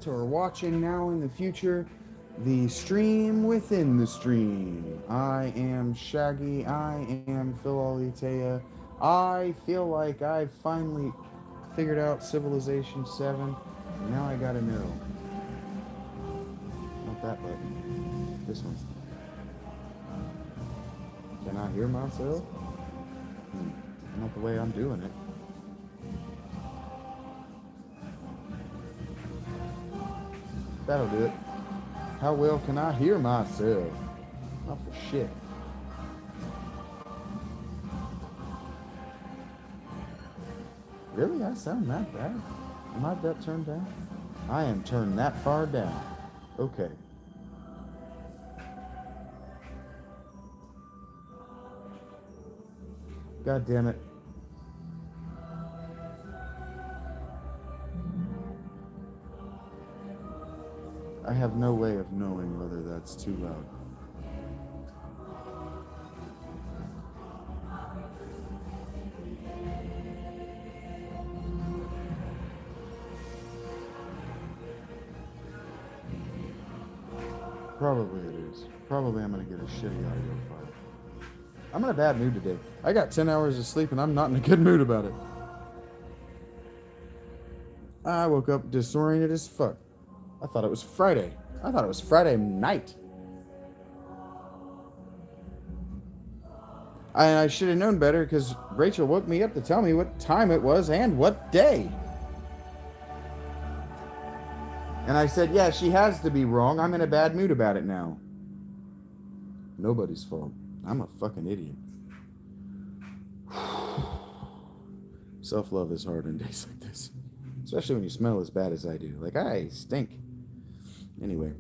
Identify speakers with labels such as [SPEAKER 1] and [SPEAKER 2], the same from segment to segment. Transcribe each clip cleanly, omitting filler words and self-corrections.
[SPEAKER 1] at or watching now in the future the stream within the stream. I am Shaggy. I am Phil Alitea. I feel like I've finally figured out Civilization 7. Now I gotta know. Not that button. This one. Can I hear myself? Not the way I'm doing it. That'll do it. How well can I hear myself? Not for shit. Really? I sound that bad? Am I that turned down? I am turned that far down. Okay. God damn it. I have no way of knowing whether that's too loud. Probably it is. Probably I'm going to get a shitty audio file. I'm in a bad mood today. I got 10 hours of sleep and I'm not in a good mood about it. I woke up disoriented as fuck. I thought it was Friday. I thought it was Friday night. I should have known better because Rachel woke me up to tell me what time it was and what day. And I said, yeah, she has to be wrong. I'm in a bad mood about it now. Nobody's fault. I'm a fucking idiot. Self-love is hard on days like this. Especially when you smell as bad as I do. Like, I stink. Anyway.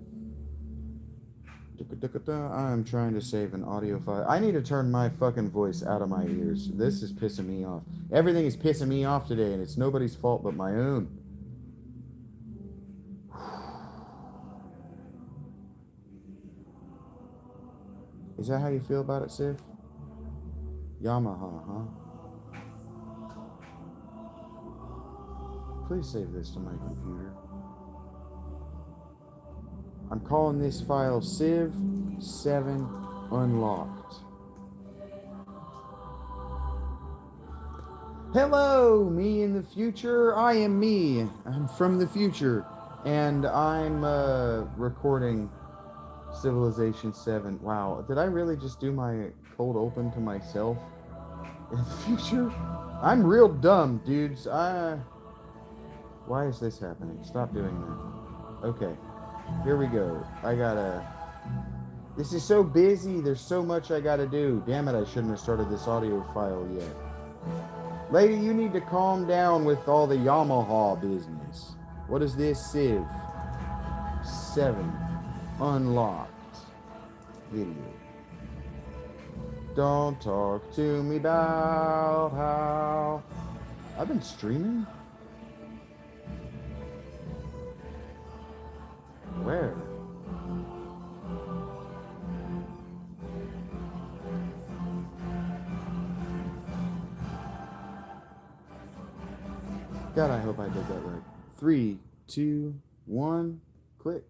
[SPEAKER 1] I'm trying to save an audio file. I need to turn my fucking voice out of my ears. This is pissing me off. Everything is pissing me off today, and it's nobody's fault but my own. Is that how you feel about it, Civ? Yamaha, huh? Please save this to my computer. I'm calling this file Civ 7 Unlocked. Hello, me in the future. I am me. I'm from the future. And I'm recording Civilization 7. Wow, did I really just do my cold open to myself in the future? I'm real dumb, dudes. Why is this happening? Stop doing that. Okay, here we go. This is so busy. There's so much I gotta do. Damn it, I shouldn't have started this audio file yet. Lady, you need to calm down with all the Yamaha business. What is this? Civ 7 Unlocked video. Don't talk to me about how I've been streaming. Where? God, I hope I did that right. 3, 2, 1, click.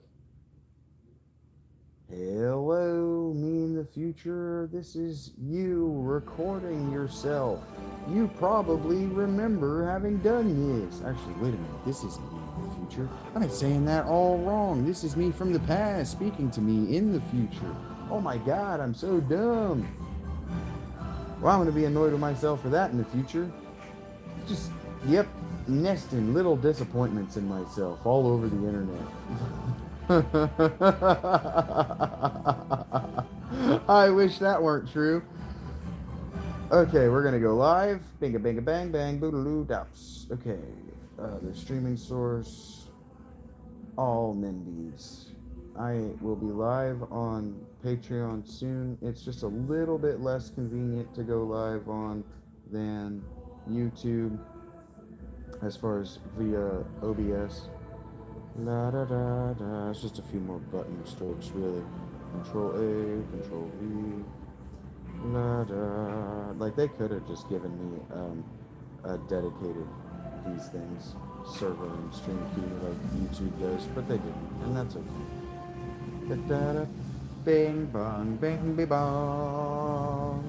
[SPEAKER 1] Hello, me in the future. This is you recording yourself. You probably remember having done this. Actually, wait a minute. This isn't me in the future. I've been saying that all wrong. This is me from the past speaking to me in the future. Oh my God, I'm so dumb. Well, I'm going to be annoyed with myself for that in the future. Just, yep, nesting little disappointments in myself all over the internet. I wish that weren't true. Okay, we're gonna go live. Binga binga bang bang boogaloo douse. Okay, the streaming source, all Mendes. I will be live on Patreon soon. It's just a little bit less convenient to go live on than YouTube as far as via OBS. La da da da. It's just a few more button strokes, really. Control A, Control V. La da. Like they could have just given me a dedicated these things. server and stream key like YouTube does, but they didn't, and that's okay. Da-da-da. Bing bong, bing bing bong,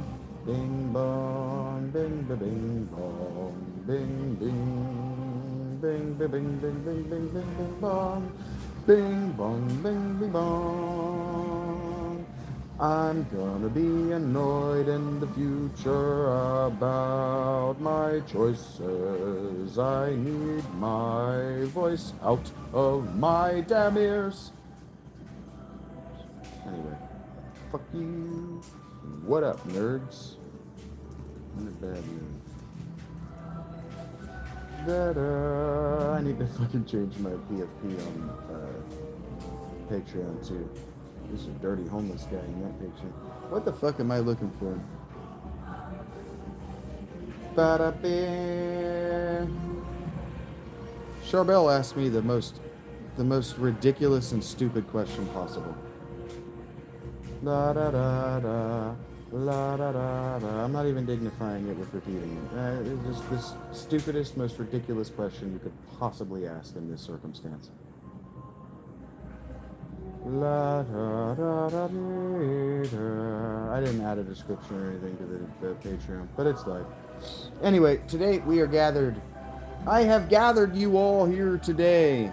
[SPEAKER 1] bing bong, bing ba bing bong, bing bing, bing ba bing bing bing bing bing bing bong, bing bong, bing bing bong. I'm gonna be annoyed in the future about my choices. I need my voice out of my damn ears. Anyway, fuck you. What up, nerds? I'm a bad news. I need to fucking change my PFP on Patreon too. There's a dirty homeless guy in that picture. What the fuck am I looking for? Ba-da-bing. Charbel asked me the most ridiculous and stupid question possible. La da da da, la da da da. I'm not even dignifying it with repeating it. It's just the stupidest, most ridiculous question you could possibly ask in this circumstance. La da da da da. I didn't add a description or anything to the Patreon, but it's live. Anyway, today we are gathered. I have gathered you all here today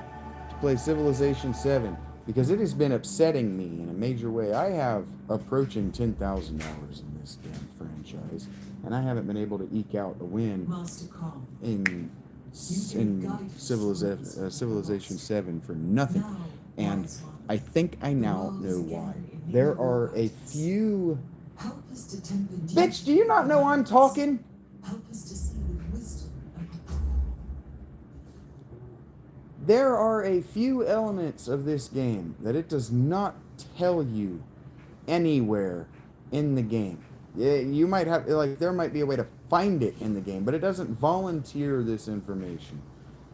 [SPEAKER 1] to play Civilization VII. Because it has been upsetting me in a major way. I have approaching 10,000 hours in this damn franchise, and I haven't been able to eke out a win in Civilization 7 for nothing. And I think I now know why. There are a few... Bitch, do you not know I'm talking? There are a few elements of this game that it does not tell you anywhere in the game. You might have, like, there might be a way to find it in the game, but it doesn't volunteer this information.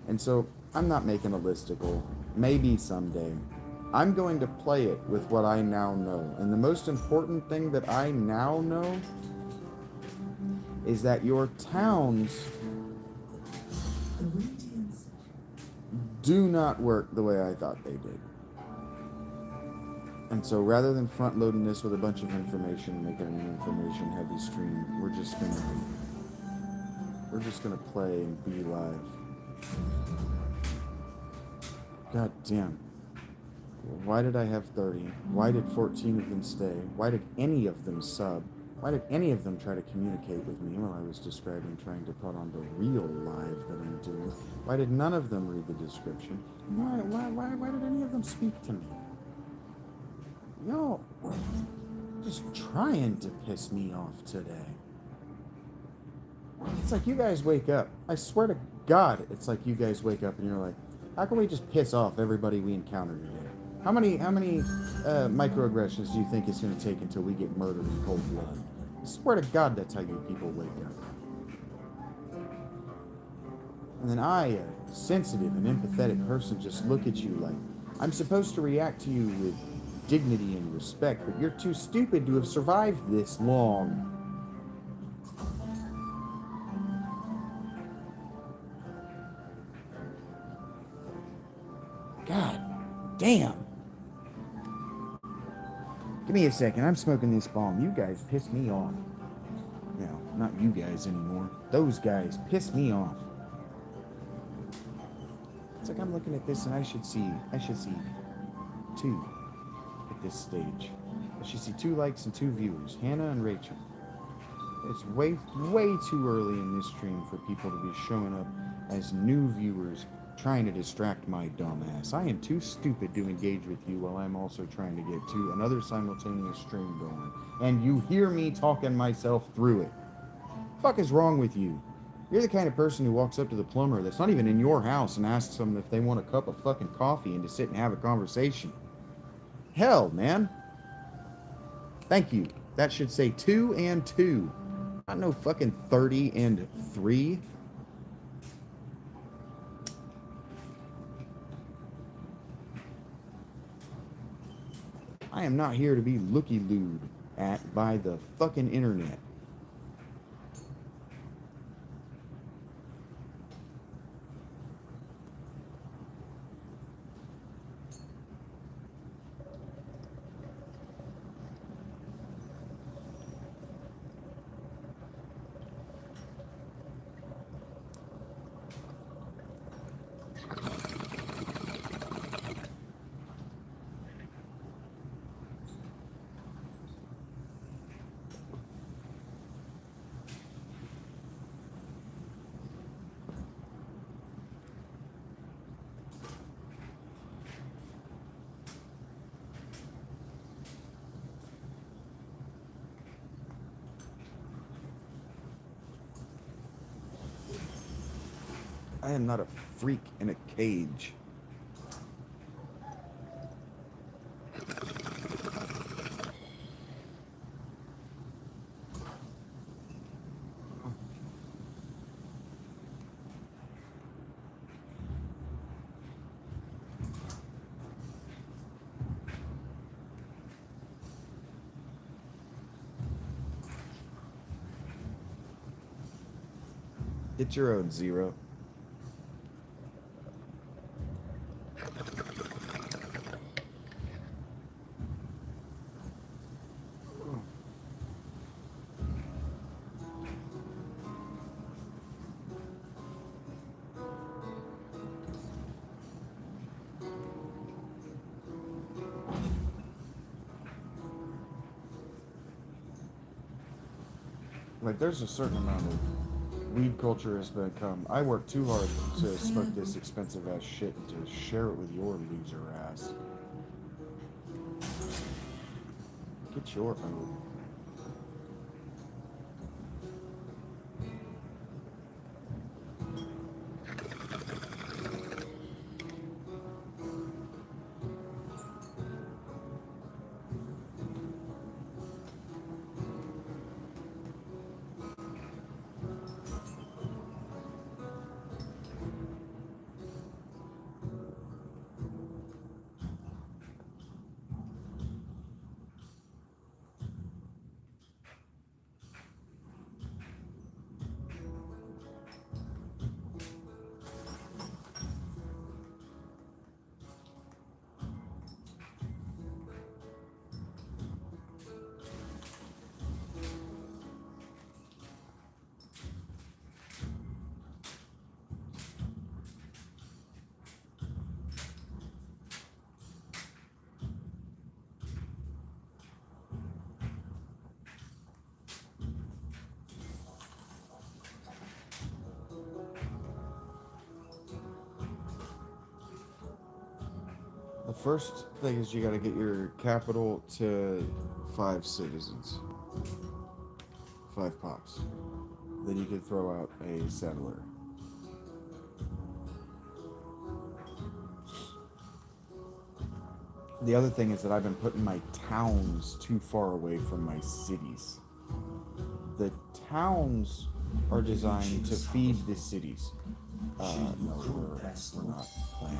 [SPEAKER 1] And so, I'm not making a listicle. Maybe someday. I'm going to play it with what I now know. And the most important thing that I now know is that your towns do not work the way I thought they did. And so rather than front loading this with a bunch of information, making an information heavy stream, we're just gonna play and be live. God damn. Why did I have 30? Why did 14 of them stay? Why did any of them sub? Why did any of them try to communicate with me while I was describing trying to put on the real live that I'm doing? Why did none of them read the description? Why did any of them speak to me? Y'all just trying to piss me off today. It's like you guys wake up. I swear to God, it's like you guys wake up and you're like, how can we just piss off everybody we encounter today? How many microaggressions do you think it's going to take until we get murdered in cold blood? I swear to God, that's how you people wake up. And then I, a sensitive and empathetic person, just look at you like, I'm supposed to react to you with dignity and respect, but you're too stupid to have survived this long. God damn. Give me a second. I'm smoking this bomb. You guys piss me off. No, not you guys anymore. Those guys piss me off. It's like I'm looking at this and I should see two at this stage. I should see 2 likes and 2 viewers, Hannah and Rachel. It's way too early in this stream for people to be showing up as new viewers trying to distract my dumb ass. I am too stupid to engage with you while I'm also trying to get to another simultaneous stream going. And you hear me talking myself through it. What the fuck is wrong with you? You're the kind of person who walks up to the plumber that's not even in your house and asks them if they want a cup of fucking coffee and to sit and have a conversation. Hell, man. Thank you. That should say 2 and 2. Not no fucking 30 and 3. I am not here to be looky-looed at by the fucking internet. I am not a freak in a cage. Get your own Zero. Like, there's a certain amount of weed culture has become. I work too hard to smoke this expensive ass shit and to share it with your loser ass. Get your own. The first thing is you gotta get your capital to 5 citizens. 5 pops. Then you can throw out a settler. The other thing is that I've been putting my towns too far away from my cities. The towns are designed to feed the cities. No, we're not playing.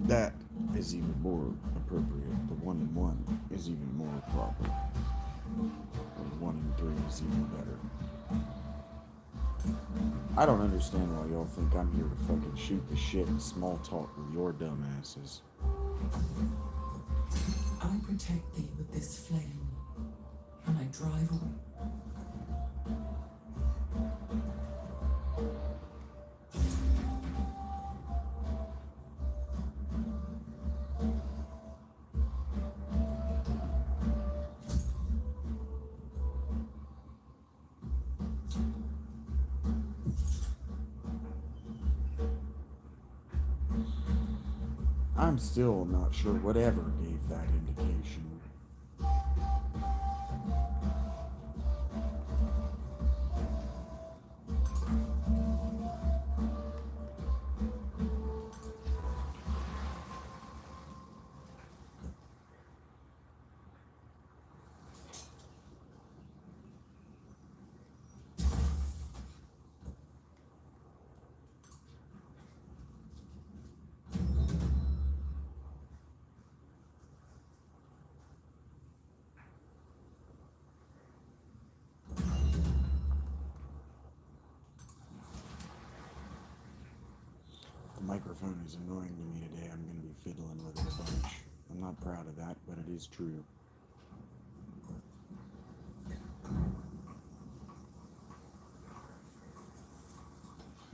[SPEAKER 1] That is even more appropriate. The 1 and 1 is even more proper. The 1 and 3 is even better. I don't understand why y'all think I'm here to fucking shoot the shit and small talk with your dumb asses.
[SPEAKER 2] I protect thee with this flame, and I drive away.
[SPEAKER 1] I'm still not sure whatever gave that indication. The microphone is annoying to me today. I'm going to be fiddling with it a bunch. I'm not proud of that, but it is true.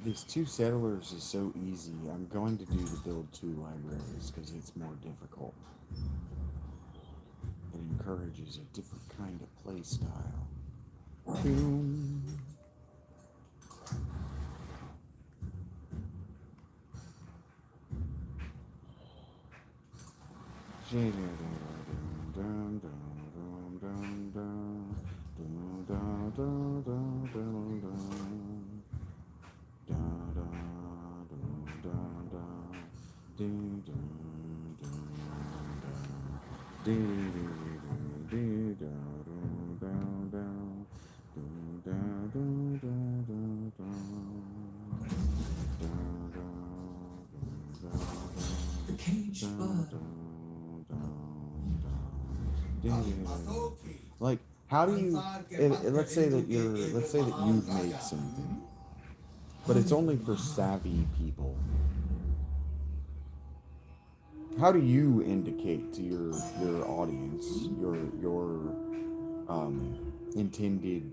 [SPEAKER 1] These 2 settlers is so easy. I'm going to do the build 2 libraries because it's more difficult. It encourages a different kind of play style. Boom.
[SPEAKER 2] The caged bird.
[SPEAKER 1] Like, how do you? Let's say that you've made something, but it's only for savvy people. How do you indicate to your audience, your intended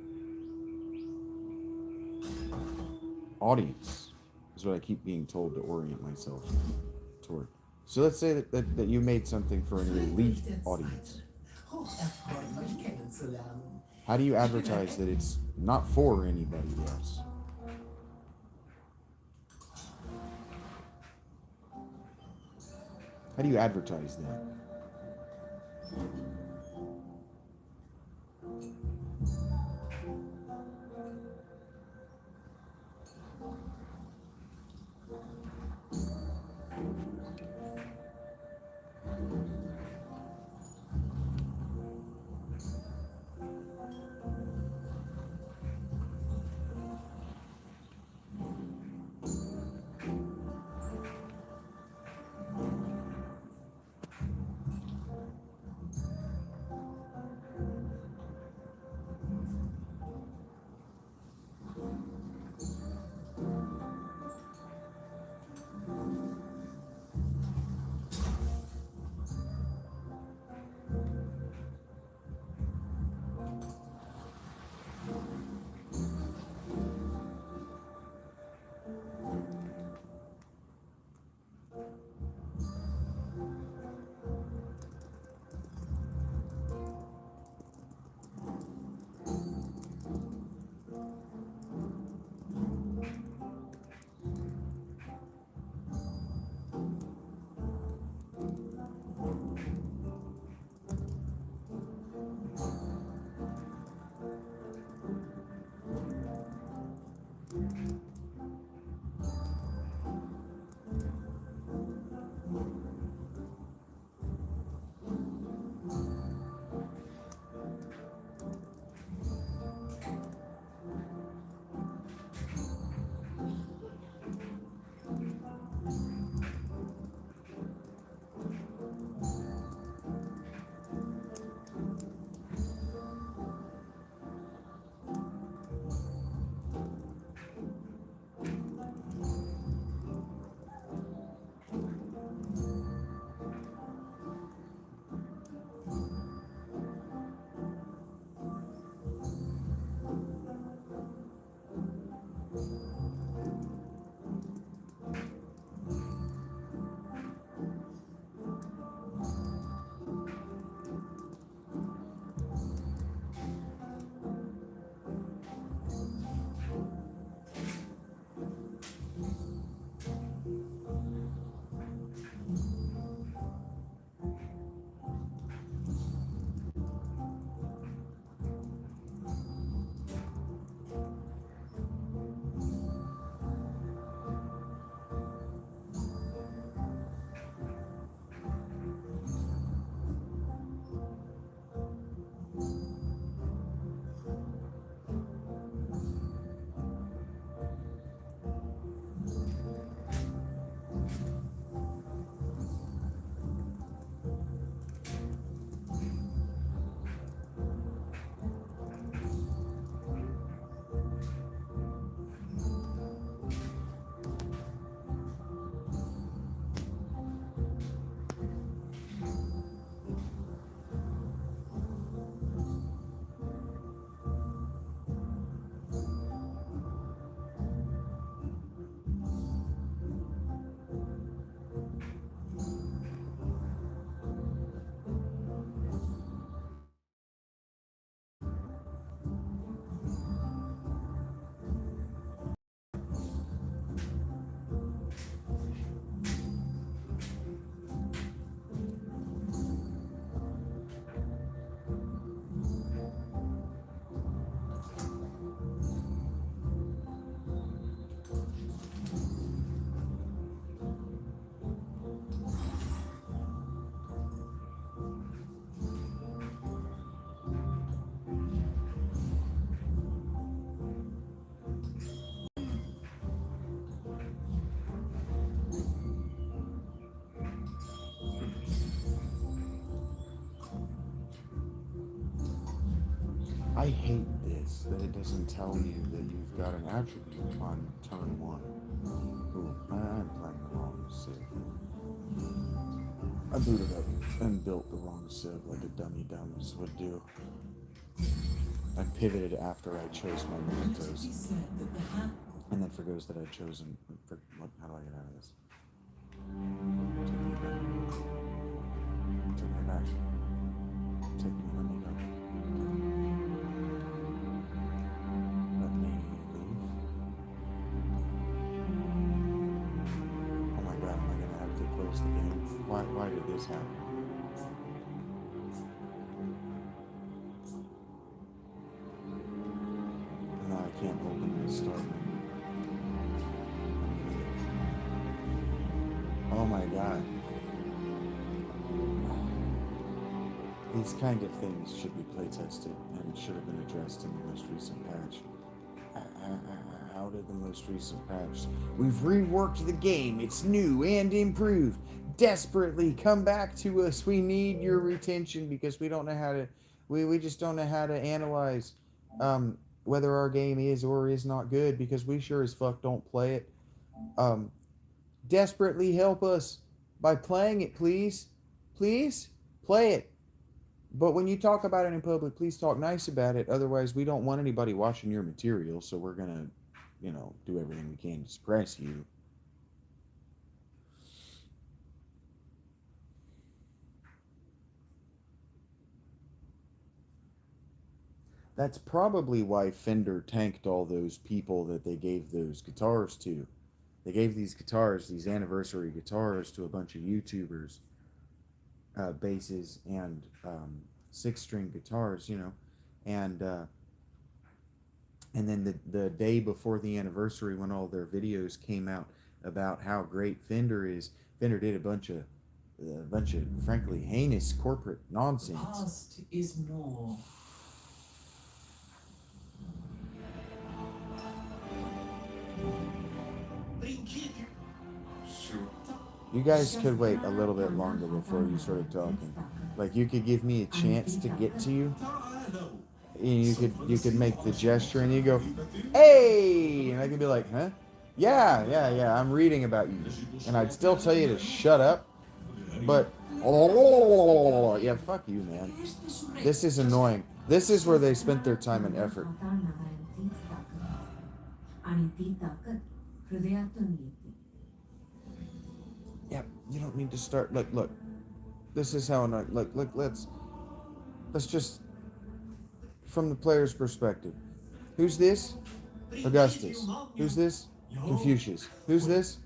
[SPEAKER 1] audience, is what I keep being told to orient myself toward. So let's say that you made something for an elite audience. How do you advertise that it's not for anybody else? How do you advertise that? I hate this, that it doesn't tell you that you've got an attribute on turn 1. Ooh, I'm playing the wrong Civ. I booted up and built the wrong Civ like a dummy dumbs would do. I pivoted after I chose my mementos. And then forgoes that I'd chosen... how do I get out of this? Take me back. Take me, let me go. Let me leave. Oh my god, am I gonna have to close the game? Why did this happen? No, I can't open this start menu. Oh my god. These kind of things should be playtested and should have been addressed in the most recent patch. How did the most recent patch? We've reworked the game. It's new and improved. Desperately come back to us. We need your retention because we don't know how to. We just don't know how to analyze whether our game is or is not good because we sure as fuck don't play it. Desperately help us by playing it, please. Please play it. But when you talk about it in public, please talk nice about it. Otherwise, we don't want anybody watching your material, so we're going to, do everything we can to suppress you. That's probably why Fender tanked all those people that they gave those guitars to. They gave these guitars, these anniversary guitars, to a bunch of YouTubers. Basses and 6-string guitars, and then the day before the anniversary, when all their videos came out about how great Fender is, Fender did a bunch of frankly heinous corporate nonsense.
[SPEAKER 2] Past is more.
[SPEAKER 1] You guys could wait a little bit longer before you started talking. Like, you could give me a chance to get to you. And you could make the gesture and you go, hey! And I could be like, huh? Yeah, I'm reading about you. And I'd still tell you to shut up. But, yeah, fuck you, man. This is annoying. This is where they spent their time and effort. Yeah, you don't need to start. Look. This is how annoying. Look. Let's just, from the player's perspective. Who's this? Augustus. Who's this? Confucius. Who's this?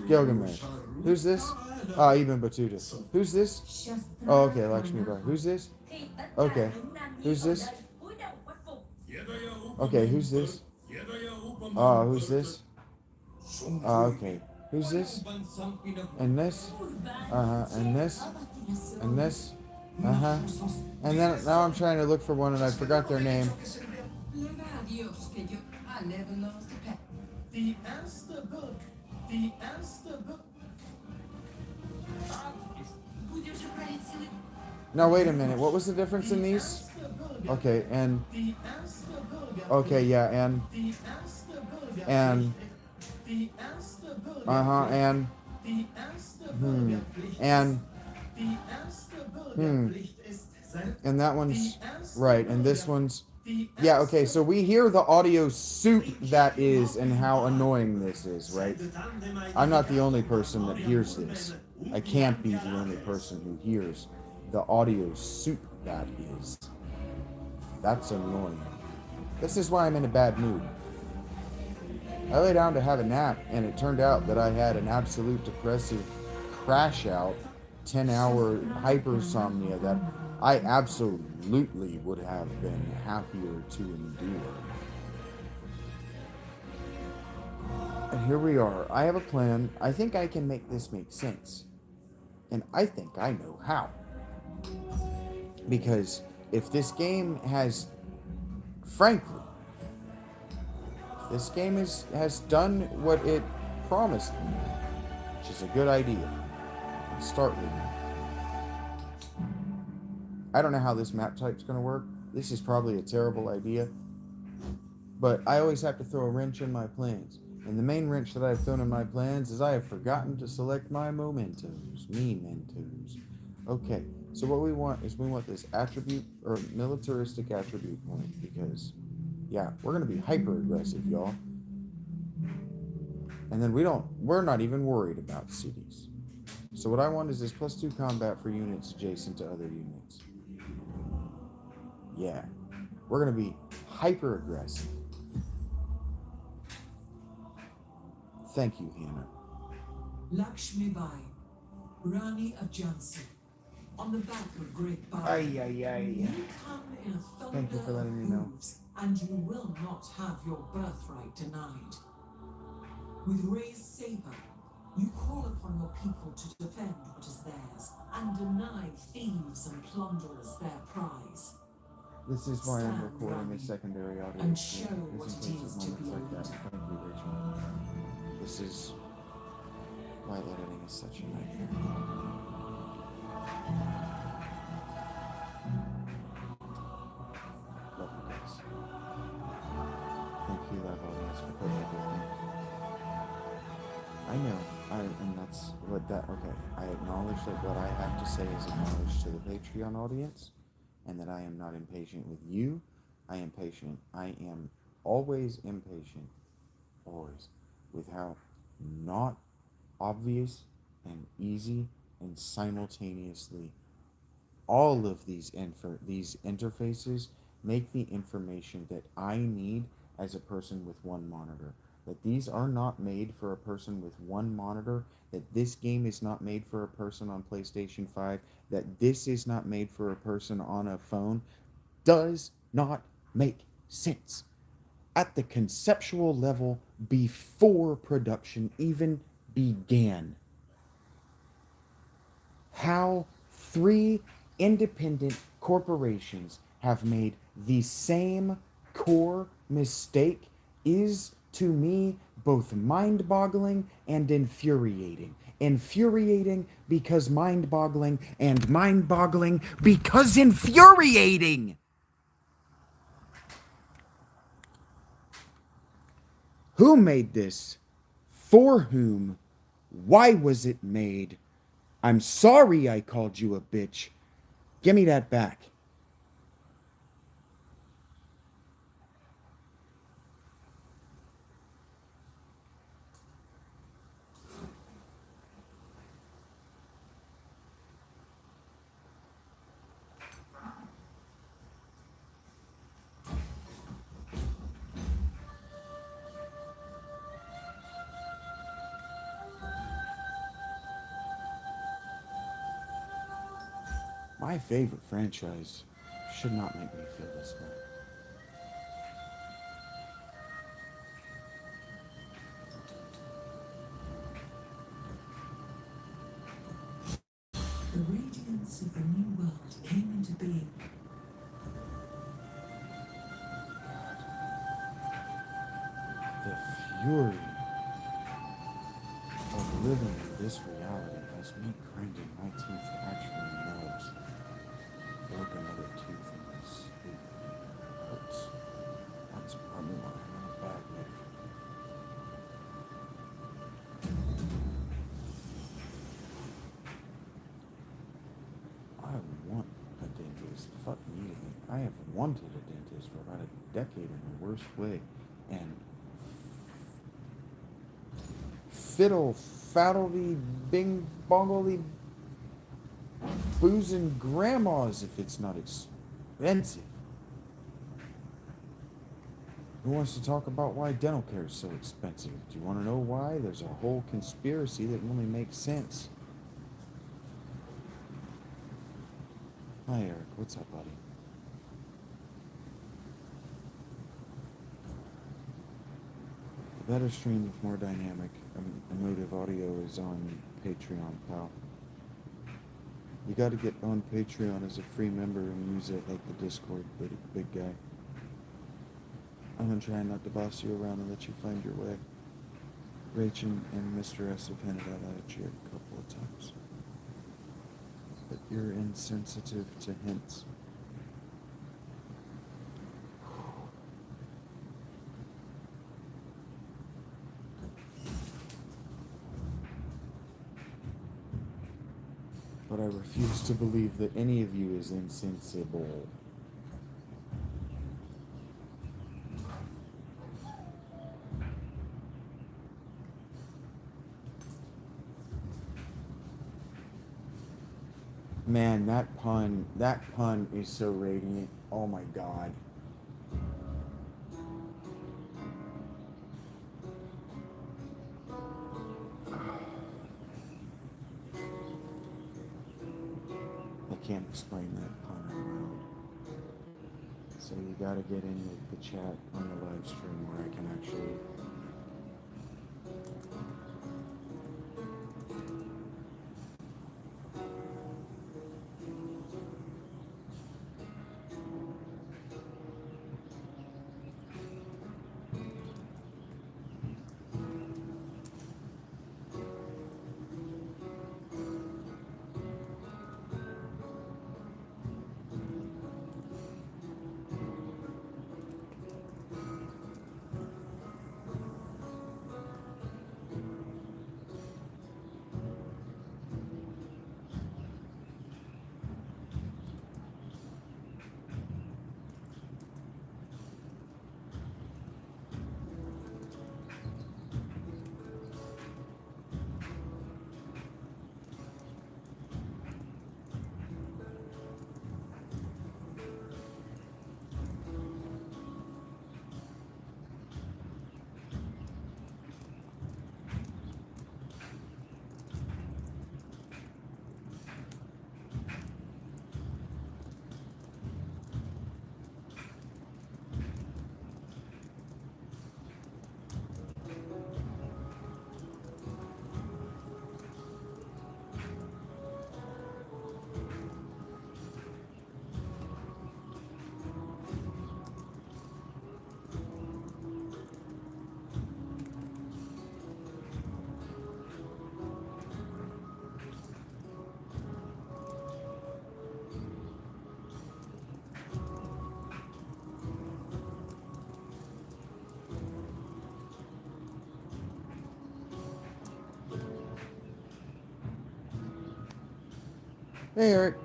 [SPEAKER 1] Gilgamesh. Who's this? Ibn Battuta. Who's this? Oh, okay, Lakshmi Bai. Who's this? Okay. Who's this? Okay, who's this? Who's this? Okay. Who's this? And this? And this? And this? And then now I'm trying to look for one and I forgot their name. Now wait a minute, what was the difference in these? Okay, and... Okay, yeah, and... And... And... And that one's... Right, and this one's... Yeah, okay, so we hear the audio soup that is and how annoying this is, right? I'm not the only person that hears this. I can't be the only person who hears the audio soup that is. That's annoying. This is why I'm in a bad mood. I lay down to have a nap, and it turned out that I had an absolute depressive crash out, 10-hour hypersomnia that I absolutely would have been happier to endure. And here we are. I have a plan. I think I can make this make sense. And I think I know how. Because if this game has, frankly, if this game has done what it promised me, which is a good idea, start with me. I don't know how this map type's going to work. this is probably a terrible idea, but I always have to throw a wrench in my plans. And the main wrench that I've thrown in my plans is I have forgotten to select my mementos. Mementos. Okay, so what we want is we want this attribute, or militaristic attribute point, because, yeah, we're going to be hyper aggressive, y'all. And then we're not even worried about cities. So what I want is this +2 combat for units adjacent to other units. Yeah, we're going to be hyper aggressive. Thank you, Hannah.
[SPEAKER 2] Lakshmi Bai, Rani of Jhansi, on the back of Great Bai.
[SPEAKER 1] Ay, ay, ay.
[SPEAKER 2] You come in a thunder
[SPEAKER 1] Thank you for letting me know.
[SPEAKER 2] hooves, and you will not have your birthright denied. With raised saber, you call upon your people to defend what is theirs, and deny thieves and plunderers their prize.
[SPEAKER 1] This is why I'm
[SPEAKER 2] Stand,
[SPEAKER 1] recording a
[SPEAKER 2] Rani,
[SPEAKER 1] secondary audio.
[SPEAKER 2] and show what
[SPEAKER 1] just
[SPEAKER 2] it
[SPEAKER 1] in case
[SPEAKER 2] is
[SPEAKER 1] of
[SPEAKER 2] to
[SPEAKER 1] moments
[SPEAKER 2] be
[SPEAKER 1] like that.
[SPEAKER 2] old.
[SPEAKER 1] Thank you, Rachel. This is why editing is such a nightmare. Love you guys. Thank you, live audience, for putting up with me. I know, and that's what that, okay. I acknowledge that what I have to say is acknowledged to the Patreon audience, and that I am not impatient with you. I am patient. I am always impatient, always, with how not obvious and easy and simultaneously all of these interfaces make the information that I need as a person with one monitor. That these are not made for a person with one monitor, that this game is not made for a person on PlayStation 5, that this is not made for a person on a phone, does not make sense at the conceptual level before production even began. How 3 independent corporations have made the same core mistake is, to me, both mind-boggling and infuriating. Infuriating because mind-boggling, and mind-boggling because infuriating! Who made this? For whom? Why was it made? I'm sorry I called you a bitch. Give me that back. My favorite franchise should not make me feel this way.
[SPEAKER 2] The radiance of the new world came into being.
[SPEAKER 1] The fury of living in this reality has made grinding my teeth actually melt. Broke another tooth in my sleep. Hurts. That's probably why I'm in a bad mood. I want a dentist. Fuck me. I have wanted a dentist for about a decade in the worst way. And fiddle, faddledy, bing, bongledy, boozing grandmas if it's not expensive. Who wants to talk about why dental care is so expensive? Do you want to know why? There's a whole conspiracy that only makes sense. Hi, Eric. What's up, buddy? The better stream with more dynamic, emotive audio is on Patreon, pal. You gotta get on Patreon as a free member and use it like the Discord, big guy. I'm gonna try not to boss you around and let you find your way. Rachel and Mr. S have hinted at you a couple of times. But you're insensitive to hints. but I refuse to believe that any of you is insensible. Man, that pun is so radiant. Oh my god. I can't explain that pun out loud. So you gotta get in the chat on the live stream where I can actually. Hey, Eric.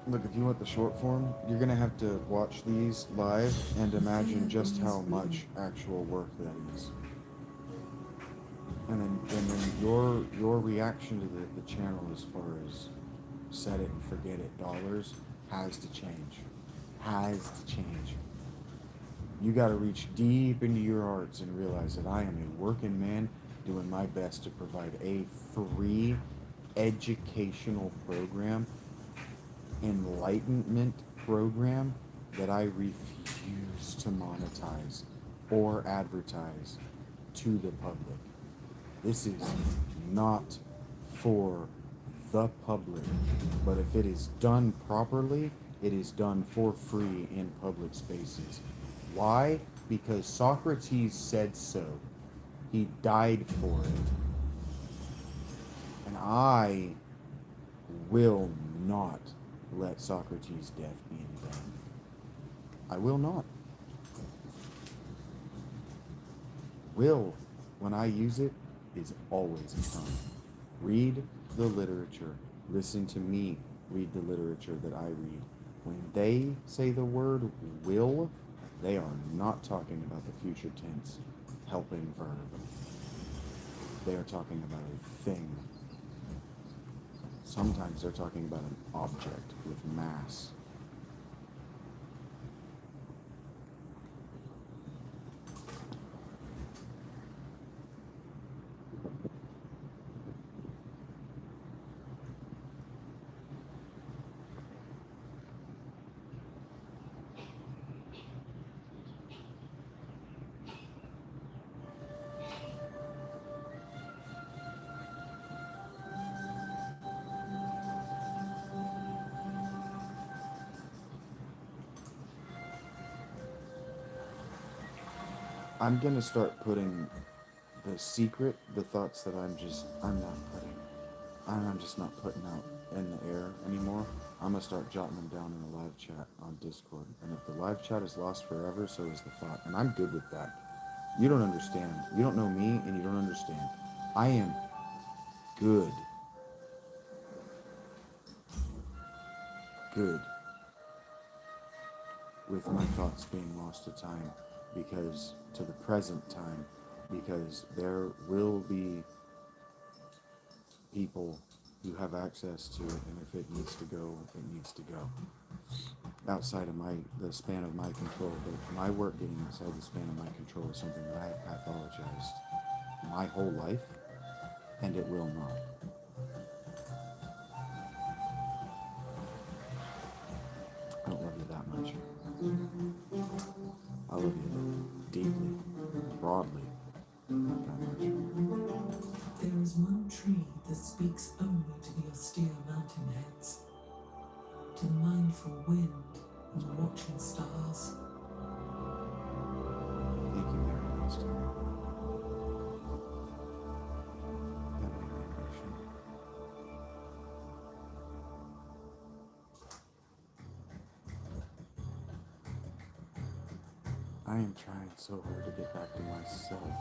[SPEAKER 1] Look, if you want the short form, you're gonna have to watch these live and imagine just how much actual work that is. And then your reaction to the channel as far as set it and forget it dollars has to change. Has to change. You gotta reach deep into your hearts and realize that I am a working man doing my best to provide a free educational program, enlightenment program that I refuse to monetize or advertise to the public. This is not for the public, but if it is done properly, it is done for free in public spaces. Why? Because Socrates said so. He died for it. And I will not let Socrates' death be in vain. I will not. Will, when I use it, is always a ton. Read the literature. Listen to me read the literature that I read. When they say the word will, they are not talking about the future tense helping verb. they are talking about a thing. Sometimes they're talking about an object with mass. I'm gonna start putting the thoughts that I'm just not putting out in the air anymore. I'm gonna start jotting them down in the live chat on Discord. And if the live chat is lost forever, so is the thought. And I'm good with that. You don't understand. You don't know me, and you don't understand. I am good. Good with my thoughts being lost to time, to the present time, because there will be people who have access to it, and if it needs to go, it needs to go. Outside of the span of my control, but my work getting outside the span of my control is something that I have pathologized my whole life, and it will not. I don't love you that much. I love you deeply, broadly, not that much.
[SPEAKER 2] There is one tree that speaks only to the austere mountain heads, to the mindful wind and the watching stars.
[SPEAKER 1] Thank you, Mary Winston. That made me emotional. I am trying so hard to get back to myself.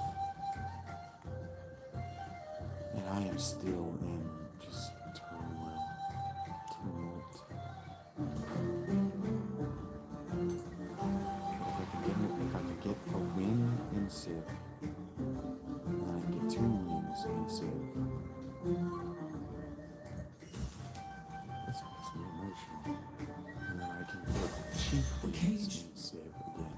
[SPEAKER 1] And I am still in just turmoil, tumult. If I can get a win in Civ, and then I can get 2 wins in Civ, this makes me emotional. And then I can get cheap wins in Civ again.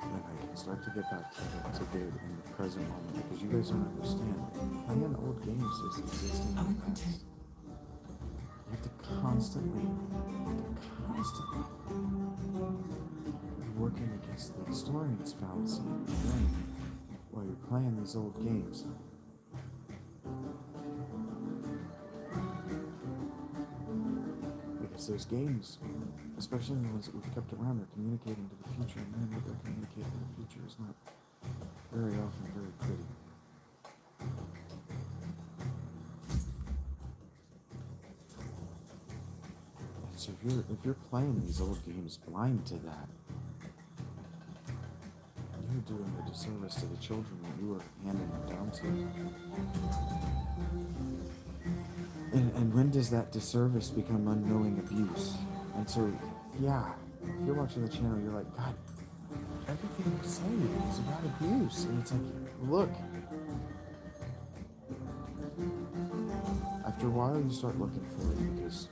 [SPEAKER 1] Then I can start to get back to good in the present moment, because you guys don't understand. Playing old games is existing in the past. You have to constantly be working against the historian's fallacy in your brain while you're playing these old games. Because those games, especially the ones that we've kept around, they're communicating to the future, and then what they're communicating to the future is not very often very pretty. And so if you're playing these old games blind to that, you're doing a disservice to the children that you are handing them down to. And when does that disservice become unknowing abuse? And so, yeah, if you're watching the channel, you're like, God, everything you say is about abuse. And it's like, look. After a while, you start looking for it, because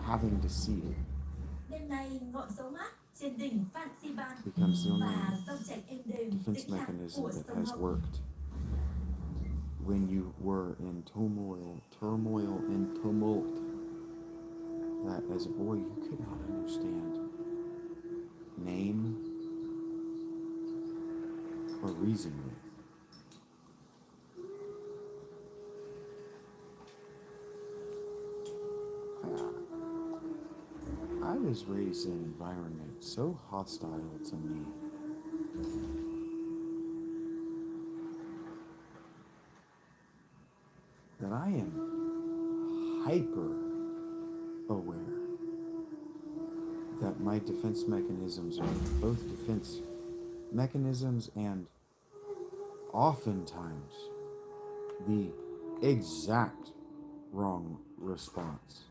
[SPEAKER 1] having to see it becomes the only defense mechanism that has worked when you were in turmoil and tumult that as a boy you could not understand name or reason with. I was raised in an environment so hostile to me that I am hyper aware that my defense mechanisms are both defense mechanisms and oftentimes the exact wrong response.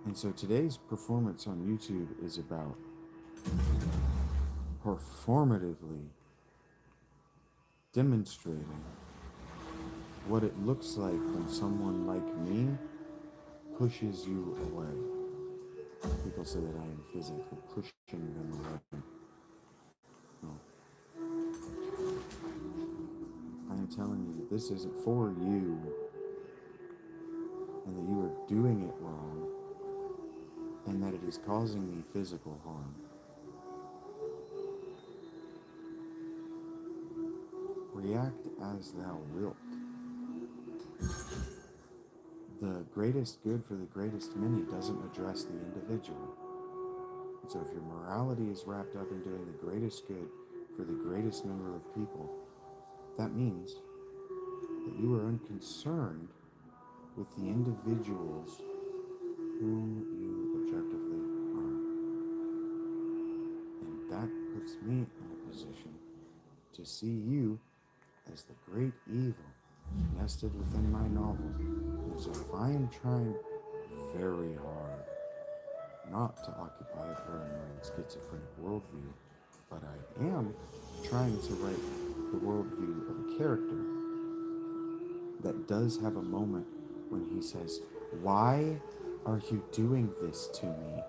[SPEAKER 1] And so today's performance on YouTube is about performatively demonstrating what it looks like when someone like me pushes you away. People say that I am physically pushing them away. No. I am telling you that this isn't for you and that you are doing it wrong and that it is causing me physical harm. React as thou wilt. The greatest good for the greatest many doesn't address the individual. And so if your morality is wrapped up in doing the greatest good for the greatest number of people, that means that you are unconcerned with the individuals whom you objectively harm. And that puts me in a position to see you as the great evil nested within my novel. And so if I am trying very hard not to occupy a paranoid schizophrenic worldview, but I am trying to write the worldview of a character that does have a moment when he says, "Why are you doing this to me?"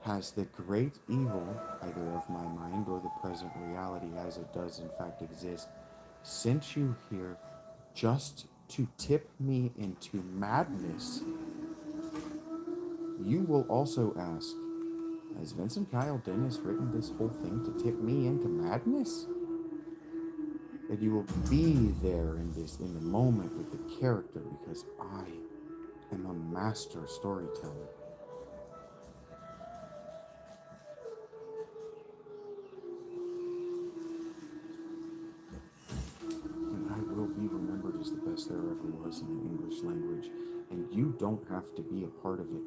[SPEAKER 1] Has the great evil, either of my mind or the present reality as it does in fact exist, sent you here just to tip me into madness? You will also ask, has Vincent Kyle Dennis written this whole thing to tip me into madness? And you will be there in the moment with the character, because I am a master storyteller. And I will be remembered as the best there ever was in the English language, and you don't have to be a part of it.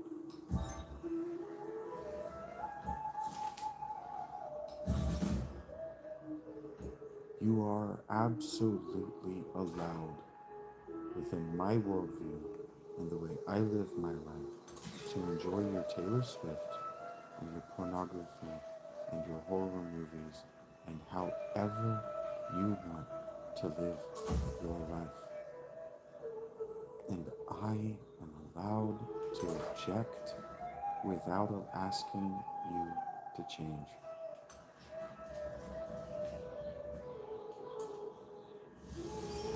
[SPEAKER 1] You are absolutely allowed within my worldview and the way I live my life to enjoy your Taylor Swift and your pornography and your horror movies and however you want to live your life. And I am allowed to object without asking you to change.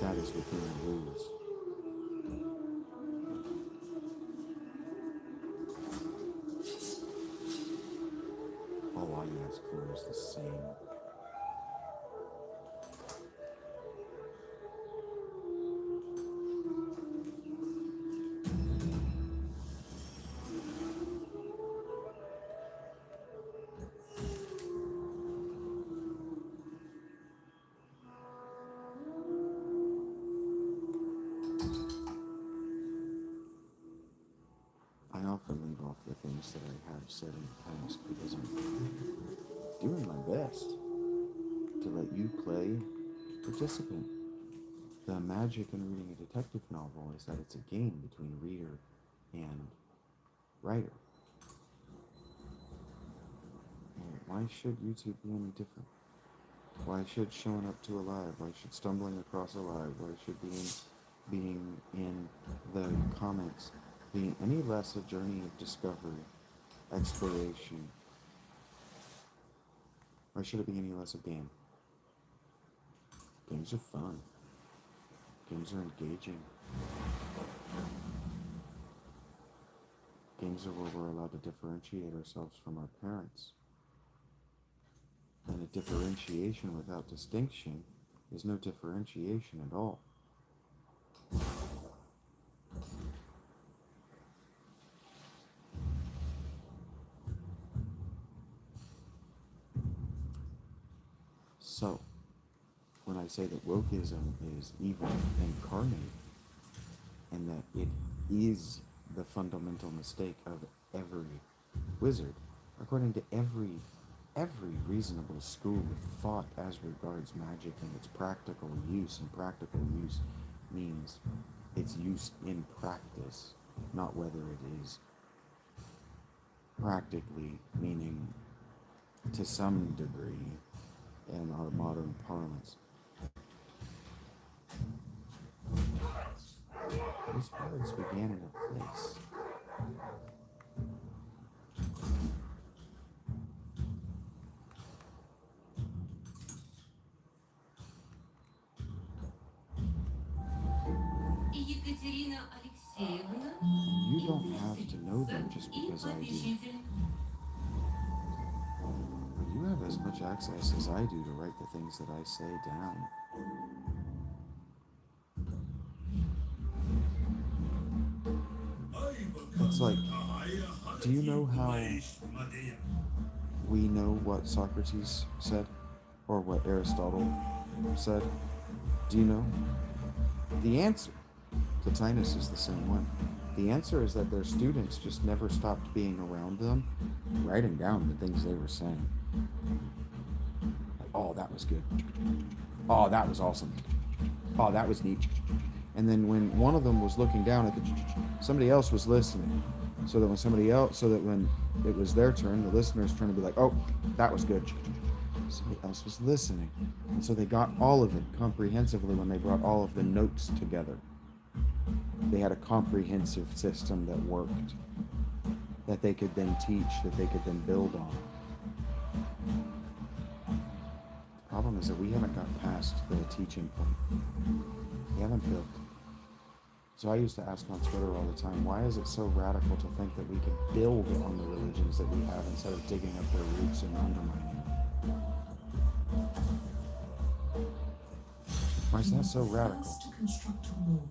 [SPEAKER 1] That is within the rules. All I ask for is the same. I often leave off the things that I have said in the past because I'm doing my best to let you play participant. The magic in reading a detective novel is that it's a game between reader and writer. And why should YouTube be any different? Why should showing up to a live? Why should stumbling across a live? Why should being in the comments being any less a journey of discovery, exploration? Why should it be any less a game? Games are fun. Games are engaging. Games are where we're allowed to differentiate ourselves from our parents. And a differentiation without distinction is no differentiation at all. So, when I say that wokeism is evil incarnate, and that it is the fundamental mistake of every wizard, according to every reasonable school of thought as regards magic and its practical use, and practical use means its use in practice, not whether it is practically meaning to some degree in our modern parlance. These birds began in a place.
[SPEAKER 3] Екатерина Алексеевна,
[SPEAKER 1] And you don't have to know them just because I do. But you have as much access as I do to write the things that I say down. It's like, do you know how we know what Socrates said? Or what Aristotle said? Do you know? The answer, Plotinus is the same way. The answer is that their students just never stopped being around them, writing down the things they were saying. Like, oh, that was good. Oh, that was awesome. Oh, that was neat. And then when one of them was looking down at somebody else was listening. So that when it was their turn, the listener's turn to be like, oh, that was good. Somebody else was listening. And so they got all of it comprehensively when they brought all of the notes together. They had a comprehensive system that worked, that they could then teach, that they could then build on. The problem is that we haven't got past the teaching point. We haven't built. So I used to ask on Twitter all the time, why is it so radical to think that we could build on the religions that we have instead of digging up their roots and undermining them? Why is that so radical?
[SPEAKER 2] First to construct a wall.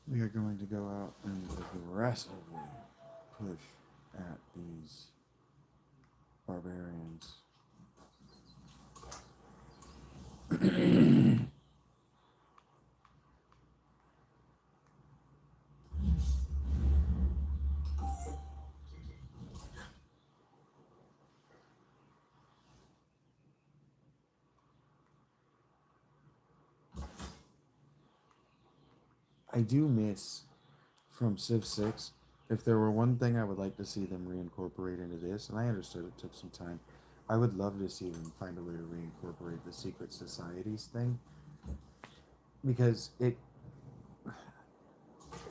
[SPEAKER 1] We are going to go out and aggressively push at these barbarians. I do miss from Civ 6, if there were one thing I would like to see them reincorporate into this, and I understood it took some time, I would love to see them find a way to reincorporate the secret societies thing. Because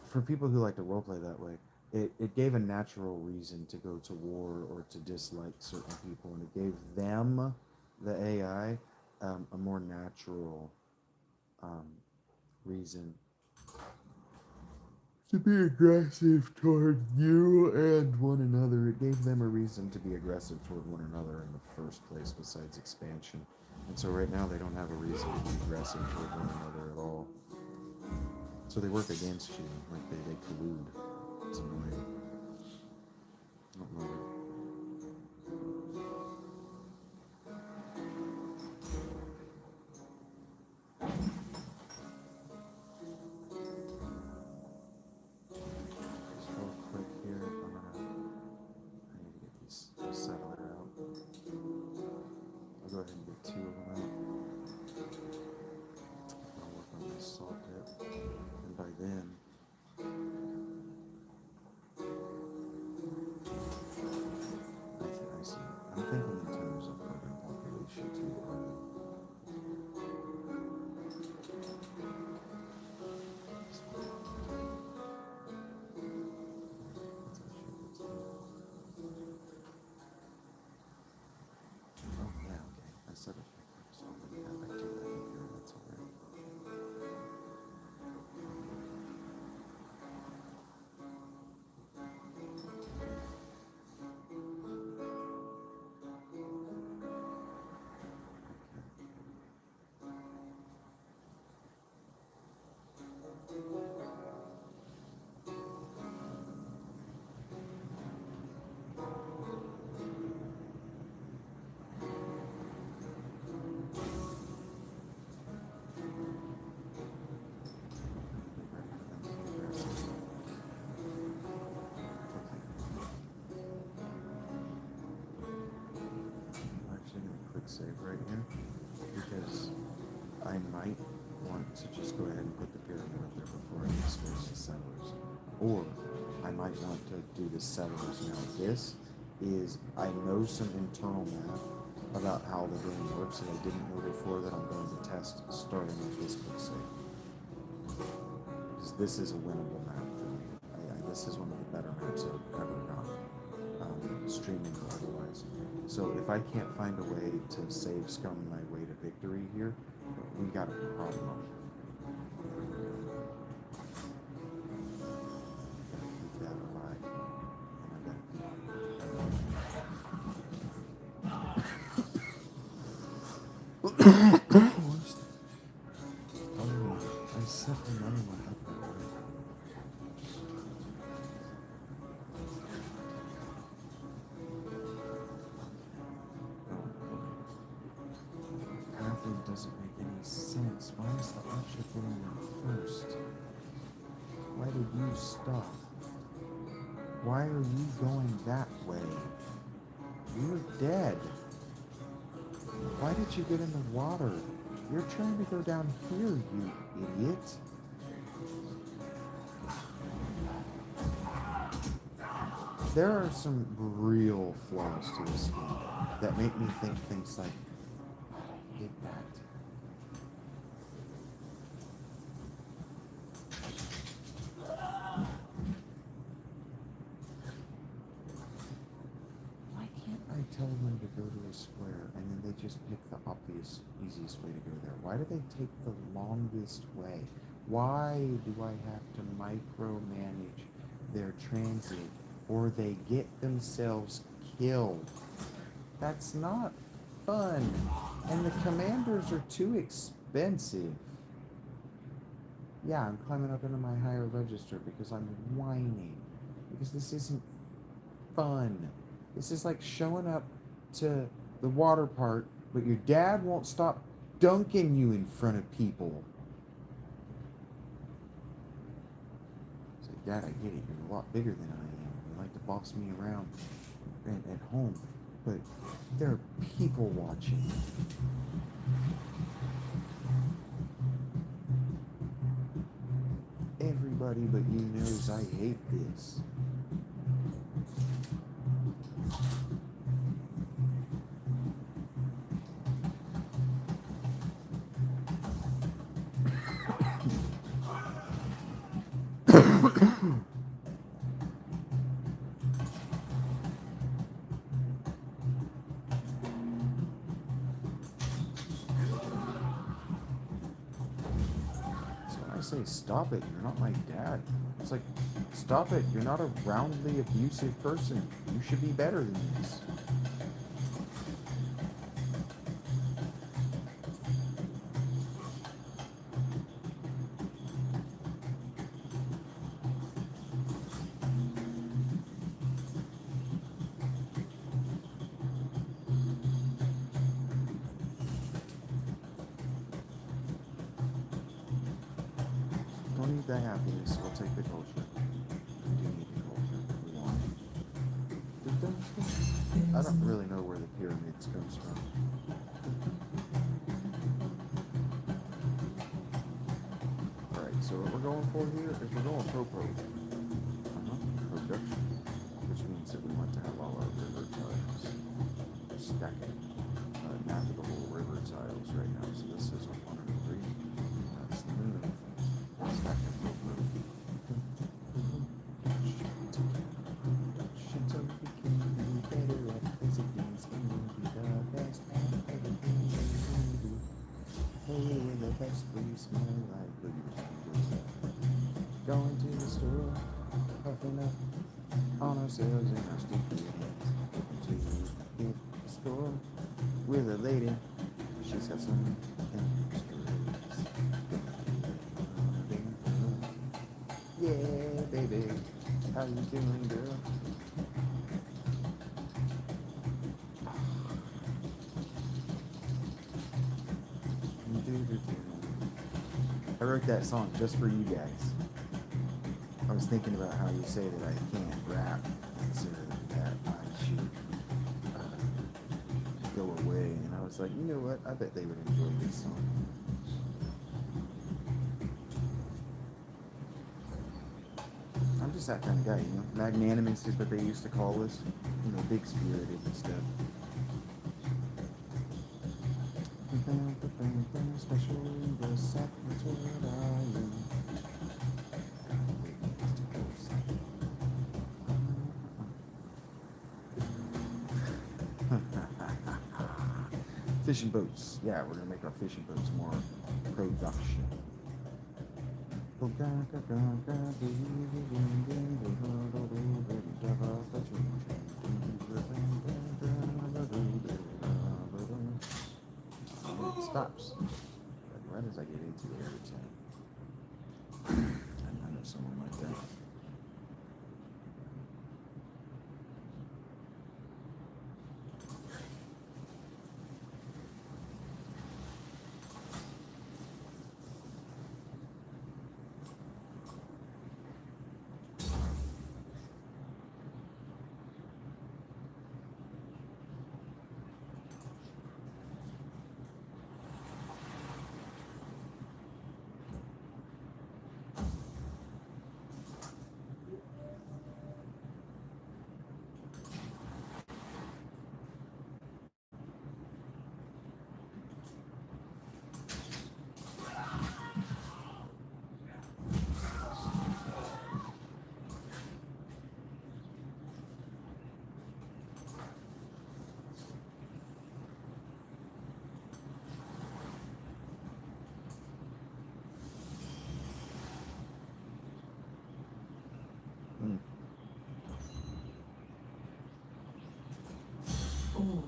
[SPEAKER 1] for people who like to roleplay that way, it gave a natural reason to go to war or to dislike certain people, and it gave them, the AI, a more natural reason to be aggressive toward you and one another. It gave them a reason to be aggressive toward one another in the first place, besides expansion. And so right now they don't have a reason to be aggressive toward one another at all. So they work against you, like they collude. It's annoying. I don't love it. Just real quick here, I need to get these settler out. I'll go ahead and get 2 of them out. I'll work on this salt dip. And by then, I see. I'm thinking in terms of urban population too, early. Oh yeah, okay. I said it. So I'm gonna have activity here. That's alright. So just go ahead and put the pyramid up there before I expose the settlers. Or I might want to do the settlers now. This is, I know some internal math about how the game works that I didn't know before that I'm going to test starting with this quick save. Because this is a winnable map for me. This is one of the better maps I've ever done, streaming or otherwise. So if I can't find a way to save scum my way to victory here, we got a problem. Gotta keep that alive. I set the money one up that way. Pathing doesn't make any sense. Why is the archer getting there first? Why did you stop? Why are you going that way? You're dead. Why did you get in the water? You're trying to go down here, you idiot. There are some real flaws to this game that make me think things like, I hate that. Why can't I tell them to go to a square and then they just pick the obvious, easiest way to go there? Why do they take the longest way? Why do I have to micromanage their transit or they get themselves killed? That's not fun. And the commanders are too expensive. Yeah, I'm climbing up into my higher register because I'm whining. Because this isn't fun. This is like showing up to the water park, but your dad won't stop dunking you in front of people. It's like, Dad, I get it. You're a lot bigger than I am. You like to boss me around at home, but there are people watching. Everybody but you knows I hate this. Say, stop it, you're not my dad. It's like, stop it, you're not a roundly abusive person. You should be better than this. Don't need the happiness, we'll take the culture. We do need the culture. We want it. I don't really know where the pyramids comes from. Alright, so what we're going for here is we're going pro-pro. Production. Which means that we want to have all our river tiles stacking. Navigable river tiles right now. So this is a 1 and 3. That's the moon. Going to the store, puffing up on ourselves and our stupid heads. To hit the store with a lady. She's got some yeah, baby. How you doing, girl? I wrote that song just for you guys. I was thinking about how you say that I can't rap, and so that I should go away. And I was like, you know what? I bet they would enjoy this song. just that kind of guy, you know. Magnanimous is what they used to call us. You know, big spirited and stuff. Special in the Sacramento Island. Fishing boats. Yeah, we're gonna make our fishing boats more production. It stops. Like right as I get into it every time. I know someone like that.
[SPEAKER 2] All.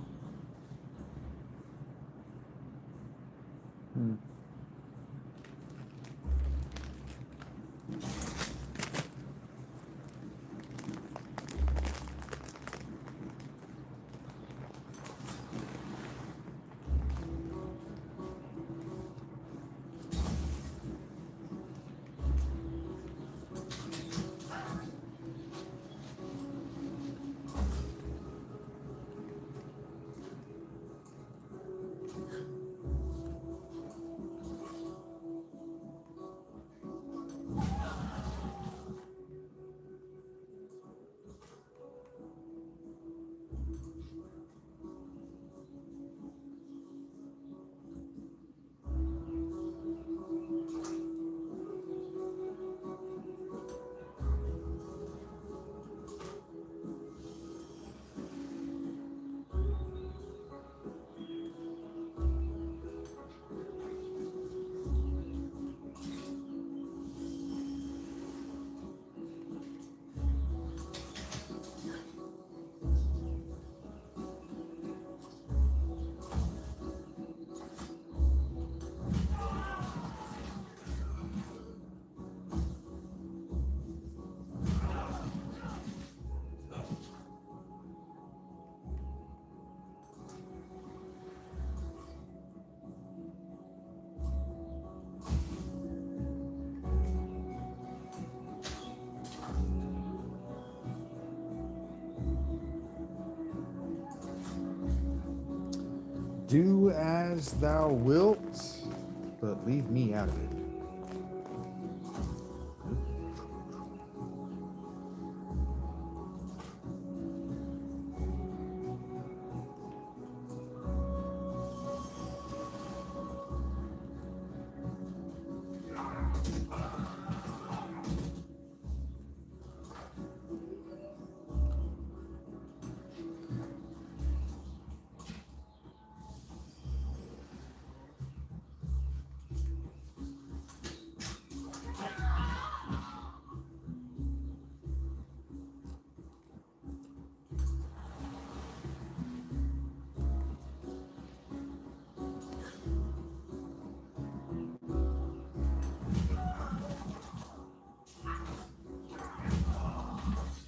[SPEAKER 1] Do as thou wilt, but leave me out of it.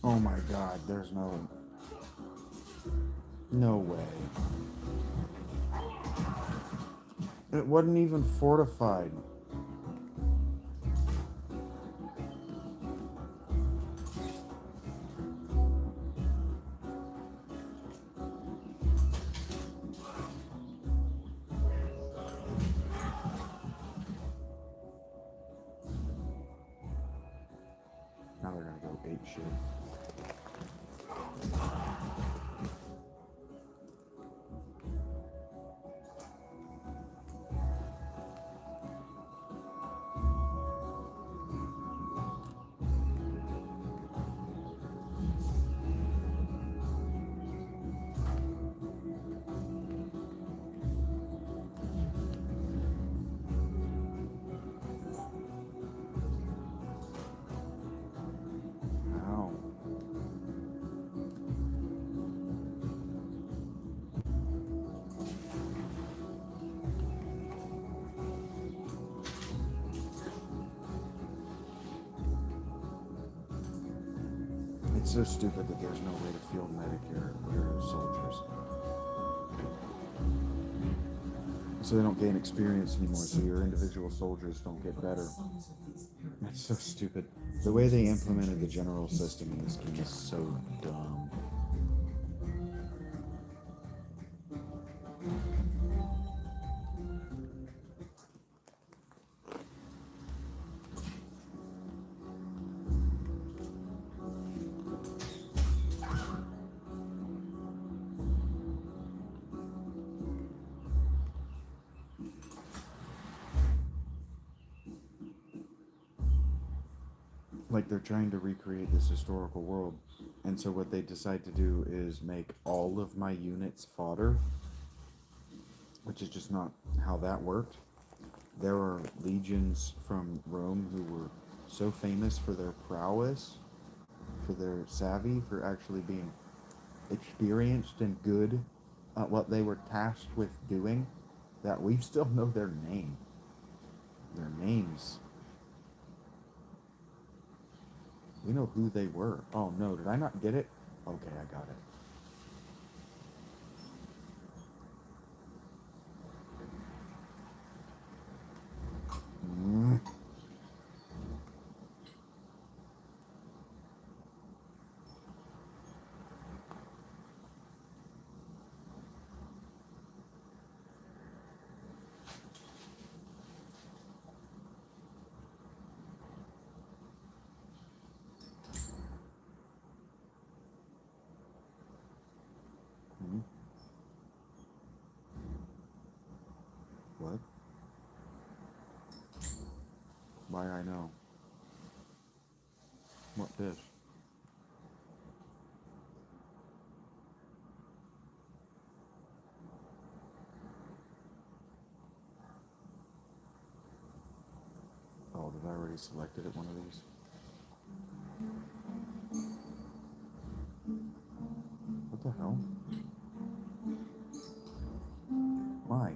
[SPEAKER 1] Oh my god, there's no way. It wasn't even fortified. Now they're gonna go ape shit. Ow. It's so stupid that there's no way to field medic your soldiers. So they don't gain experience anymore, so your individual soldiers don't get better. That's so stupid. The way they implemented the general system in this game is so dumb. Like they're trying to recreate this historical world, and so what they decide to do is make all of my units fodder, which is just not how that worked. There are legions from Rome who were so famous for their prowess, for their savvy, for actually being experienced and good at what they were tasked with doing, that we still know their name. Their names. We know who they were. Oh no, did I not get it? Okay, I got it. What? Why I know? What this? Oh, did I already select it at one of these? What the hell? Why?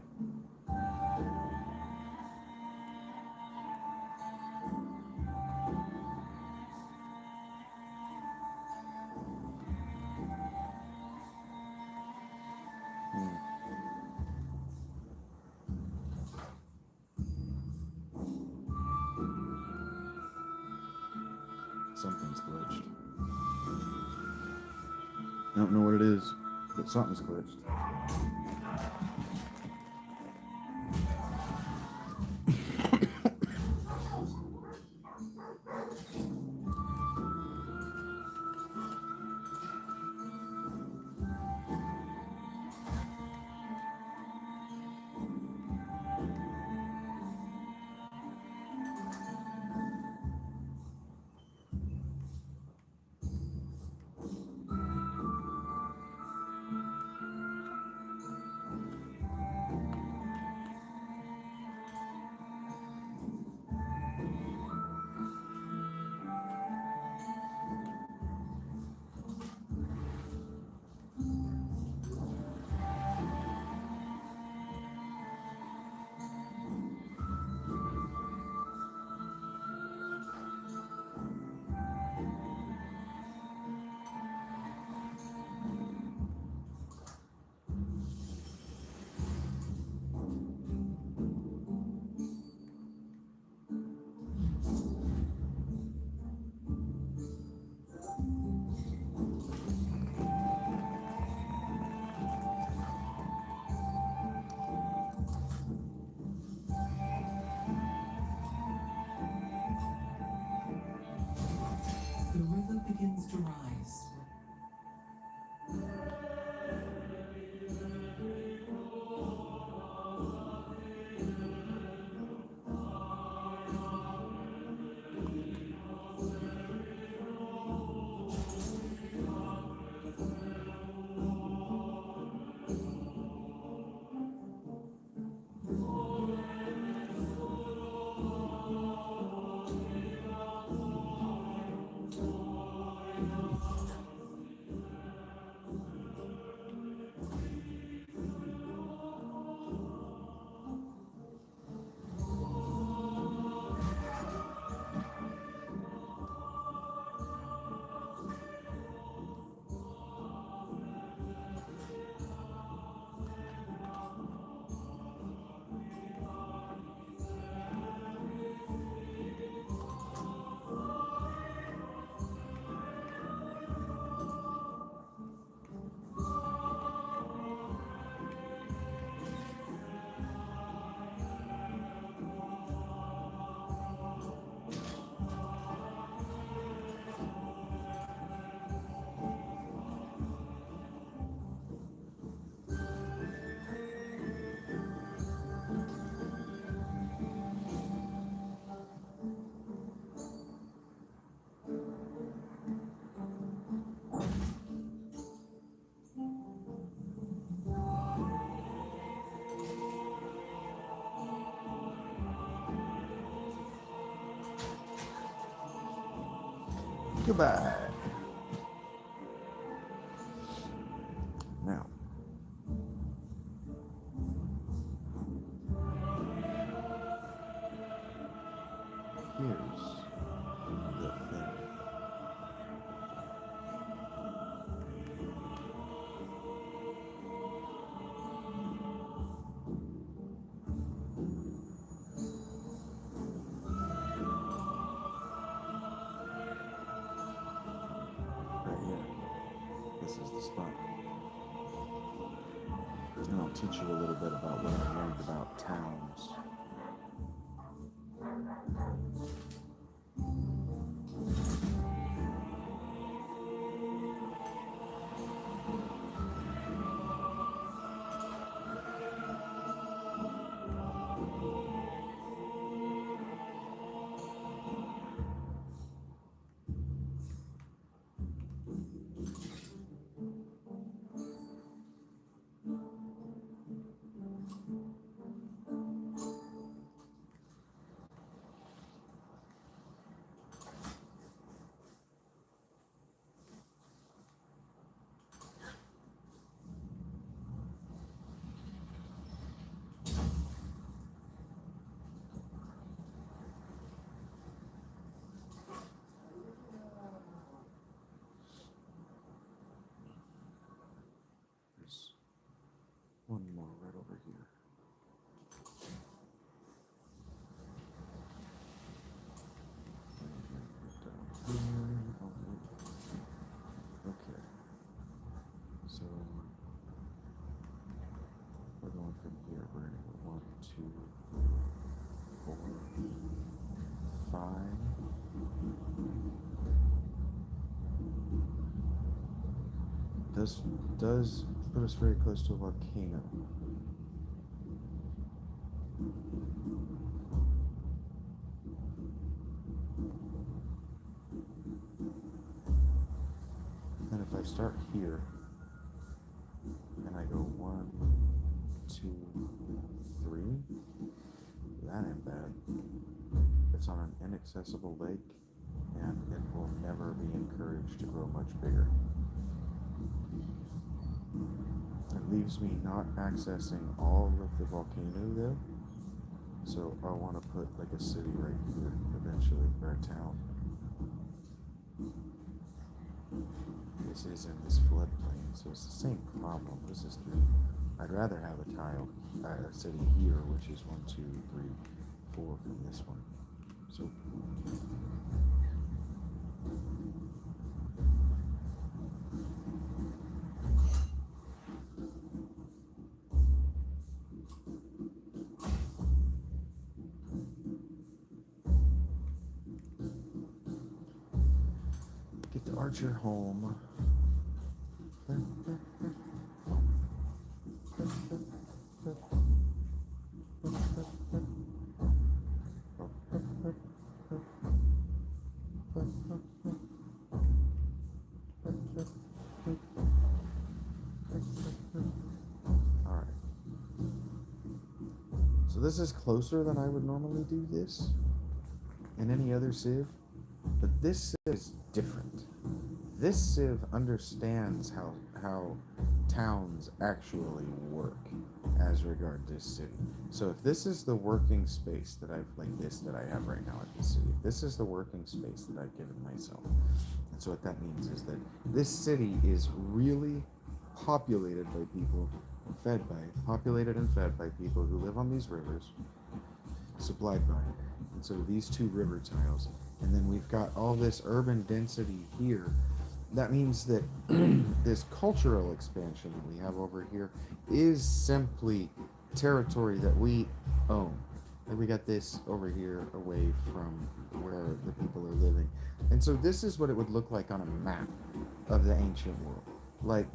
[SPEAKER 1] Something's glitched. I don't know what it is, but something's glitched.
[SPEAKER 2] smoke begins to rise.
[SPEAKER 1] Goodbye. Now, here's the thing. Right here. This is the spot. And I'll teach you a little bit about what I learned about towns. There's one more right over here. Okay. So we're going from here. We're going to go 1, 2, 4, 5. Does put us very close to a volcano. And if I start here and I go 1, 2, 3, that ain't bad. It's on an inaccessible lake and it will never be encouraged to grow much bigger. It leaves me not accessing all of the volcano though. So I want to put like a city right here eventually, or a town. This is in this floodplain, so it's the same problem. This is 3. I'd rather have a city here, which is 1, 2, 3, 4 from this one. So get the Archer home. Alright. So this is closer than I would normally do this in any other Civ, but this Civ is different. This Civ understands how towns actually work as regard this city. So if this is the working space that I've like this that I have right now at the city, this is the working space that I've given myself. And so what that means is that this city is really populated by people populated and fed by people who live on these rivers, supplied by it. And so these two river tiles, and then we've got all this urban density here. That means that this cultural expansion that we have over here is simply territory that we own. Like we got this over here away from where the people are living. And so this is what it would look like on a map of the ancient world. Like,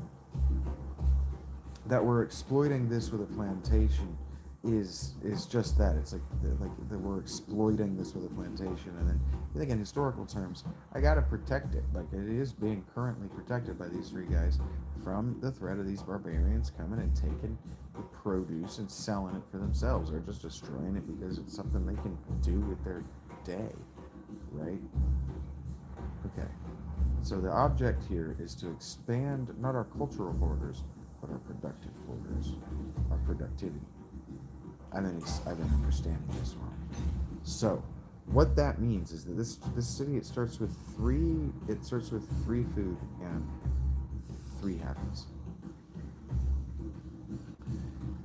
[SPEAKER 1] that we're exploiting this with a plantation is just that. It's like that we're exploiting this with a plantation, and then I think in historical terms, I gotta protect it. Like it is being currently protected by these three guys from the threat of these barbarians coming and taking the produce and selling it for themselves, or just destroying it because it's something they can do with their day, right? Okay. So the object here is to expand not our cultural borders, but our productive borders, our productivity. I've been understanding this wrong. So, what that means is that this city it starts with three food and 3 happies.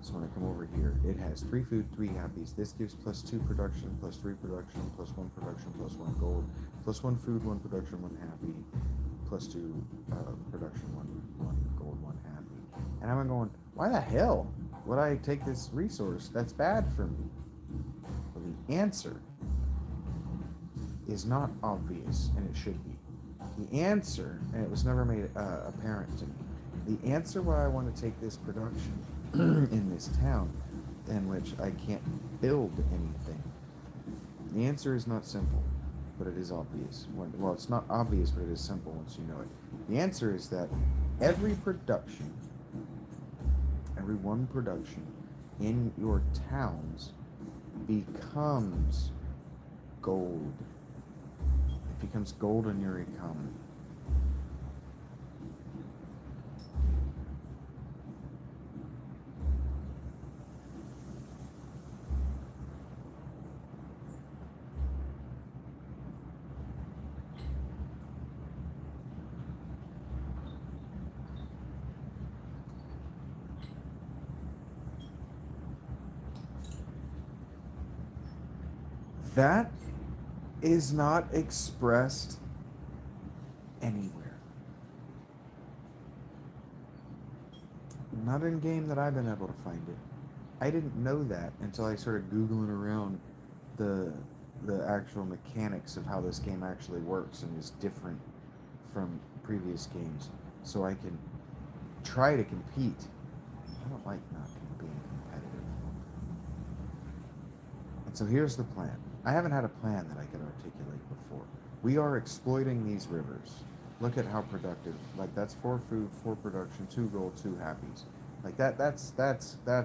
[SPEAKER 1] So when I come over here, it has 3 food, 3 happies. This gives +2 production, +3 production, +1 production, +1 gold, +1 food, 1 production, 1 happy, +2 production, 1 gold, 1 happy. And I'm going, why the hell would I take this resource? That's bad for me. Well, the answer is not obvious, and it should be. The answer, and it was never made apparent to me, the answer why I want to take this production in this town in which I can't build anything, the answer is not simple, but it is obvious. Well, it's not obvious, but it is simple once you know it. The answer is that every one production in your towns becomes gold. It becomes gold in your economy. That is not expressed anywhere. Not in game that I've been able to find it. I didn't know that until I started Googling around the actual mechanics of how this game actually works and is different from previous games, so I can try to compete. I don't like not being competitive. And so here's the plan. I haven't had a plan that I could articulate before. We are exploiting these rivers. Look at how productive. Like that's 4 food, 4 production, 2 gold, 2 happies. Like that's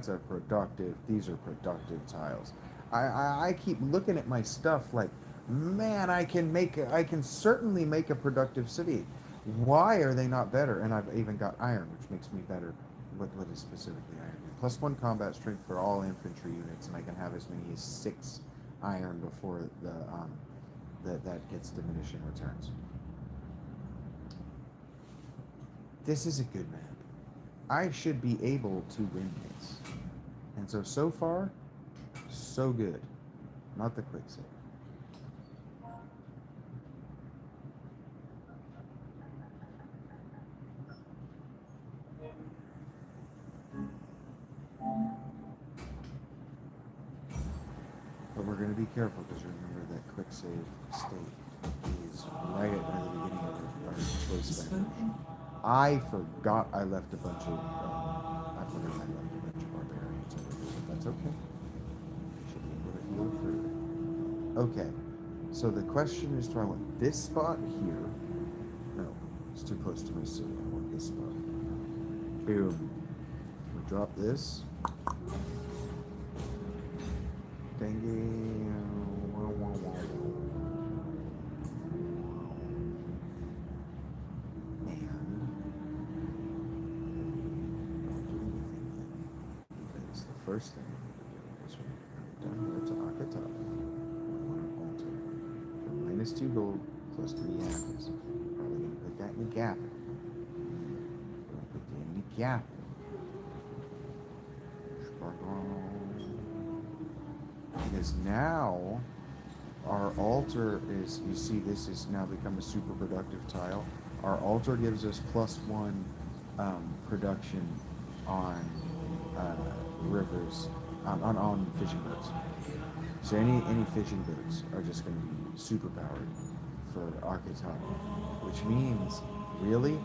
[SPEAKER 1] a productive. These are productive tiles. I keep looking at my stuff like, man, I can certainly make a productive city. Why are they not better? And I've even got iron, which makes me better. What is specifically iron? +1 combat strength for all infantry units, and I can have as many as 6 iron before that gets diminishing returns. This is a good map. I should be able to win this. And so far, so good. Not the quick save. But we're going to be careful because remember that quick save state is right at the beginning of the play Spanish.
[SPEAKER 2] Spoken.
[SPEAKER 1] I forgot I left a bunch of barbarians over here, but that's okay. Should be able to heal through. Okay, so the question is, do I want this spot here? No, it's too close to my city. I want this spot. Boom. We drop this. Dengue. First thing is down here to Akata. I want to alter for -2 gold plus 3 apples. Probably gonna put that in the gap. Gonna put that in the gap. Because now our altar is, you see, this has now become a super productive tile. Our altar gives us +1 production on rivers, on fishing boats. So any fishing boats are just going to be super powered for Akitana, which means really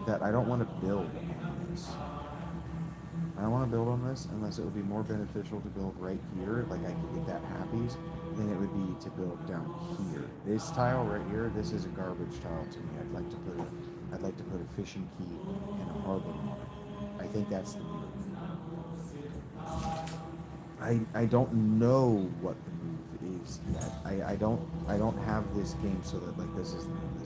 [SPEAKER 1] that I don't want to build on this. I don't want to build on this unless it would be more beneficial to build right here, like I could get that happies, than it would be to build down here. This tile right here, this is a garbage tile to me. I'd like to put a fishing key and a harbor on it. I think that's the move. I don't know what the move is yet. I don't have this game so that like this is the move.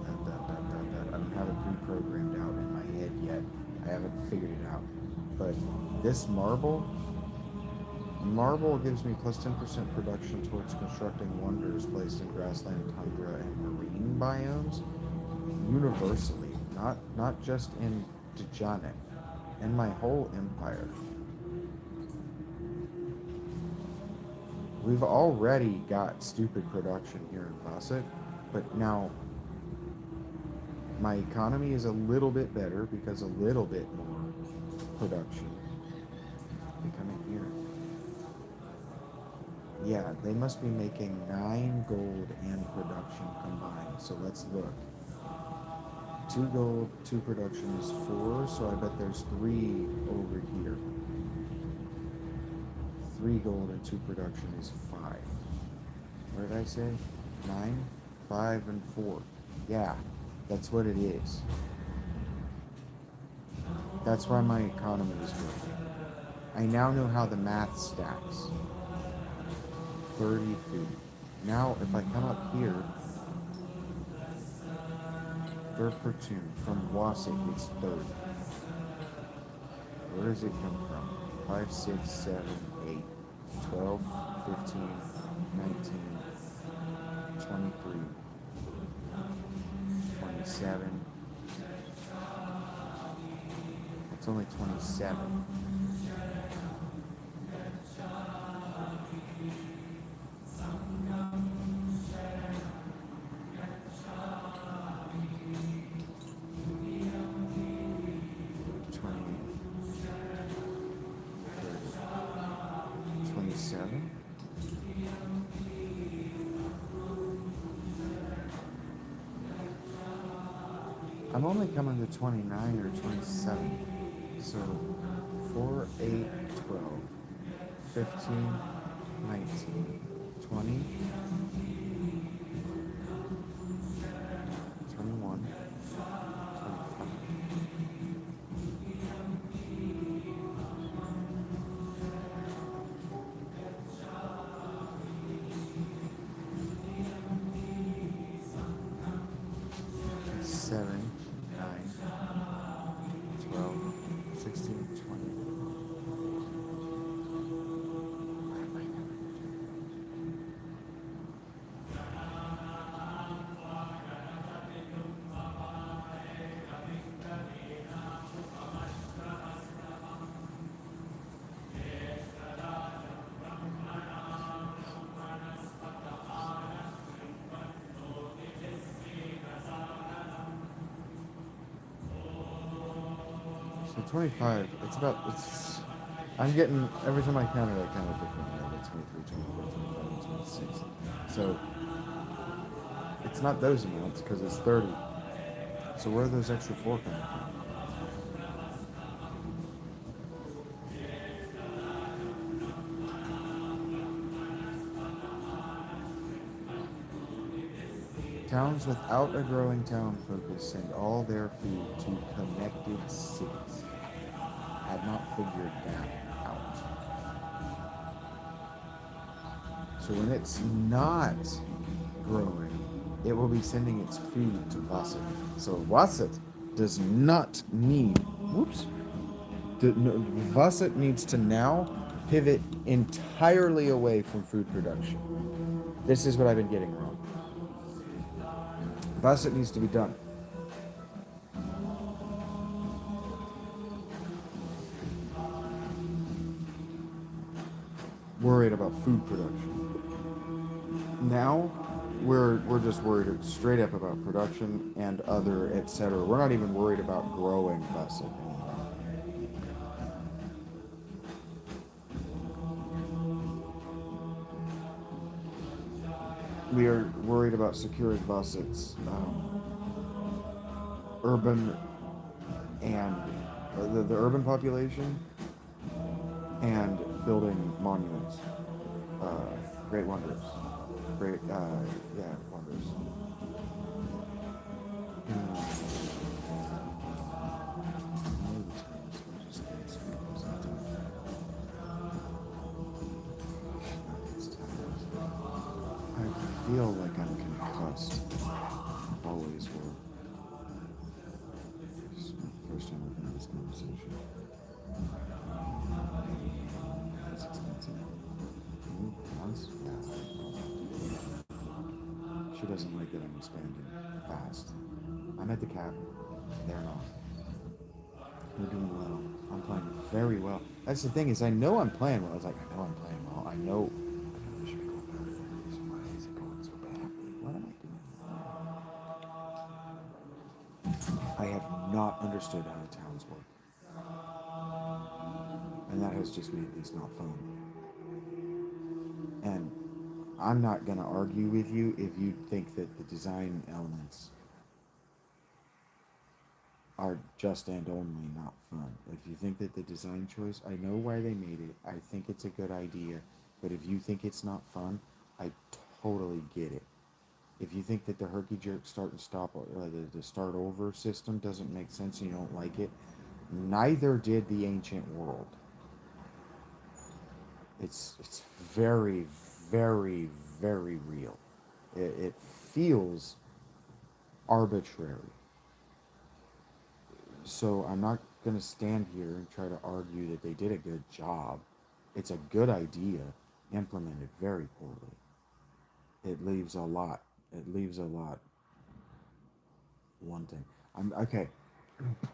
[SPEAKER 1] I don't have it pre-programmed out in my head yet. I haven't figured it out. But this marble gives me +10% production towards constructing wonders placed in grassland, tundra, and marine biomes universally, not just in Dejane, in my whole empire. We've already got stupid production here in Fawcett, but now my economy is a little bit better because a little bit more production becoming here. Yeah, they must be making 9 gold and production combined. So let's look. 2 gold, 2 production is 4, so I bet there's 3 over here. 3 gold and 2 production is 5. What did I say? 9, 5, and 4. Yeah, that's what it is. That's why my economy is working. I now know how the math stacks. 30 food. Now, if I come up here, third platoon from Wasik, it's 30. Where does it come from? 5, 6, 7, 8, 12, 15, 19, 23, 27. It's only 27. I'm only coming to 29 or 27. So 4, 8, 12, 15, 19, 20, 21, 7, 9, 12, 16, 20. Why am I never So 25, I'm getting, every time I count it, I count it differently. I get 23, 24, 25, and 26. So, it's not those amounts, because it's 30. So where are those extra 4 coming from? Towns without a growing town focus send all their food to connected cities. Had not figured that out. So when it's not growing, it will be sending its food to Vasset. So Vasset does not need. Whoops. Vasset needs to now pivot entirely away from food production. This is what I've been getting wrong. Vasset needs to be done. Worried about food production. Now we're just worried straight up about production and other etc. We're not even worried about growing Vasset anymore. We are worried about securing Vasset's urban and the urban population and building monuments, great wonders, great wonders. I feel like I'm concussed. Always will. First time we've had this conversation. It's expensive. Months? Yeah. She doesn't like that I'm expanding fast. I'm at the cap. They're not. We're doing well. I'm playing very well. That's the thing is I know I'm playing well. I was like, I know I'm playing well. I know I should be going better. Why is it going so badly? What am I doing? I have not understood how the towns work. And that has just made these not fun. And I'm not going to argue with you if you think that the design elements are just and only not fun. If you think that the design choice, I know why they made it. I think it's a good idea. But if you think it's not fun, I totally get it. If you think that the herky-jerk start and stop, or the start over system doesn't make sense and you don't like it, neither did the ancient world. It's very, very, very real. It feels arbitrary. So I'm not going to stand here and try to argue that they did a good job. It's a good idea, implemented very poorly. It leaves a lot. Wanting. I'm okay.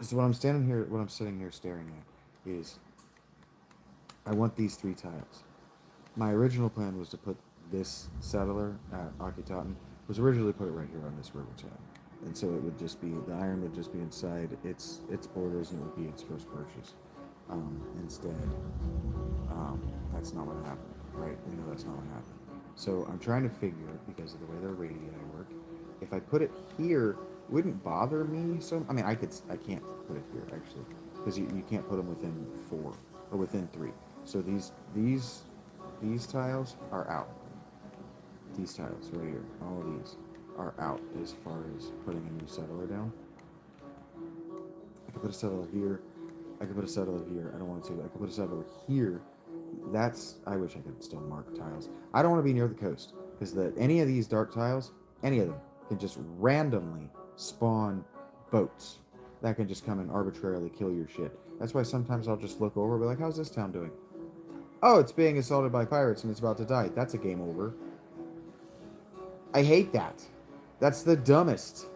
[SPEAKER 1] So what I'm sitting here staring at is I want these 3 tiles. My original plan was to put this settler at Akhenaten, was originally put it right here on this river tile. And so it would just be, the iron would just be inside its borders and it would be its first purchase. Instead, that's not what happened, right? We know that's not what happened. So I'm trying to figure, because of the way their radii work, if I put it here, it wouldn't bother me. So I mean, I can't put it here actually, because you can't put them within 4 or within 3. So these tiles are out. These tiles right here, all of these are out as far as putting a new settler down. I could put a settler here. I could put a settler here. I don't want to. I could put a settler here. I wish I could still mark tiles. I don't want to be near the coast because any of these dark tiles, any of them, can just randomly spawn boats that can just come and arbitrarily kill your shit. That's why sometimes I'll just look over and be like, how's this town doing? Oh, it's being assaulted by pirates and it's about to die. That's a game over. I hate that. That's the dumbest.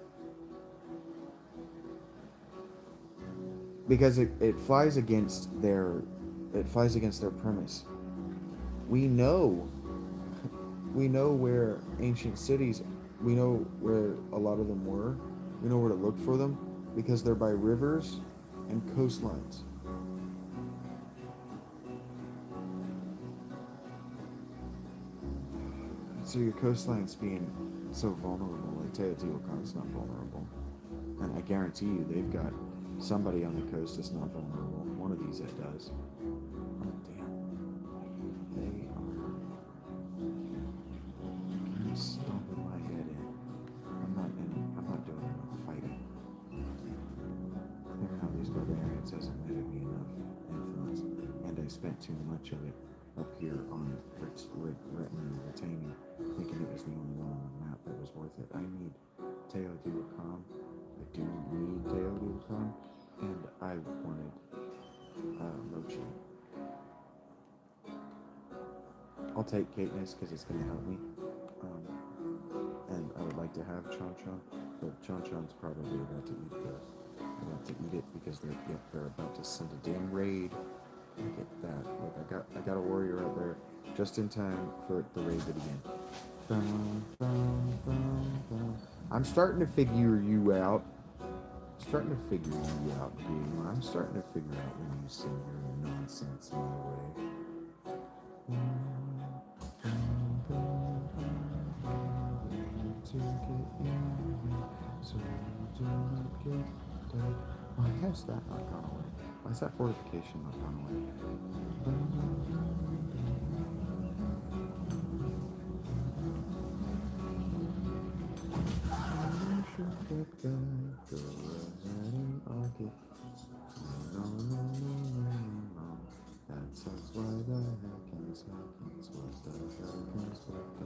[SPEAKER 1] Because it flies against their premise. We know where ancient cities, we know where a lot of them were. We know where to look for them because they're by rivers and coastlines. So your coastlines being so vulnerable, like Teotihuacan's not vulnerable. And I guarantee you they've got somebody on the coast that's not vulnerable. One of these that does. Oh, damn. They are kind of stomping my head in. I'm not doing enough fighting. Clearing out these barbarians hasn't netted me enough influence. And I spent too much of it up here on retaining, thinking it was the only one on the map that was worth it. I need Teotihuacan. I do need Teotihuacan, and I wanted Mochi. I'll take Caithness because it's going to help me. And I would like to have Chon-Chon, but Chon-Chon's probably about to eat it because they're about to send a damn raid. Look at that. Look, I got a warrior out there just in time for the raid to begin. I'm starting to figure you out. I'm starting to figure you out, game. I'm starting to figure out when you send your nonsense my way. Why has that not gone away? Why is that fortification not gone away? That's why the hackins what the hackins what the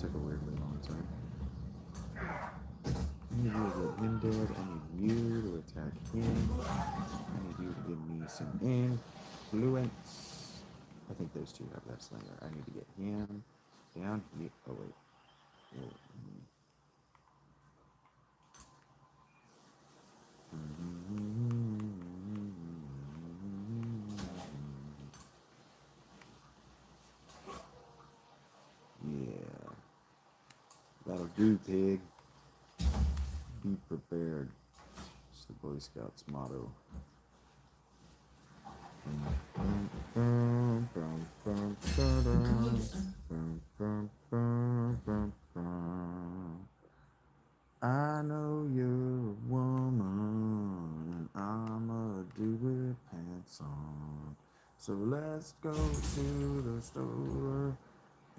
[SPEAKER 1] took a weirdly long time. I need you to get him dead. I need you to attack him. I need you to give me some influence. I think those two have that slinger. I need to get him down here. Oh, wait. Yeah. That'll do, pig. Be prepared. It's the Boy Scouts motto. I know you're a woman, and I'm a dude with pants on. So let's go to the store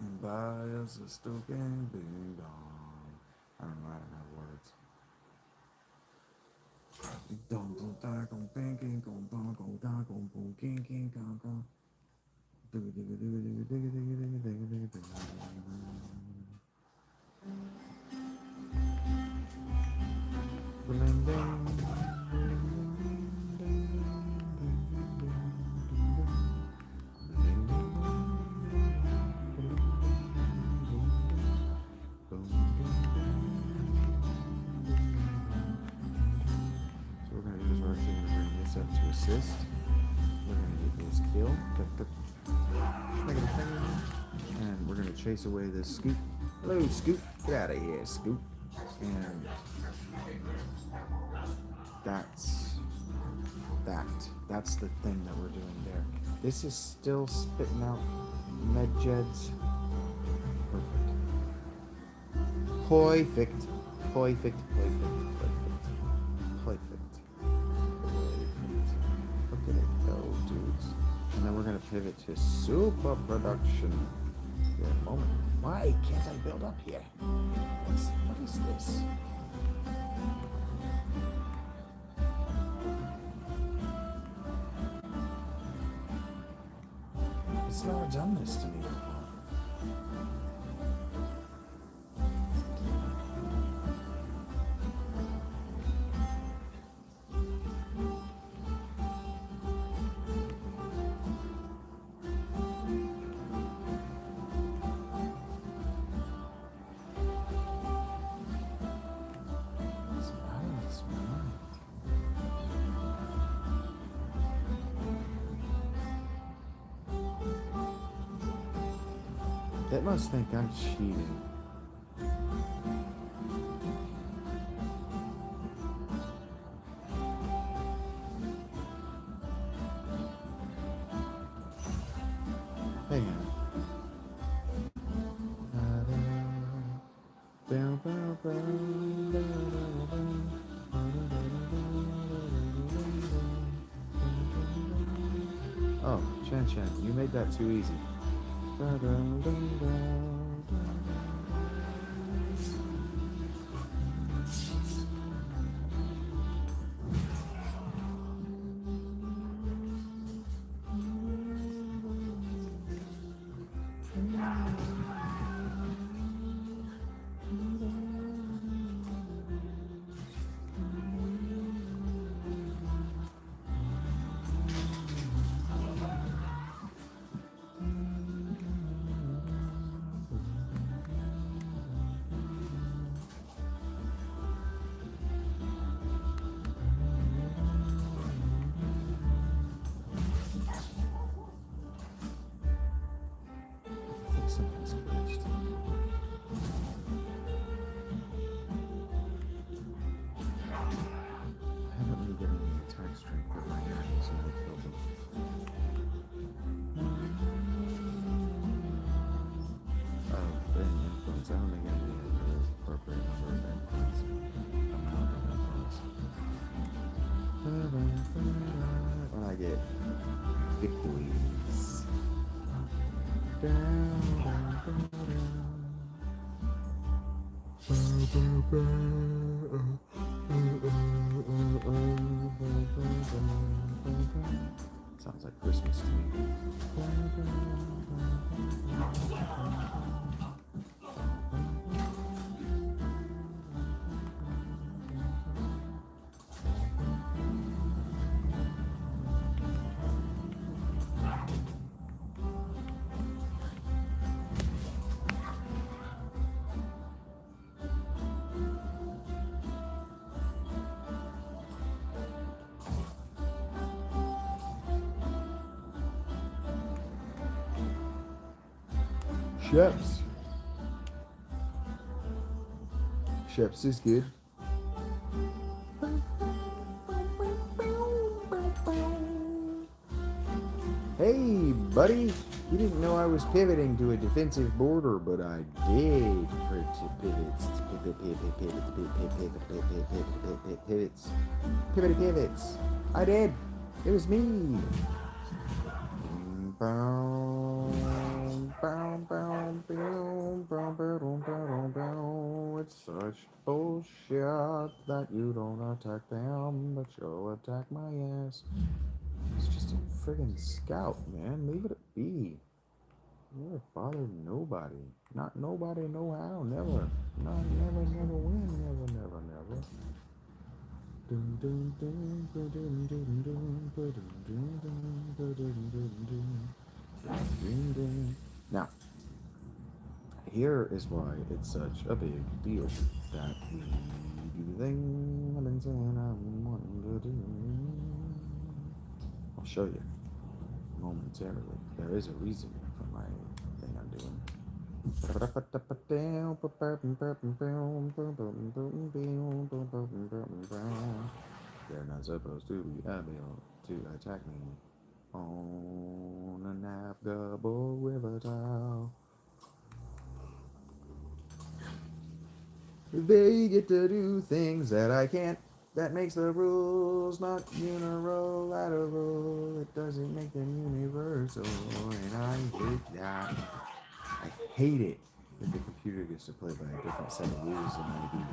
[SPEAKER 1] and buy us a stoking ding dong. I don't know, I don't have words. Up to assist. We're going to get this kill. And we're going to chase away this Scoop. Hello, Scoop. Get out of here, Scoop. And that's the thing that we're doing there. This is still spitting out medjeds. Perfect. Perfect. And then we're going to pivot to super production. For a moment. Why can't I build up here? What is this? It's never done this to me before. It must think I'm cheating. Hang on. Oh, Chen Chen, you made that too easy. I think something's glitched. I haven't been getting any attack strength with my enemies when I kill them. Oh, and influence. I don't think enemy has the appropriate number of influence. Amount of influence. When I get victories. Sounds like Christmas to me. Sheps. Sheps is good. Hey, buddy. You didn't know I was pivoting to a defensive border, but I did. Pivots. Pivots. I did. It was me. It's such bullshit that you don't attack them, but you'll attack my ass. It's just a friggin' scout, man. Leave it be. Never bothered nobody. Not nobody, no how, never. Not never, never win, never, never, never. Now, here is why it's such a big deal that we do the thing I've been saying I'm wanting to do. I'll show you momentarily. There is a reason for my thing I'm doing. They're not supposed to be able to attack me on a navigable river tile. They get to do things that I can't. That makes the rules not unilateral. It doesn't make them universal, and I hate that. I hate it that the computer gets to play by a different set of rules than I do.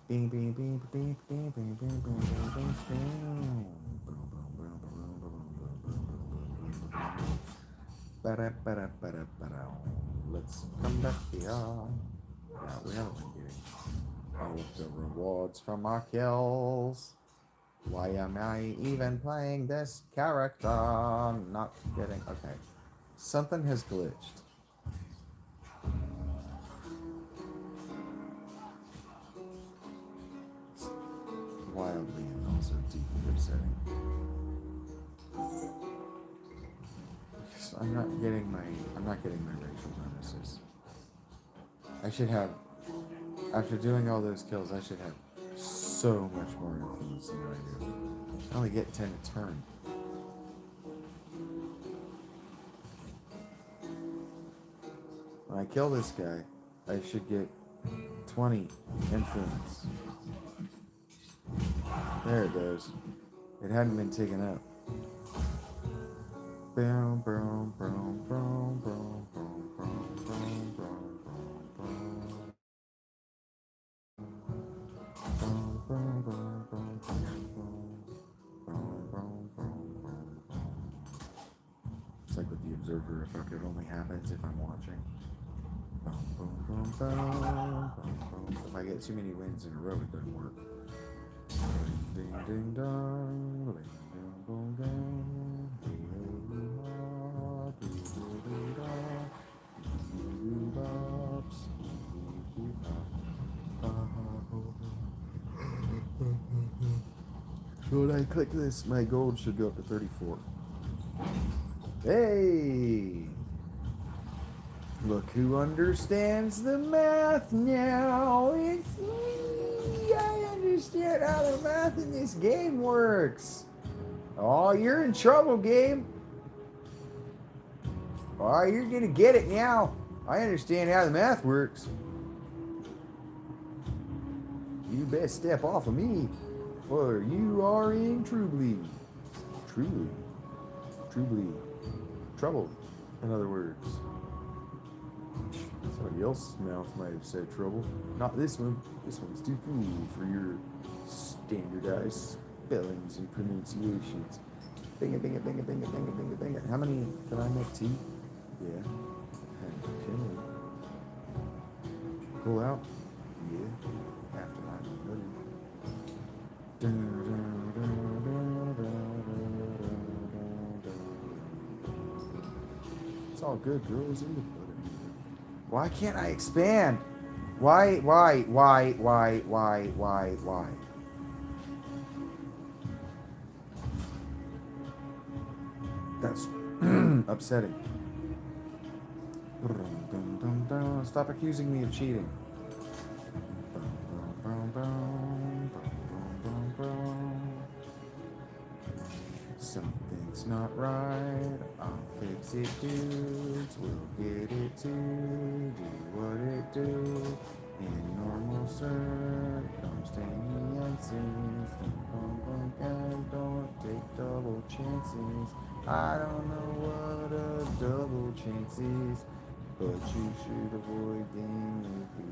[SPEAKER 1] Bing, bing, bing, bing, bing, bing, bing, bing, bing, bing. Let's come back here. Now we haven't been getting all of the rewards from our kills. Why am I even playing this character? I'm not getting. Okay. Something has glitched. It's wildly and also deeply upsetting. I'm not getting my racial bonuses. I should have, after doing all those kills, I should have so much more influence than I do. I only get 10 a turn. When I kill this guy, I should get 20 influence. There it goes. It hadn't been taken up. Boom, boom, boom, boom, boom, boom, boom, boom, boom, boom. It's like with the observer effect, it only happens if I'm watching. If I get too many wins in a row, it doesn't work. Ding ding dong, ding ding dong dong, so when I click this, my gold should go up to 34. Hey! Look who understands the math now. It's me. I understand how the math in this game works. Oh, you're in trouble, game. Oh, you're gonna get it now. I understand how the math works. You best step off of me, for you are in truly, trouble. In other words. Somebody else's mouth might have said trouble. Not this one. This one's too cool for your standardized spellings and pronunciations. Bing it, bing it, bing it, bing it, bing it, bing it, bing it. How many can I make tea? Yeah. Okay. Pull out? Yeah. After I'm ready. It's all good, girls. In the butter. Why can't I expand? Why? That's upsetting. Stop accusing me of cheating. Something's not right. I'll fix it, dudes. We'll get it to do what it do. In normal circumstances, don't take double chances. I don't know what a double chance is, but you should avoid them if you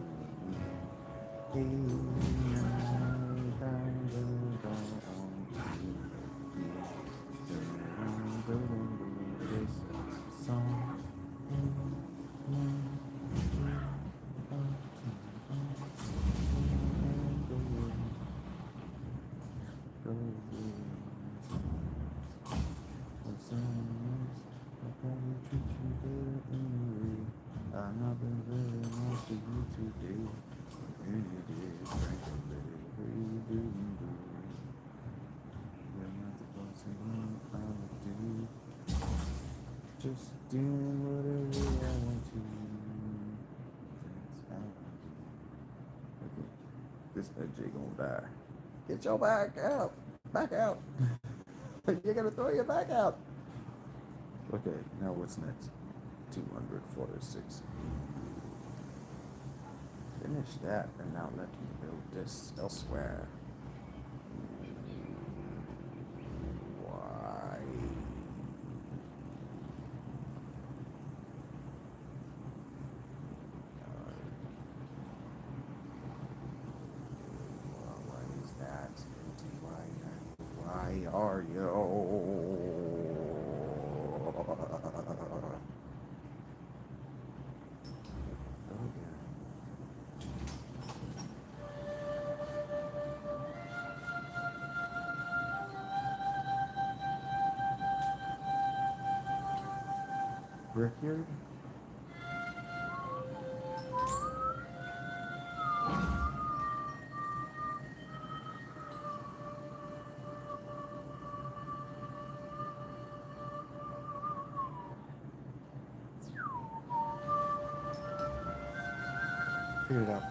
[SPEAKER 1] just doing whatever I want to. Okay. This bitch ain't gonna die. Get your back out. Back out. You're gonna throw your back out. Okay, now what's next? 246. Finish that and now let me build this elsewhere. Why? Why is that? Why are you? Brickyard? Figured it out.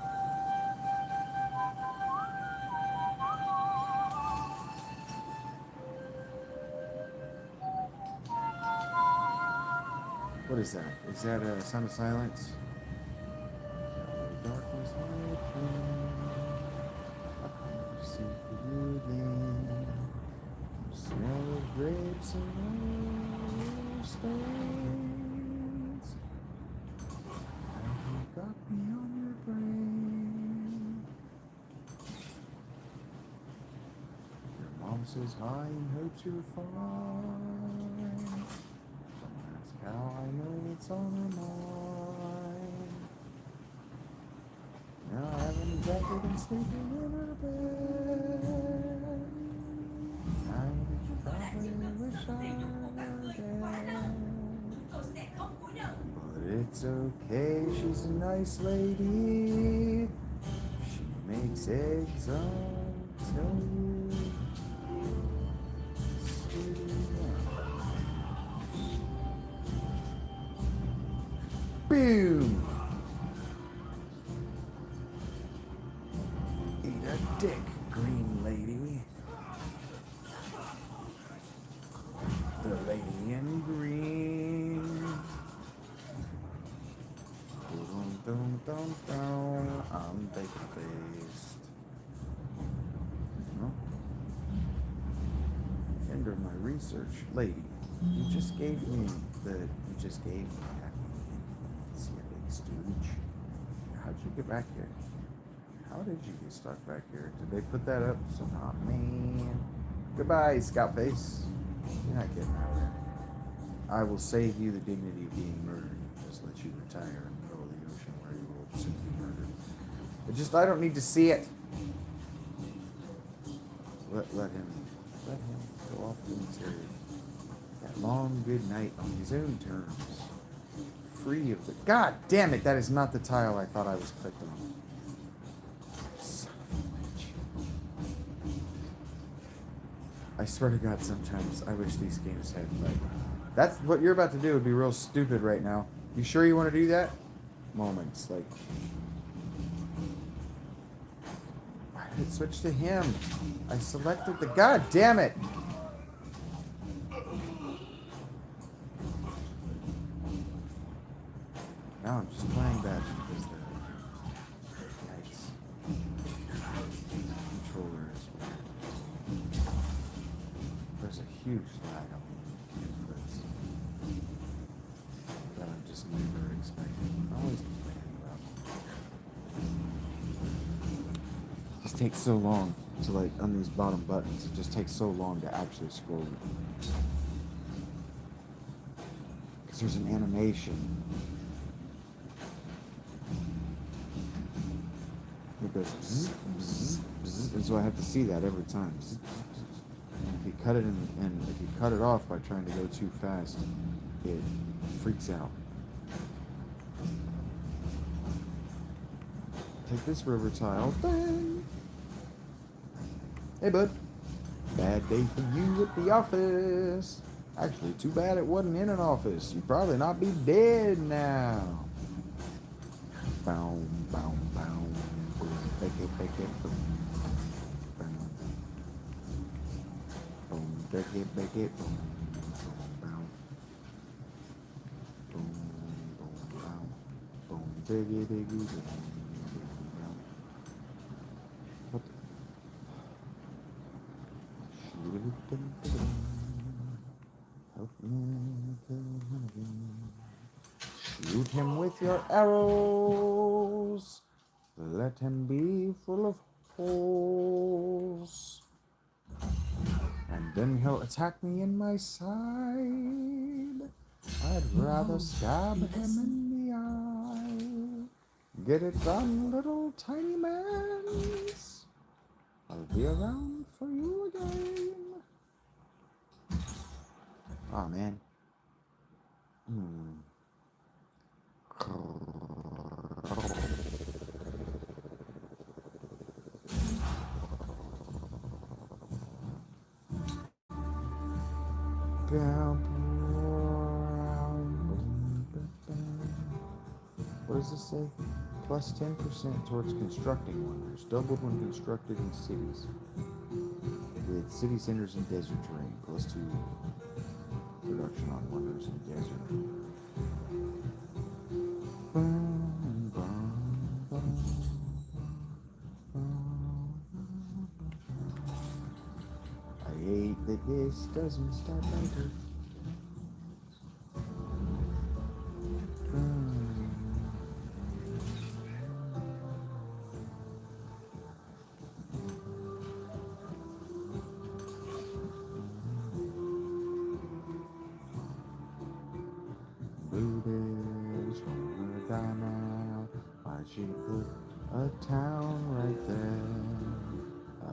[SPEAKER 1] What is that? Is that a Sound of Silence? Darkness, my friend. I'll never see you again. Smell of grapes and stains. You got me on your brain. Your mom says hi and hopes you're fine. How I know it's on her mind. Now I haven't exactly been sleeping in her bed. I probably wish I were dead. But it's okay, she's a nice lady. She makes eggs, I'll tell you. Boom! Eat a dick, green lady. The lady in green. Dum dum dum dum. I'm bacon-faced. No. End of my research, lady. You just gave me you big stooge. How'd you get back here? How did you get stuck back here? Did they put that up? So not man. Goodbye, scout face. You're not getting out of there. I will save you the dignity of being murdered. Just let you retire in the middle of the ocean where you will soon be murdered. But I don't need to see it. Let him go off into that long good night on his own terms. Free of the... God damn it, that is not the tile I thought I was clicked on. Son of a bitch. I swear to God, sometimes I wish these games had, like... That's what you're about to do would be real stupid right now. You sure you want to do that? Moments, like... Why did it switch to him? I selected the... God damn it! Now I'm just playing bad because the yikes. Controller is weird. There's a huge lag on the this that I'm just never expecting. I'm always complaining about. It just takes so long to like on these bottom buttons. It just takes so long to actually scroll. Because there's an animation. It goes bzz, bzz, bzz, and so I have to see that every time. Bzz, bzz, bzz. And if you cut it and if you cut it off by trying to go too fast, it freaks out. Take this river tile. Bang! Hey, bud. Bad day for you at the office. Actually, too bad it wasn't in an office. You'd probably not be dead now. Bow, bow, bow. Bake it, boom. Boom, bake it, boom. Boom, boom, boom, boom, biggie, boom. What the? Help me kill him again. Shoot him with your arrows. Let him be full of holes. And then he'll attack me in my side. I'd rather stab him in the eye. Get it done, little tiny mans. I'll be around for you again. Aw, man. What does this say? Plus 10% towards constructing wonders. Doubled when constructed in cities. With city centers and desert terrain. Plus 2 production on wonders in desert. Bum, bum, bum, bum. I hate that this doesn't start later. Blueberries gonna die now. Why'd she put a town right there? I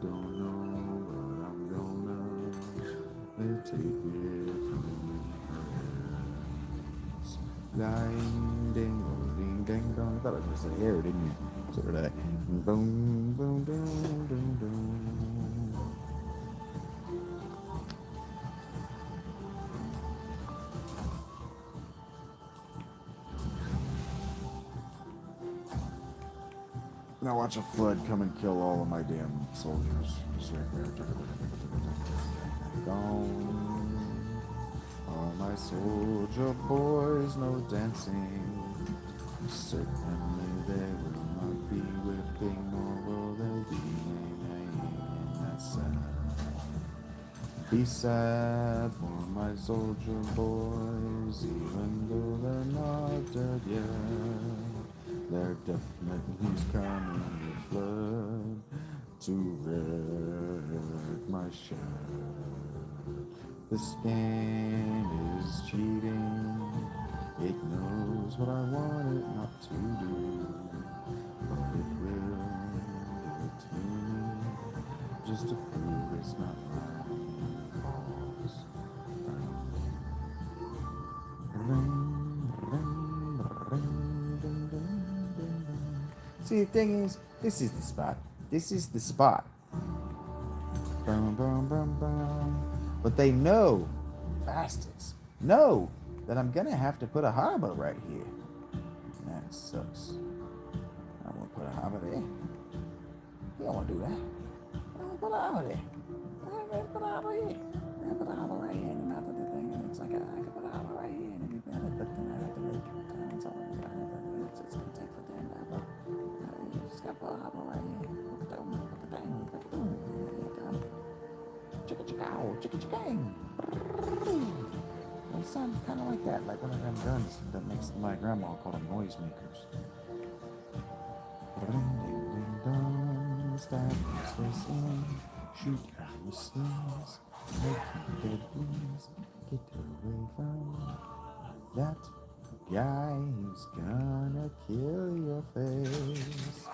[SPEAKER 1] don't know, but I'm gonna take it from her. Flying ding ding ding dong. I thought it was a hair, didn't you? Sort of that. Boom boom boom boom boom. Now watch a flood come and kill all of my damn soldiers. Just right there. Gone. All my soldier boys no dancing. Certainly they will not be whipping, nor will they be hanging. That's sad. Be sad for my soldier boys, even though they're not dead yet. They're definitely coming with flood to wreck my shirt. This game is cheating. It knows what I want it not to do, but it will do it to me just to prove it's not my fault. See, the thing is, this is the spot. This is the spot. Bum, bum, bum, bum. But they know, bastards, know that I'm gonna have to put a harbor right here. And that sucks. I won't put a harbor there. You don't want to do that. I won't put a harbor there. I'm gonna put a harbor here. I put a harbor right here in the mouth of the thing, and it's like I could put a harbor right here, and it'd be better, but then I have to make it so it's gonna take for them now, but you just gotta put a harbor right here. Look at that, chicka chicka chicka chicka. It sounds kind of like that, like one of them guns that makes my grandma call them noisemakers. Ding ding ding dong, stab this in, shoot missiles, make dead bees, get away from that guy who's gonna kill your face.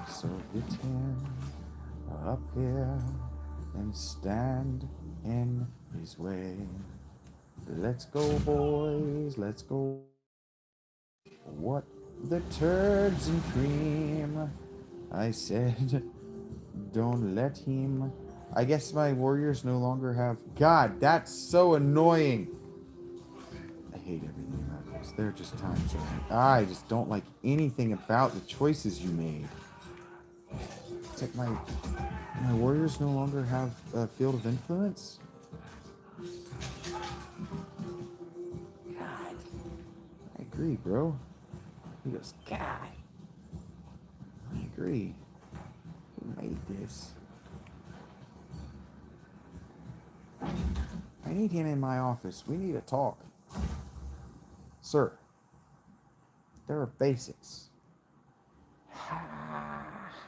[SPEAKER 1] So get him up here and stand in his way. Let's go, boys, let's go. What the turds and cream? I said, don't let him. I guess my warriors no longer have. God, that's so annoying. I hate everything about this. There are just times where I just don't like anything about the choices you made. It's like my warriors no longer have a field of influence. God, I agree, bro. He goes, God, I agree. Who made this? I need him in my office. We need to talk. Sir, there are basics.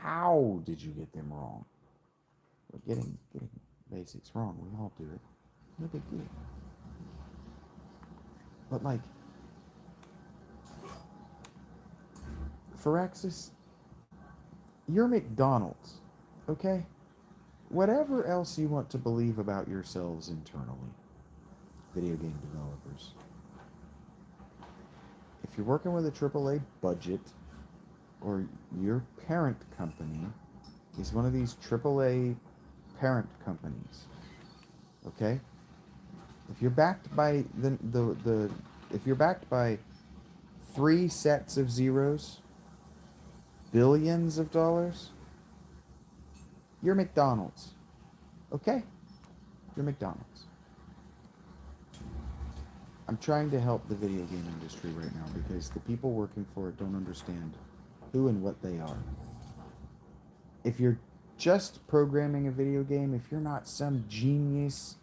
[SPEAKER 1] How did you get them wrong? We're getting basics wrong. We all do it. No big deal. But like, Firaxis, you're McDonald's, okay? Whatever else you want to believe about yourselves internally, video game developers. If you're working with a AAA budget, or your parent company is one of these AAA parent companies, okay? If you're backed by if you're backed by 3 sets of zeros, billions of dollars, you're McDonald's. Okay? You're McDonald's. I'm trying to help the video game industry right now because the people working for it don't understand who and what they are. If you're just programming a video game, if you're not some genius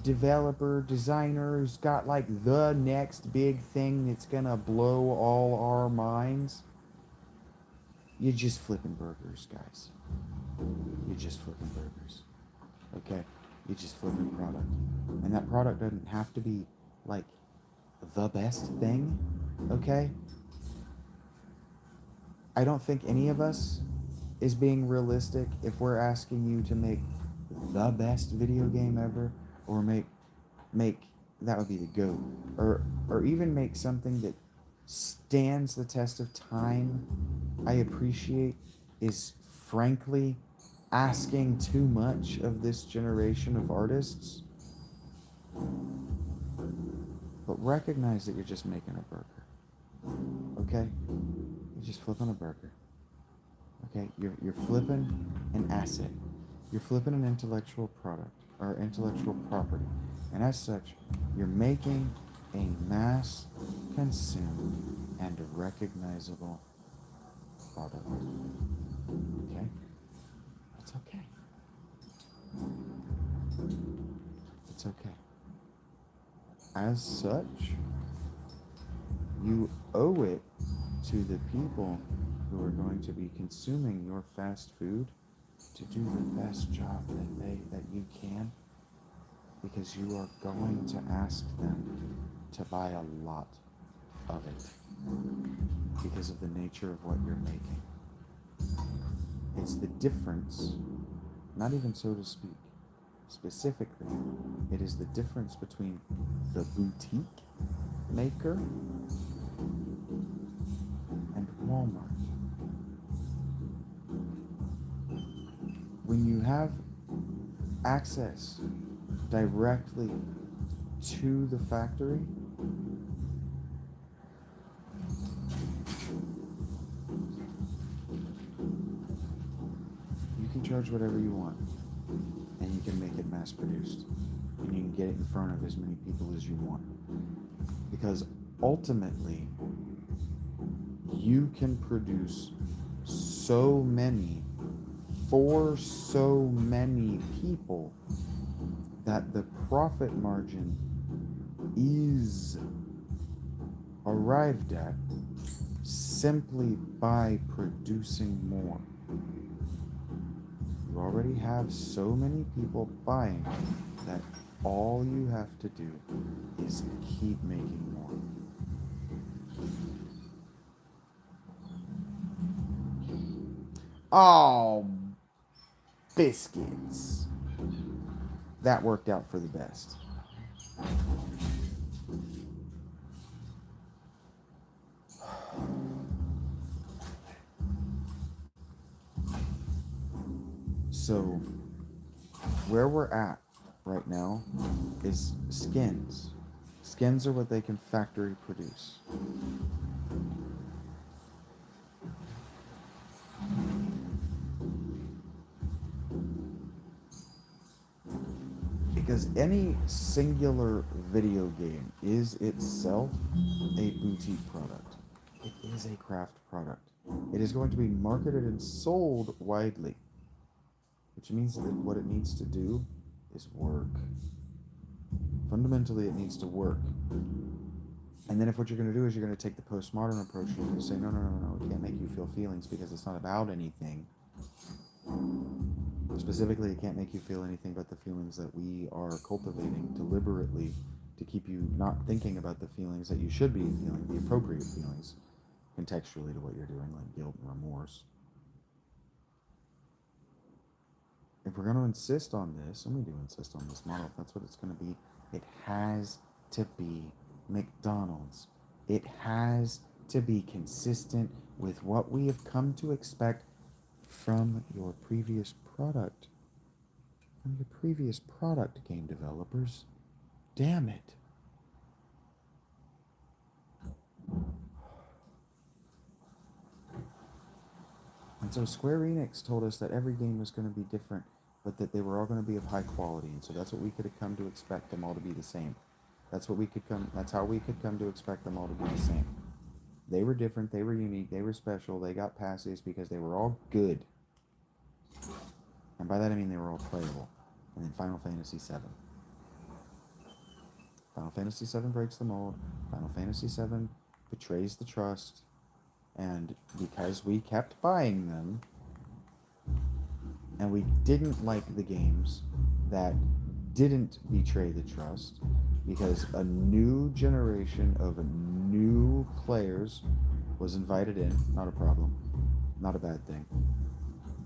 [SPEAKER 1] developer, designer who's got like the next big thing that's gonna blow all our minds, you're just flipping burgers, guys. You're just flipping burgers. Okay? You're just flipping product. And that product doesn't have to be like the best thing. Okay? I don't think any of us is being realistic if we're asking you to make the best video game ever, or make that would be the GOAT, or even make something that stands the test of time. I appreciate is frankly asking too much of this generation of artists. But recognize that you're just making a burger. Okay? You're just flipping a burger. Okay? You're flipping an asset. You're flipping an intellectual product or intellectual property. And as such, you're making a mass consumed and recognizable product. Okay? It's okay. It's okay. As such, you owe it to the people who are going to be consuming your fast food to do the best job that you can, because you are going to ask them to buy a lot of it because of the nature of what you're making. It's the difference, not even so to speak. Specifically, it is the difference between the boutique maker and Walmart. When you have access directly to the factory, you can charge whatever you want, and you can make it mass produced, and you can get it in front of as many people as you want, because ultimately you can produce so many for so many people that the profit margin is arrived at simply by producing more. You already have so many people buying that all you have to do is keep making more. Oh, biscuits. That worked out for the best. So, where we're at right now is skins. Skins are what they can factory produce. Because any singular video game is itself a boutique product. It is a craft product. It is going to be marketed and sold widely, which means that what it needs to do is work. Fundamentally, it needs to work. And then if what you're going to do is you're going to take the postmodern approach and you're going to say, no, it can't make you feel feelings because it's not about anything. Specifically, it can't make you feel anything but the feelings that we are cultivating deliberately to keep you not thinking about the feelings that you should be feeling, the appropriate feelings, contextually to what you're doing, like guilt and remorse. If we're going to insist on this, and we do insist on this model, if that's what it's going to be, it has to be McDonald's. It has to be consistent with what we have come to expect from your previous product. From your previous product, game developers. Damn it. And so Square Enix told us that every game was going to be different, but that they were all going to be of high quality. And so that's what we could have come to expect them all to be the same. That's how we could come to expect them all to be the same. They were different, they were unique, they were special, they got passes because they were all good. And by that I mean they were all playable. And then Final Fantasy VII. Final Fantasy VII breaks the mold. Final Fantasy VII betrays the trust. And because we kept buying them, and we didn't like the games that didn't betray the trust, because a new generation of new players was invited in, not a problem, not a bad thing,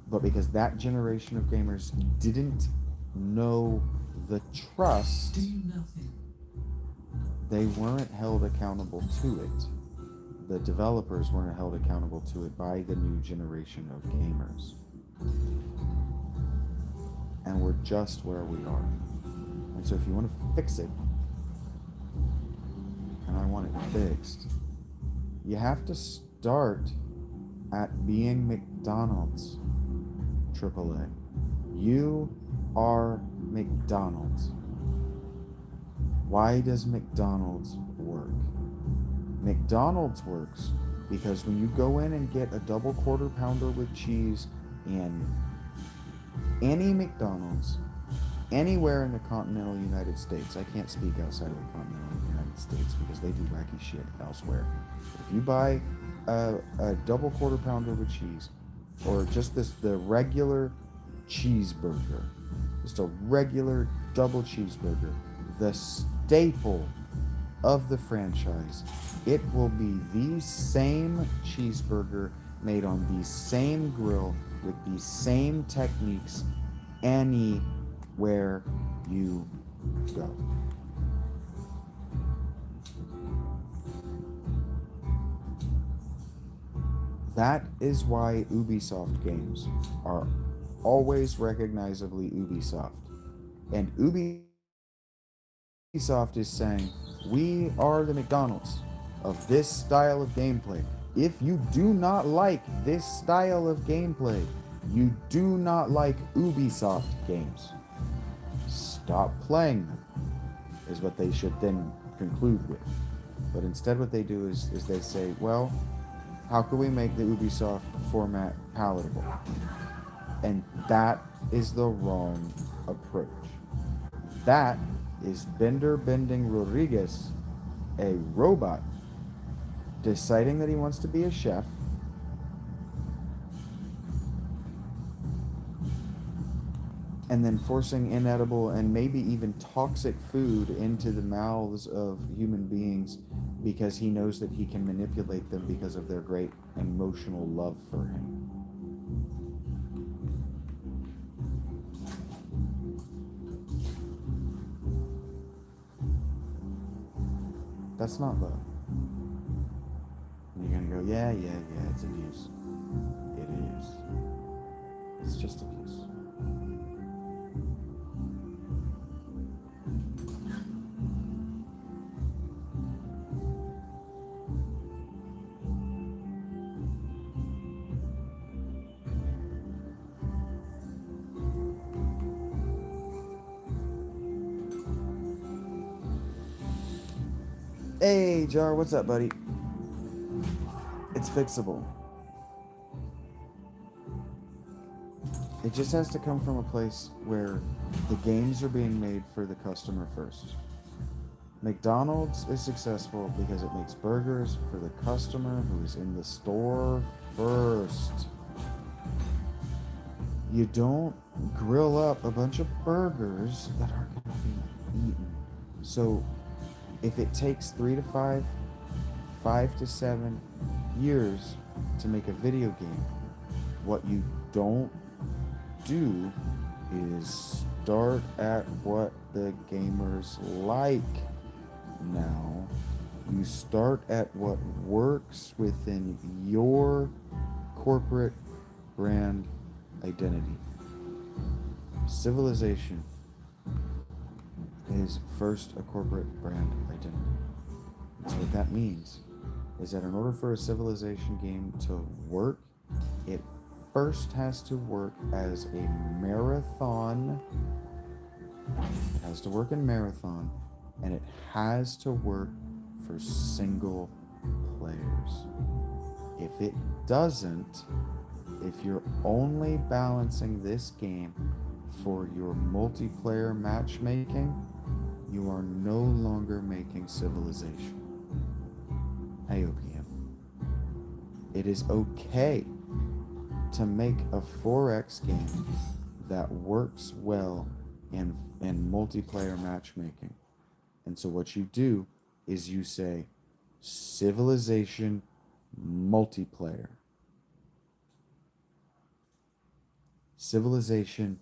[SPEAKER 1] but because that generation of gamers didn't know the trust, they weren't held accountable to it. The developers weren't held accountable to it by the new generation of gamers. And we're just where we are. And so if you want to fix it, and I want it fixed, you have to start at being McDonald's. AAA. You are McDonald's. Why does McDonald's work? McDonald's works because when you go in and get a double quarter pounder with cheese in any McDonald's anywhere in the continental United States, I can't speak outside of the continental United States because they do wacky shit elsewhere. If you buy a double quarter pounder with cheese, or just the regular cheeseburger, just a regular double cheeseburger, the staple of the franchise, it will be the same cheeseburger made on the same grill with the same techniques anywhere you go. That is why Ubisoft games are always recognizably Ubisoft. And Ubisoft is saying, we are the McDonald's of this style of gameplay. If you do not like this style of gameplay, you do not like Ubisoft games. Stop playing them, is what they should then conclude with. But instead what they do is they say, well, how can we make the Ubisoft format palatable? And that is the wrong approach. That is Bender Bending Rodriguez, a robot, deciding that he wants to be a chef, and then forcing inedible and maybe even toxic food into the mouths of human beings because he knows that he can manipulate them because of their great emotional love for him. That's not love. And you're gonna go, yeah, it's abuse. It is. It's just abuse. Hey, Jar, what's up, buddy? It's fixable. It just has to come from a place where the games are being made for the customer first. McDonald's is successful because it makes burgers for the customer who is in the store first. You don't grill up a bunch of burgers that aren't going to be eaten. So if it takes 3 to 5, 5 to 7 years to make a video game, what you don't do is start at what the gamers like now. You start at what works within your corporate brand identity. Civilization is first a corporate brand identity. And so what that means is that in order for a Civilization game to work, it first has to work as a marathon. It has to work in marathon, and it has to work for single players. If it doesn't, if you're only balancing this game for your multiplayer matchmaking, you are no longer making Civilization. Hey, OPM. It is okay to make a 4X game that works well in multiplayer matchmaking. And so what you do is you say Civilization multiplayer. Civilization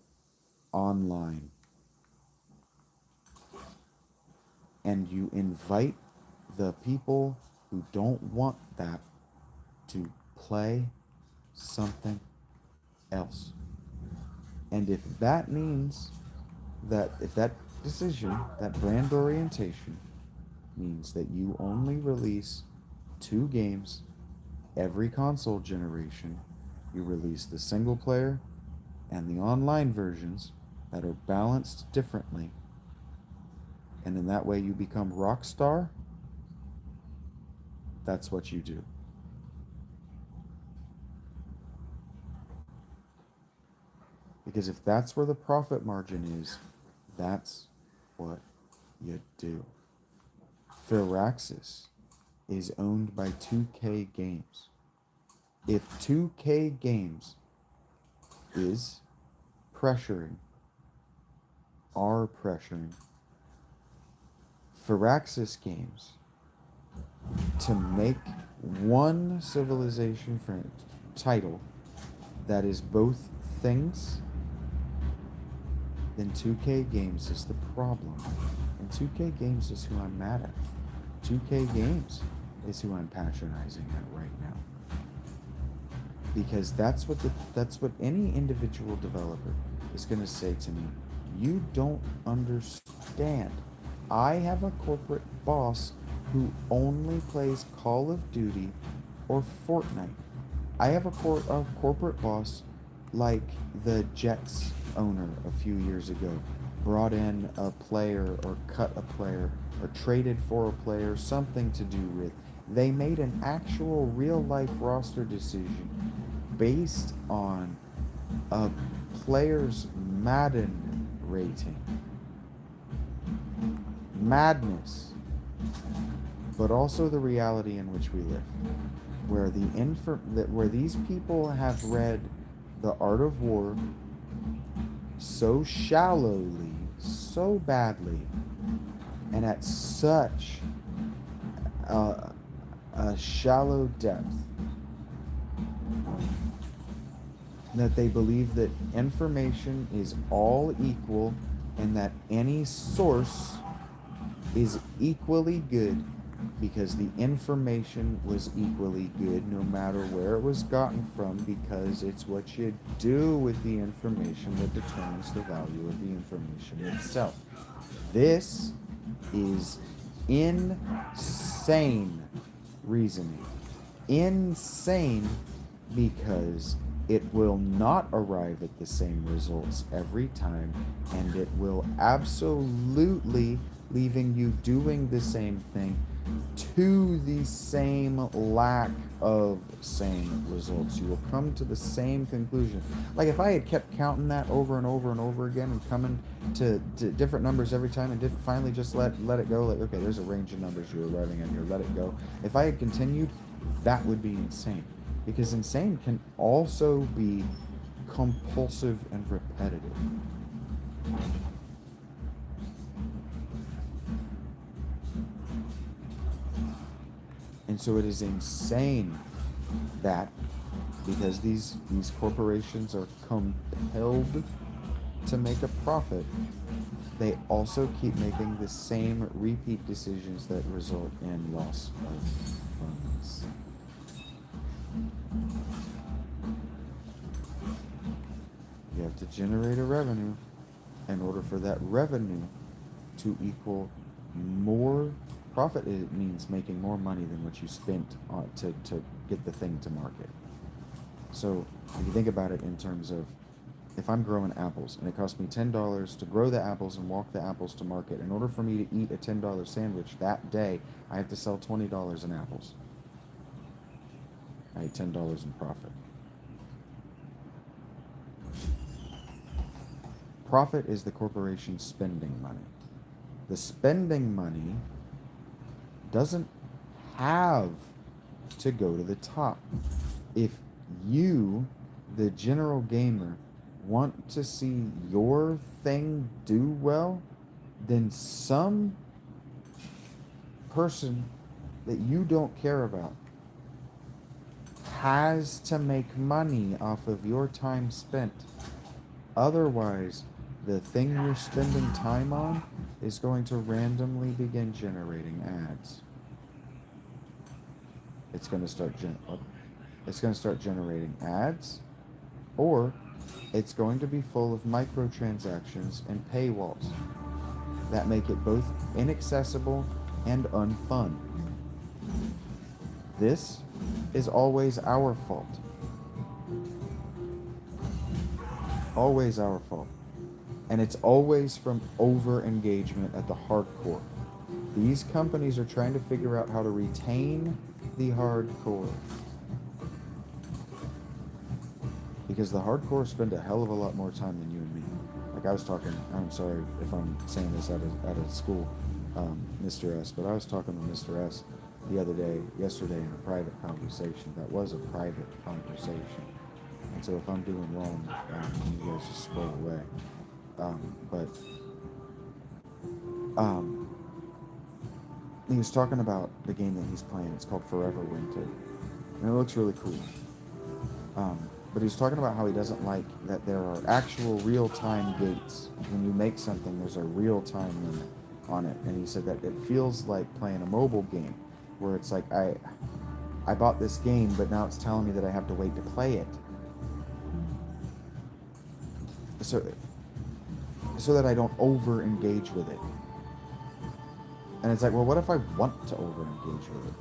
[SPEAKER 1] online. And you invite the people who don't want that to play something else. And if that means that, if that decision, that brand orientation means that you only release 2 games every console generation, you release the single player and the online versions that are balanced differently, and in that way you become Rockstar, that's what you do. Because if that's where the profit margin is, that's what you do. Firaxis is owned by 2K Games. If 2K Games is are pressuring Firaxis Games to make one Civilization title that is both things, then 2K Games is the problem. And 2K Games is who I'm mad at. 2K Games is who I'm patronizing at right now. Because that's what any individual developer is going to say to me. You don't understand. I have a corporate boss who only plays Call of Duty or Fortnite. I have a corporate boss like the Jets owner a few years ago brought in a player or cut a player or traded for a player, something to do with. They made an actual real life roster decision based on a player's Madden rating. Madness. But also the reality in which we live, where where these people have read The Art of War so shallowly, so badly, and at such a shallow depth that they believe that information is all equal and that any source is equally good because the information was equally good no matter where it was gotten from, because it's what you do with the information that determines the value of the information itself. This is insane reasoning. Insane because it will not arrive at the same results every time, and it will absolutely leaving you doing the same thing to the same lack of same results. You will come to the same conclusion. Like if I had kept counting that over and over and over again and coming to different numbers every time and didn't finally just let it go, like, okay, there's a range of numbers you're arriving at here, let it go. If I had continued, that would be insane. Because insane can also be compulsive and repetitive. And so it is insane that because these corporations are compelled to make a profit, they also keep making the same repeat decisions that result in loss of funds. You have to generate a revenue in order for that revenue to equal more profit. It means making more money than what you spent on to get the thing to market. So if you think about it in terms of, if I'm growing apples and it costs me $10 to grow the apples and walk the apples to market, in order for me to eat a $10 sandwich that day, I have to sell $20 in apples. I had $10 in profit. Profit is the corporation spending money. The spending money doesn't have to go to the top. If you, the general gamer, want to see your thing do well, then some person that you don't care about has to make money off of your time spent. Otherwise, the thing you're spending time on is going to randomly begin generating ads. It's going to start generating ads, or it's going to be full of microtransactions and paywalls that make it both inaccessible and unfun. This is always our fault. Always our fault. And it's always from over-engagement at the hardcore. These companies are trying to figure out how to retain the hardcore. Because the hardcore spend a hell of a lot more time than you and me. Like I was talking, I'm sorry if I'm saying this at a school, Mr. S, but I was talking to Mr. S yesterday in a private conversation. That was a private conversation. And so if I'm doing wrong, you guys just scroll away. He was talking about the game that he's playing. It's called Forever Winter. And it looks really cool. But he was talking about how he doesn't like that there are actual real-time gates. When you make something, there's a real-time limit on it. And he said that it feels like playing a mobile game, where it's like, I bought this game, but now it's telling me that I have to wait to play it. So that I don't over-engage with it. And it's like, well, what if I want to over-engage with it?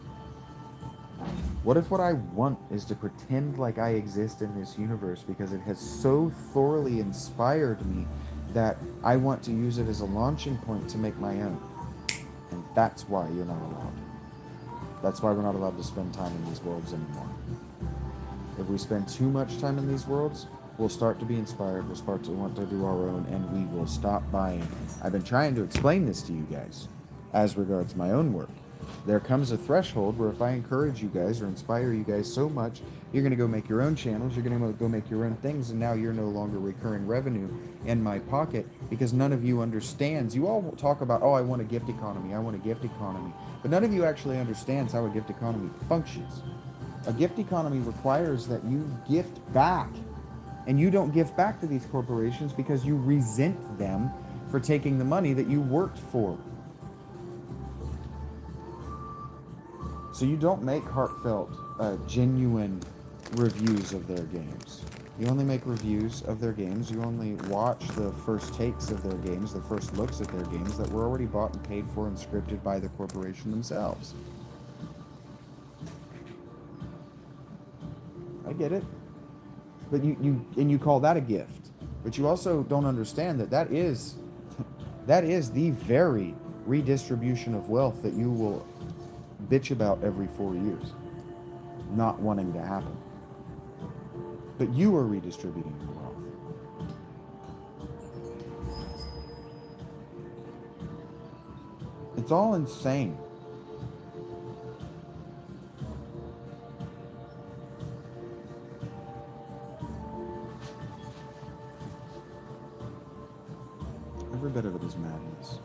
[SPEAKER 1] What if what I want is to pretend like I exist in this universe because it has so thoroughly inspired me that I want to use it as a launching point to make my own? And that's why you're not allowed. That's why we're not allowed to spend time in these worlds anymore. If we spend too much time in these worlds, we'll start to be inspired, we'll start to want to do our own, and we will stop buying. I've been trying to explain this to you guys as regards my own work. There comes a threshold where if I encourage you guys or inspire you guys so much, you're going to go make your own channels, you're going to go make your own things, and now you're no longer recurring revenue in my pocket because none of you understands. You all talk about, oh, I want a gift economy, I want a gift economy, but none of you actually understands how a gift economy functions. A gift economy requires that you gift back. And you don't give back to these corporations because you resent them for taking the money that you worked for. So you don't make heartfelt, genuine reviews of their games. You only make reviews of their games. You only watch the first takes of their games, the first looks at their games that were already bought and paid for and scripted by the corporation themselves. I get it. But you call that a gift. But you also don't understand that is the very redistribution of wealth that you will bitch about every 4 years not wanting to happen. But you are redistributing the wealth. It's all insane. Every bit of it is madness.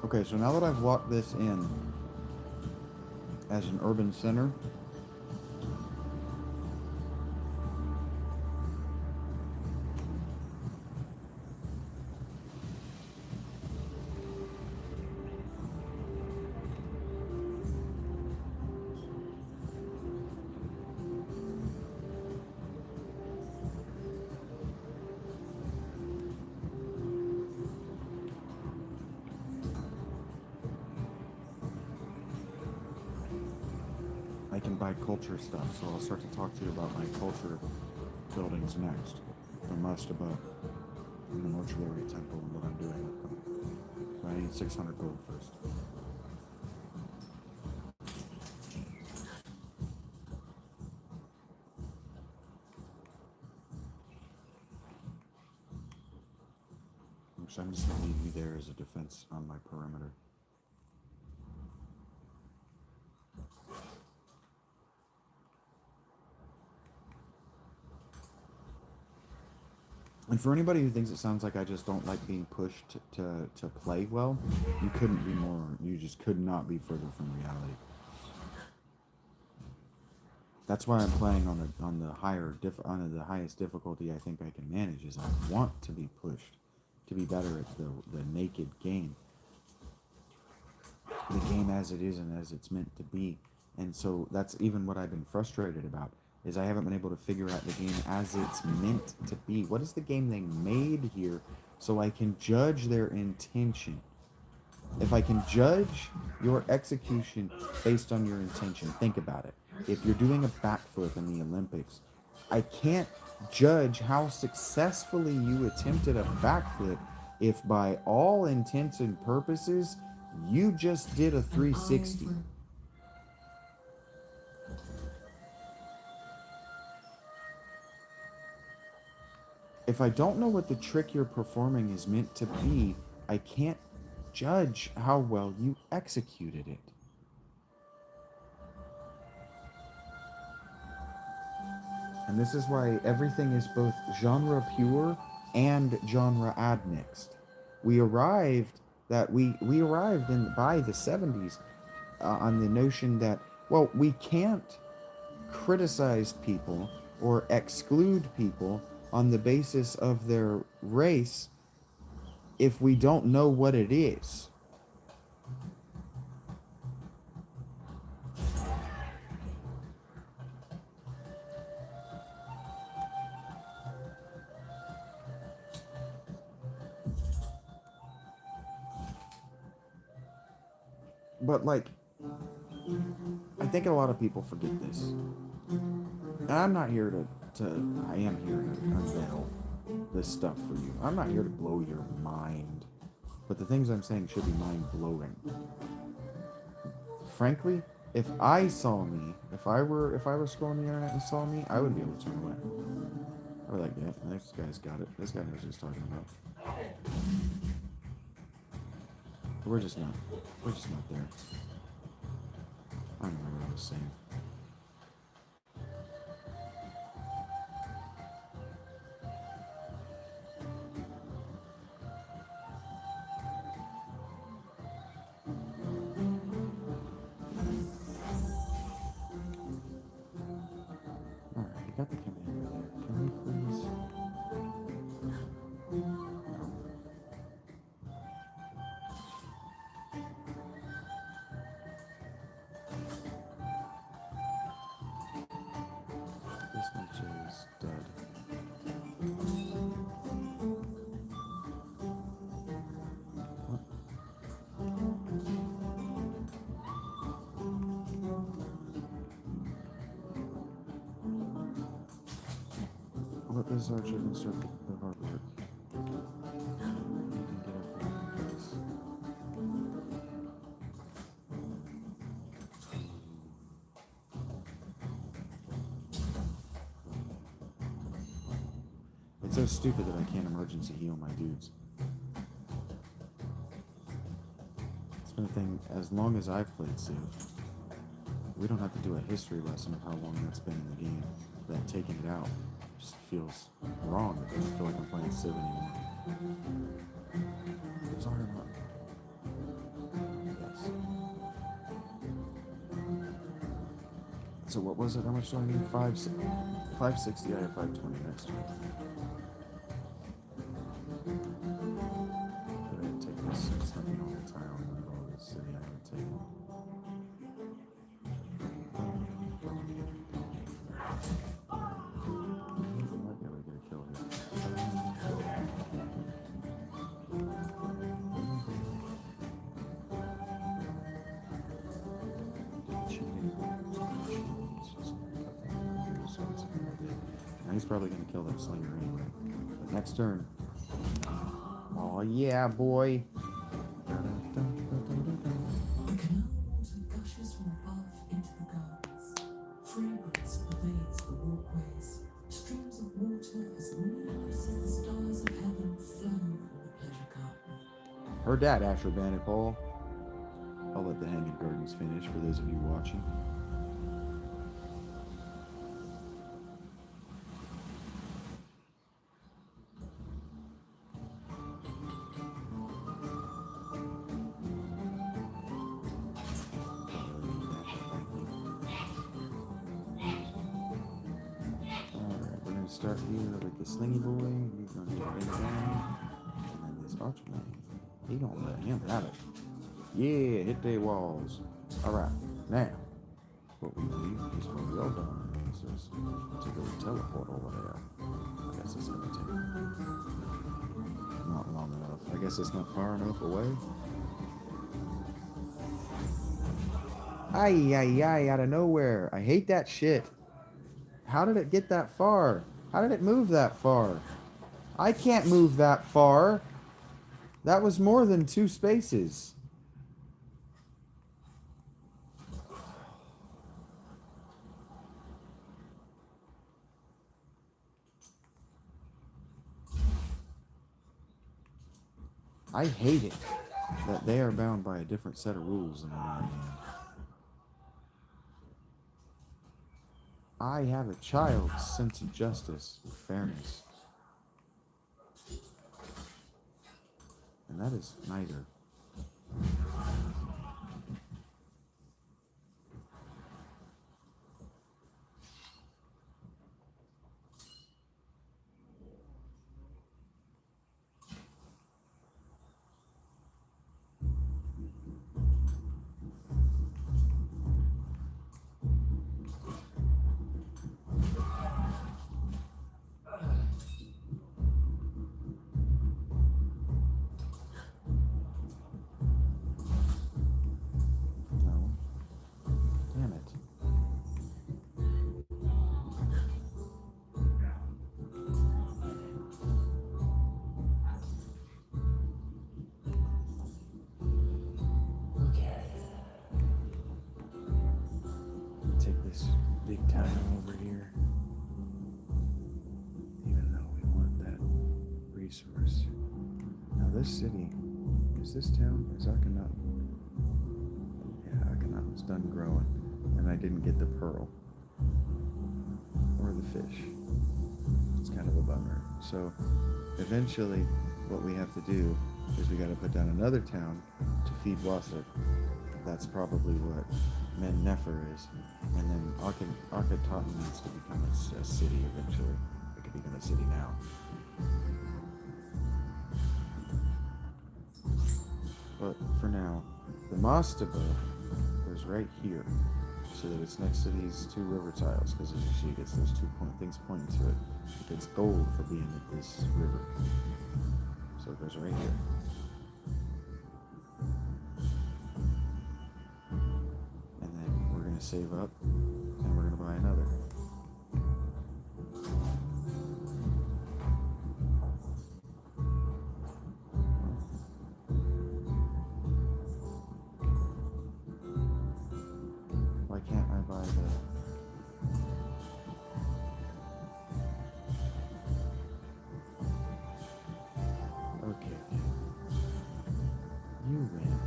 [SPEAKER 1] Okay, so now that I've locked this in as an urban center, I can buy culture stuff, so I'll start to talk to you about my culture buildings next. The mastaba and the mortuary temple and what I'm doing with them. But I need 600 gold first. Which I'm just going to leave you there as a defense on my perimeter. And for anybody who thinks it sounds like I just don't like being pushed to play well, you couldn't be more, you just could not be further from reality. That's why I'm playing on the highest difficulty I think I can manage, is I want to be pushed to be better at the naked game. The game as it is and as it's meant to be. And so that's even what I've been frustrated about, is I haven't been able to figure out the game as it's meant to be. What is the game they made here so I can judge their intention? If I can judge your execution based on your intention, think about it. If you're doing a backflip in the Olympics, I can't judge how successfully you attempted a backflip if by all intents and purposes you just did a 360. If I don't know what the trick you're performing is meant to be, I can't judge how well you executed it. And this is why everything is both genre pure and genre admixed. We arrived by the 70s on the notion that, well, we can't criticize people or exclude people on the basis of their race if we don't know what it is. But, like, I think a lot of people forget this. And I'm not here I am here to unveil this stuff for you. I'm not here to blow your mind. But the things I'm saying should be mind-blowing. Frankly, if I were scrolling the internet and saw me, I would be able to turn away. I would be like, yeah, this guy's got it. This guy knows what he's talking about. But we're just not there. I don't know what I was saying. Alright, you got the command there. Can we please? This much is dead. What does our chicken start the hard work? We can get up there and guys. It's so stupid that I can't emergency heal my dudes. It's been a thing as long as I've played Civ. We don't have to do a history lesson of how long that's been in the game. That taking it out just feels wrong. It doesn't feel like I'm playing Civ anymore. Sorry, I'm not. Yes. So what was it? How much do I need? 560. I have 520 next time. But I take this. It's nothing on the tile in the middle of the city. I would take it. Might be able to get a kill here. Cheating. Now he's probably gonna kill that slinger anyway. But next turn. Oh yeah, boy.
[SPEAKER 2] The canal water gushes from above into the gardens. Fragrance pervades the walkways. Streams of water as numerous as the stars of heaven flow from the pleasure garden.
[SPEAKER 1] Heard that, Asher Bandit Paul. I'll let the Hanging Gardens finish for those of you watching. Alright, we're gonna start here with the Slingy Boy. He's gonna get big down. And then this Archman. He don't let him have it. Yeah, hit the walls. Alright, now what we need is for well done. So it's to go teleport over there. I guess it's gonna take not long enough. I guess it's not far enough away. Ay, ay, ay, out of nowhere. I hate that shit. How did it get that far? How did it move that far? I can't move that far. That was more than 2 spaces. I hate it that they are bound by a different set of rules than I am. I have a child's sense of justice and fairness. And that is neither. This big tile over here, even though we want that resource. Now this city, is this town? Is Akhenaten? Yeah, Akhenaten's done growing, and I didn't get the pearl or the fish. It's kind of a bummer. So eventually what we have to do is we got to put down another town to feed Wasset. That's probably what Men Nefer is. And then Akhenaten needs to become a city eventually. It could become a city now. But for now, the mastaba goes right here, so that it's next to these 2 river tiles, because as you see, it gets those 2 things pointing to it. It gets gold for being at this river. So it goes right here. Save up, and we're gonna buy another. Why can't I buy the... Okay. You win.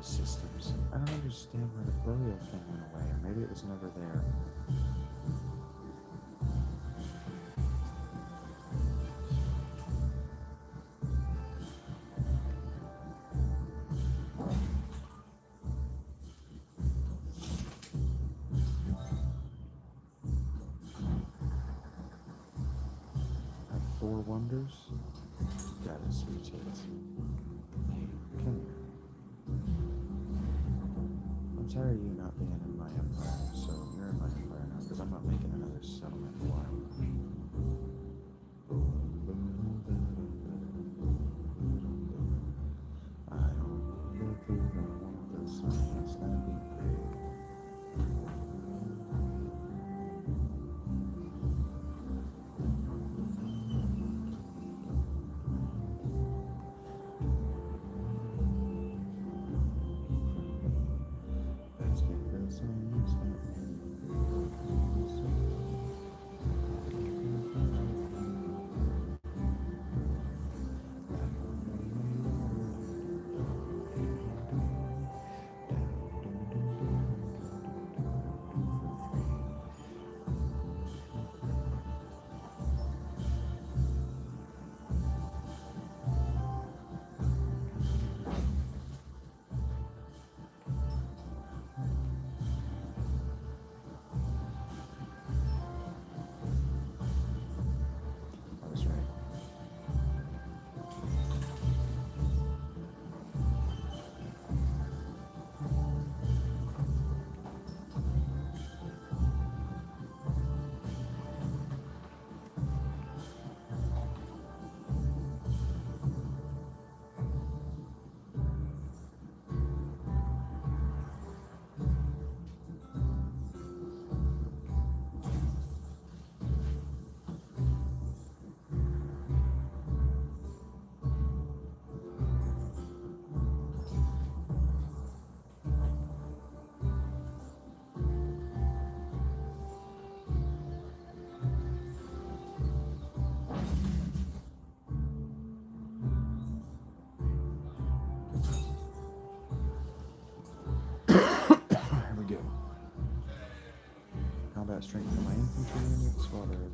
[SPEAKER 1] Systems. I don't understand where the burial thing went away, or maybe it was never there. I have 4 wonders. Got it, sweet kids. Hey, come here. I'm tired of you not being in my empire, so you're in my empire now, because I'm not making another settlement in a while.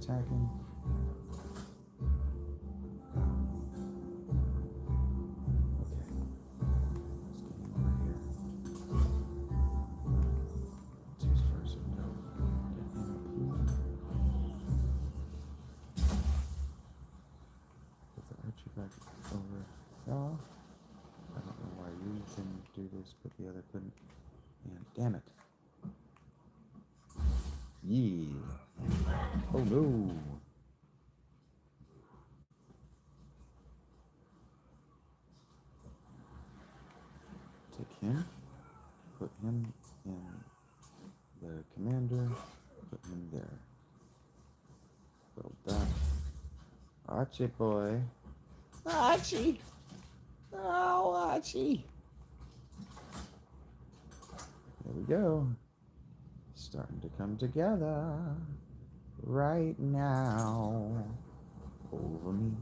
[SPEAKER 1] attacking. Okay. Let's get him over here. What's his first window? Get him up here. Put the archer back over. Oh, I don't know why you can do this, but the other couldn't. And damn it. Yeah. Oh no. Take him. Put him in the commander. Put him there. Build that. Archie boy. Archie. Oh, Archie. There we go. Starting to come together right now. Over me.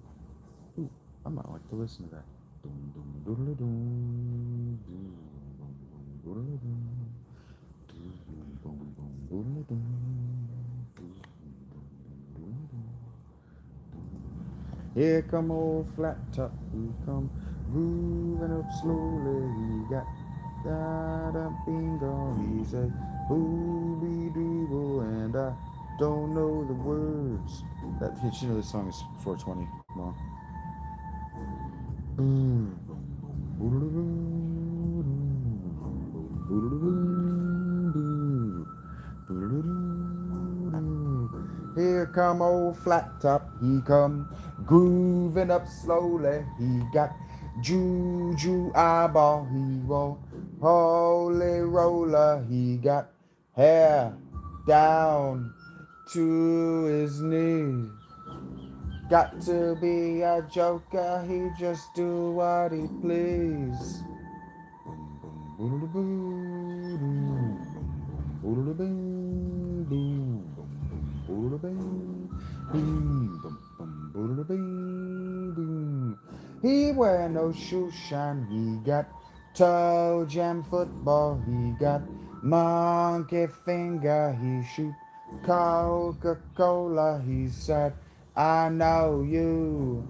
[SPEAKER 1] Ooh, I might like to listen to that. Dum, dum, doodle, dum, dum, doodle, dum, dum, doodle, dum, here come old flat top, he come moving up slowly. He got that bingo, he's a booby dooble, and I don't know the words. That pitch, you know, this song is 420 long. Here come old flat top, he come grooving up slowly. He got juju eyeball, he won't holy roller. He got hair down to his knees. Got to be a joker, he just do what he please. He wear no shoe shine, he got toe jam football, he got monkey finger, he shoot Coca-Cola, he said, I know you,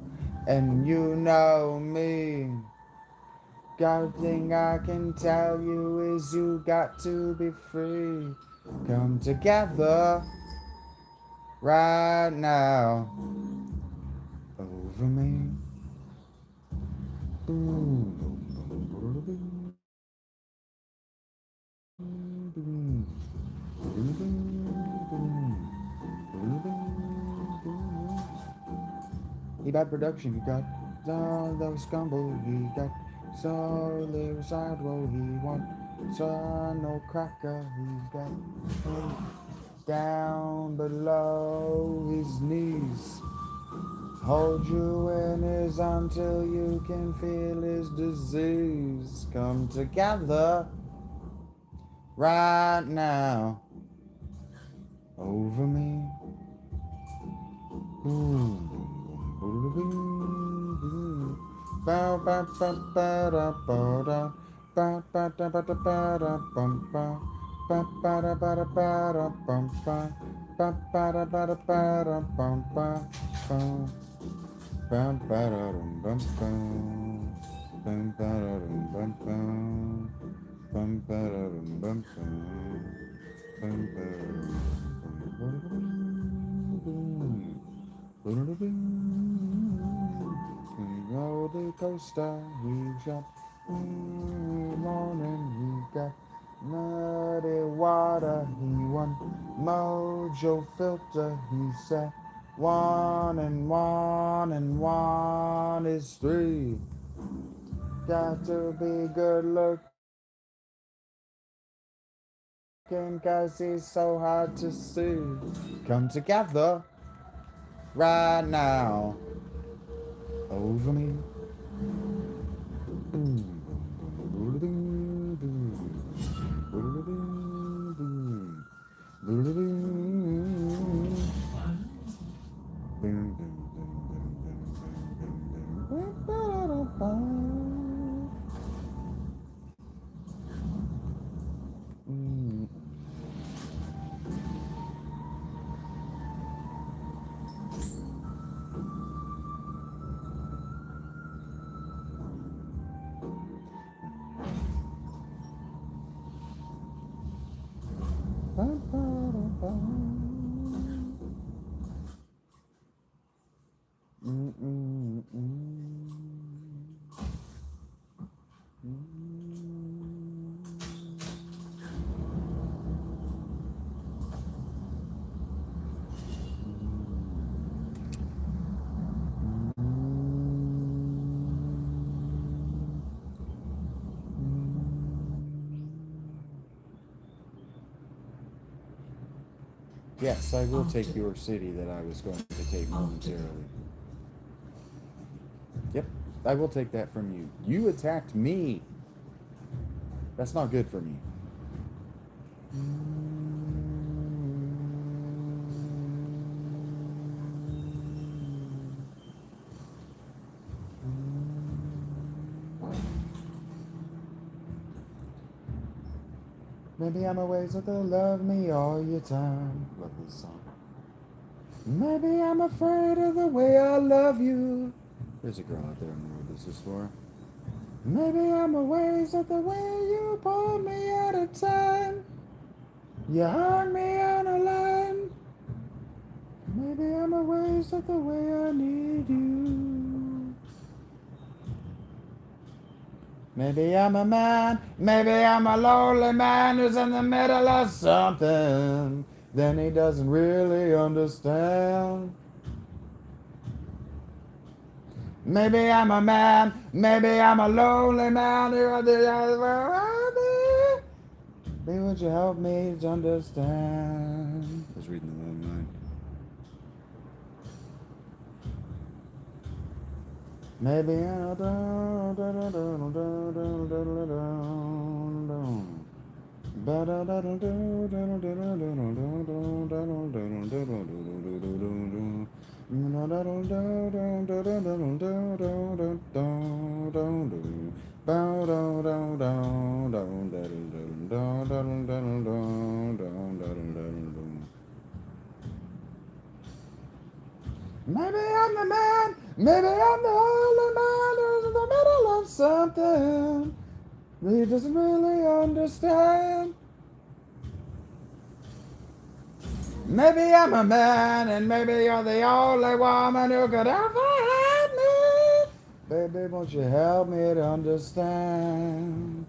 [SPEAKER 1] and you know me. Got thing I can tell you is you got to be free. Come together right now over me. He got production, he got all those scumble, he got so little sidewall, he want no cracker, he's got down below his knees. Hold you in his until you can feel his disease. Come together right now over me. Bow ba ba ba da ba da ba ba da ba da ba da bum ba ba ba da ba da ba da bum ba ba ba da ba da ba da bum ba bum bum ba da dum bum bum bum ba da dum bum bum bum ba da dum bum bum bum ba da dum roller coaster, we jump morning, we got muddy water, he won mojo filter, he said 1 and 1 and 1 is 3. Got to be good looking, cause he's so hard to see. Come together right now over me. Yes, I will take your city that I was going to take momentarily. Yep, I will take that from you. You attacked me. That's not good for me. Maybe I'm a ways that they'll love me all your time. Love this song. Maybe I'm afraid of the way I love you. There's a girl out there I know what this is for. Maybe I'm a ways at the way you pulled me out of time. You hung me on a line. Maybe I'm a ways at the way I need you. Maybe I'm a man, maybe I'm a lonely man who's in the middle of something. Then he doesn't really understand. Maybe I'm a man, maybe I'm a lonely man who Maybe would you help me to understand? I was reading the wrong line. Maybe I Maybe I'm the man, maybe I'm the only man who's in the middle of something that he doesn't really understand. Maybe I'm a man, and maybe you're the only woman who could ever help me. Baby, won't you help me to understand?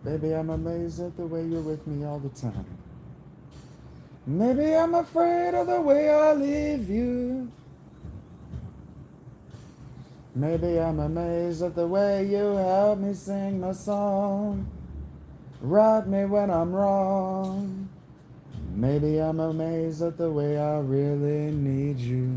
[SPEAKER 1] Baby, I'm amazed at the way you're with me all the time. Maybe I'm afraid of the way I leave you. Maybe I'm amazed at the way you help me sing my song. Right me when I'm wrong. Maybe I'm amazed at the way I really need you.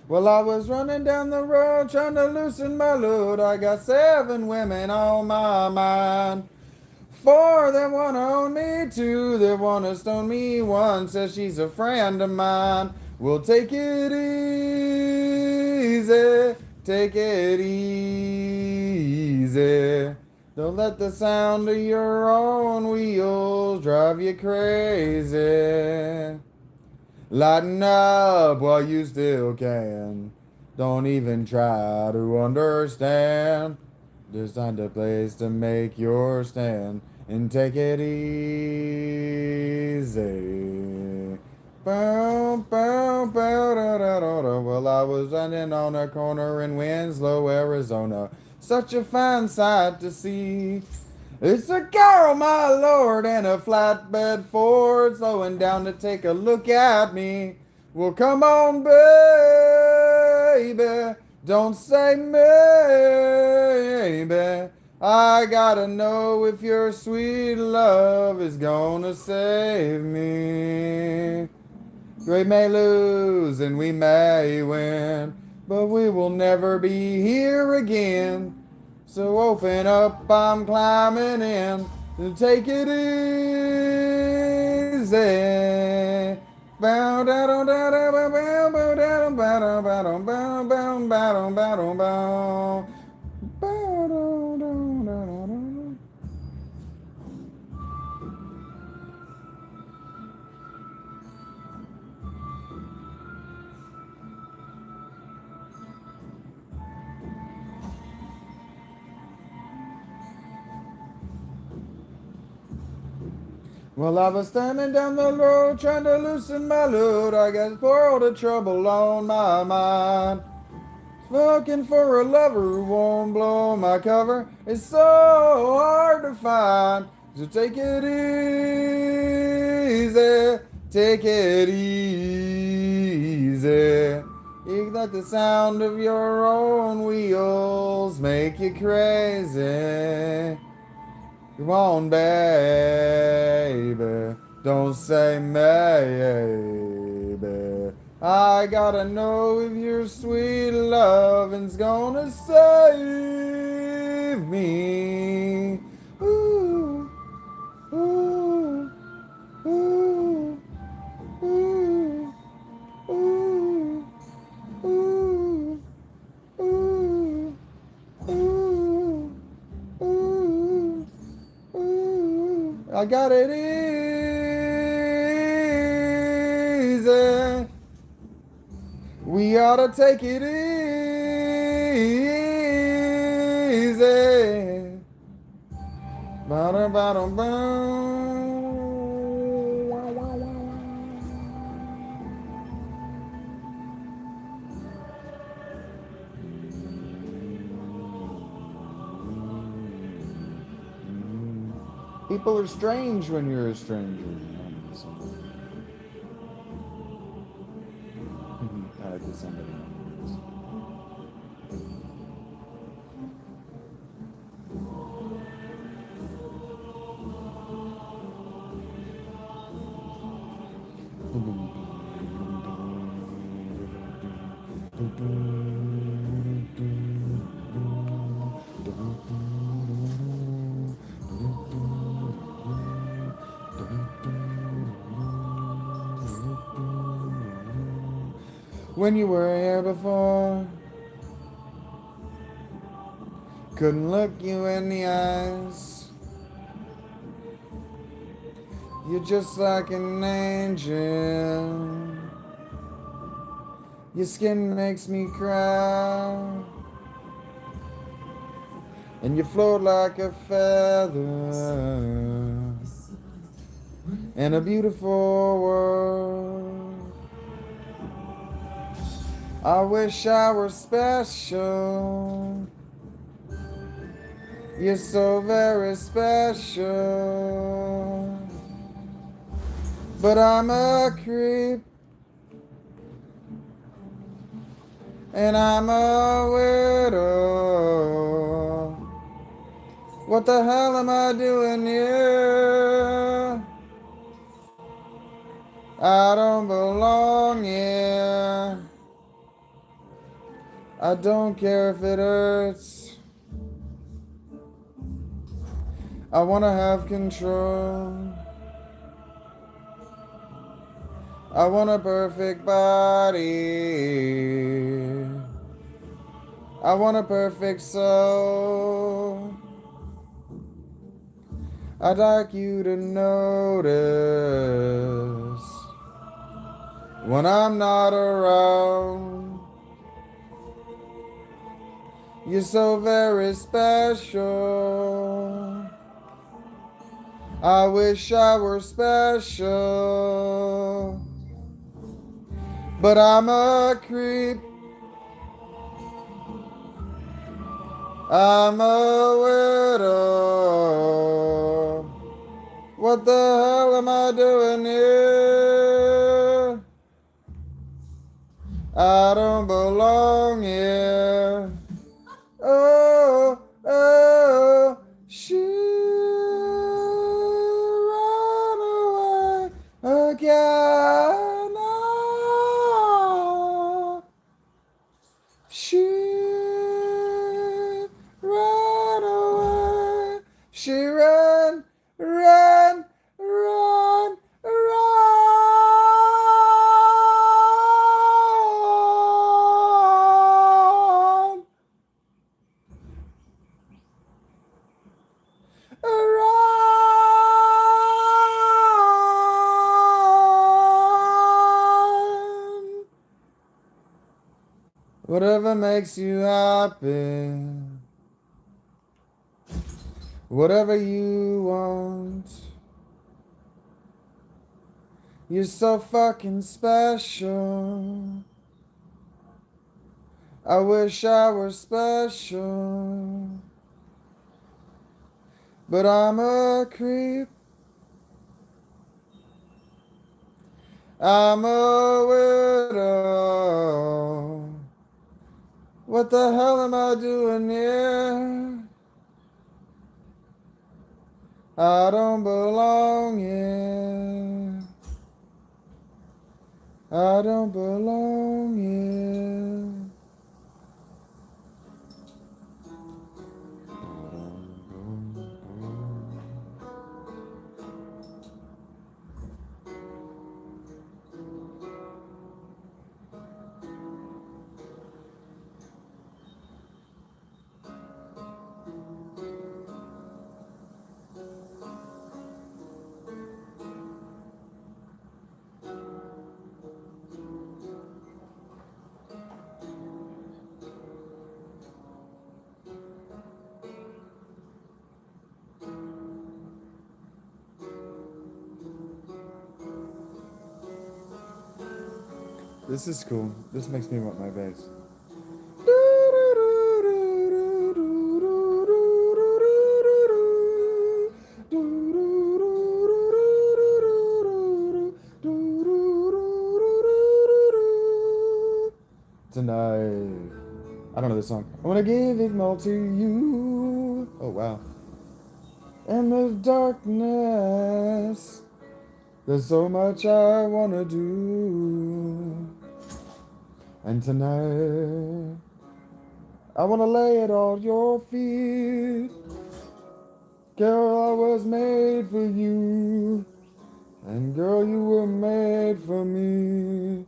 [SPEAKER 1] Well, I was running down the road trying to loosen my load. I got 7 women on my mind. 4 that wanna own me, 2 that wanna stone me, 1 says she's a friend of mine. We'll take it easy, take it easy. Don't let the sound of your own wheels drive you crazy. Lighten up while you still can. Don't even try to understand. There's time to place to make your stand and take it easy. Bow, bow, bow, da, da, da, da. Well, I was running on a corner in Winslow, Arizona. Such a fine sight to see. It's a girl, my lord, and a flatbed Ford slowing down to take a look at me. Well, come on, baby, don't say maybe. I gotta know if your sweet love is gonna save me. We may lose and we may win, but we will never be here again. So open up, I'm climbing in. Take it easy. Bow down, bow down, bow bow down, bow down, bow down, bow bow, bow down, bow down, bow. Bow down, down, down, down. Well, I was standing down the road trying to loosen my load. I got for all the trouble on my mind. Looking for a lover who won't blow my cover. It's so hard to find. So take it easy. Take it easy. You let the sound of your own wheels make you crazy. Come on, baby. Don't say maybe. I gotta know if your sweet loving's gonna save me. Ooh, ooh, ooh, ooh, ooh, ooh, ooh, ooh, ooh. I got it easy. We ought to take it easy. Ba-da, ba-da, ba. People are strange when you're a stranger. I like the sound of it. When you were here before, couldn't look you in the eyes. You're just like an angel. Your skin makes me cry. And you float like a feather in a beautiful world. I wish I were special. You're so very special. But I'm a creep. And I'm a widow. What the hell am I doing here? I don't belong here. I don't care if it hurts. I wanna have control. I want a perfect body. I want a perfect soul. I'd like you to notice when I'm not around. You're so very special. I wish I were special. But I'm a creep. I'm a widow. What the hell am I doing here? I don't belong here. Oh, oh, she ran away again. Oh, she ran away. She ran, ran, ran, ran. Whatever makes you happy. Whatever you want. You're so fucking special. I wish I were special. But I'm a creep. I'm a widow. What the hell am I doing here? I don't belong here. I don't belong here. This is cool. This makes me want my bass. Tonight. I don't know this song. I want to give it all to you. Oh, wow. In the darkness, there's so much I want to do. And tonight, I want to lay it all at your feet. Girl, I was made for you. And girl, you were made for me.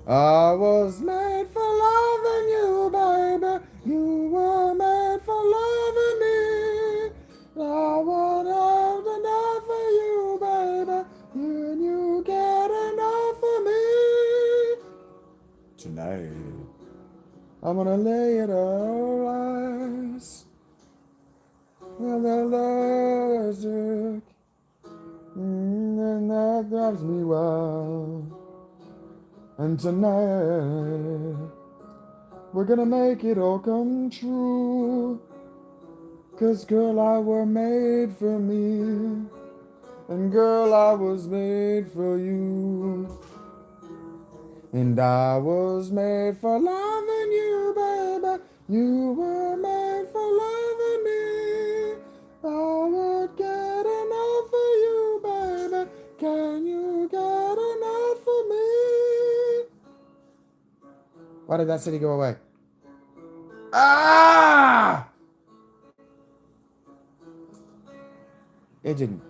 [SPEAKER 1] I was made for loving you, baby. You were made for loving me. I want all enough for you, baby. And you get enough for me. Tonight, I'm gonna lay it all eyes. Well, the logic, and that drives me wild. And tonight, we're gonna make it all come true. 'Cause girl, I were made for me. And girl, I was made for you. And I was made for loving you, baby. You were made for loving me. I would get enough for you, baby. Can you get enough for me? Why did that city go away? Ah! It didn't.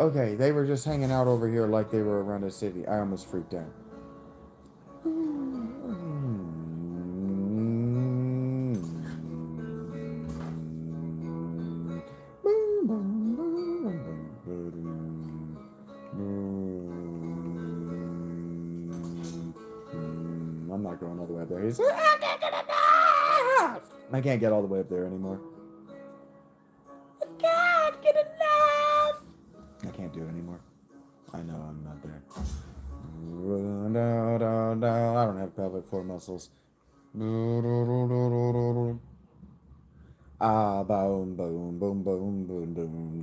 [SPEAKER 1] Okay, they were just hanging out over here like they were around a city. I almost freaked out. I'm not going all the way up there. He's like, I can't get enough! I can't get all the way up there anymore. I can't get enough! I can't do it anymore. I know I'm not there. I don't have pelvic floor muscles. Ah, boom, boom, boom, boom, boom, boom, boom,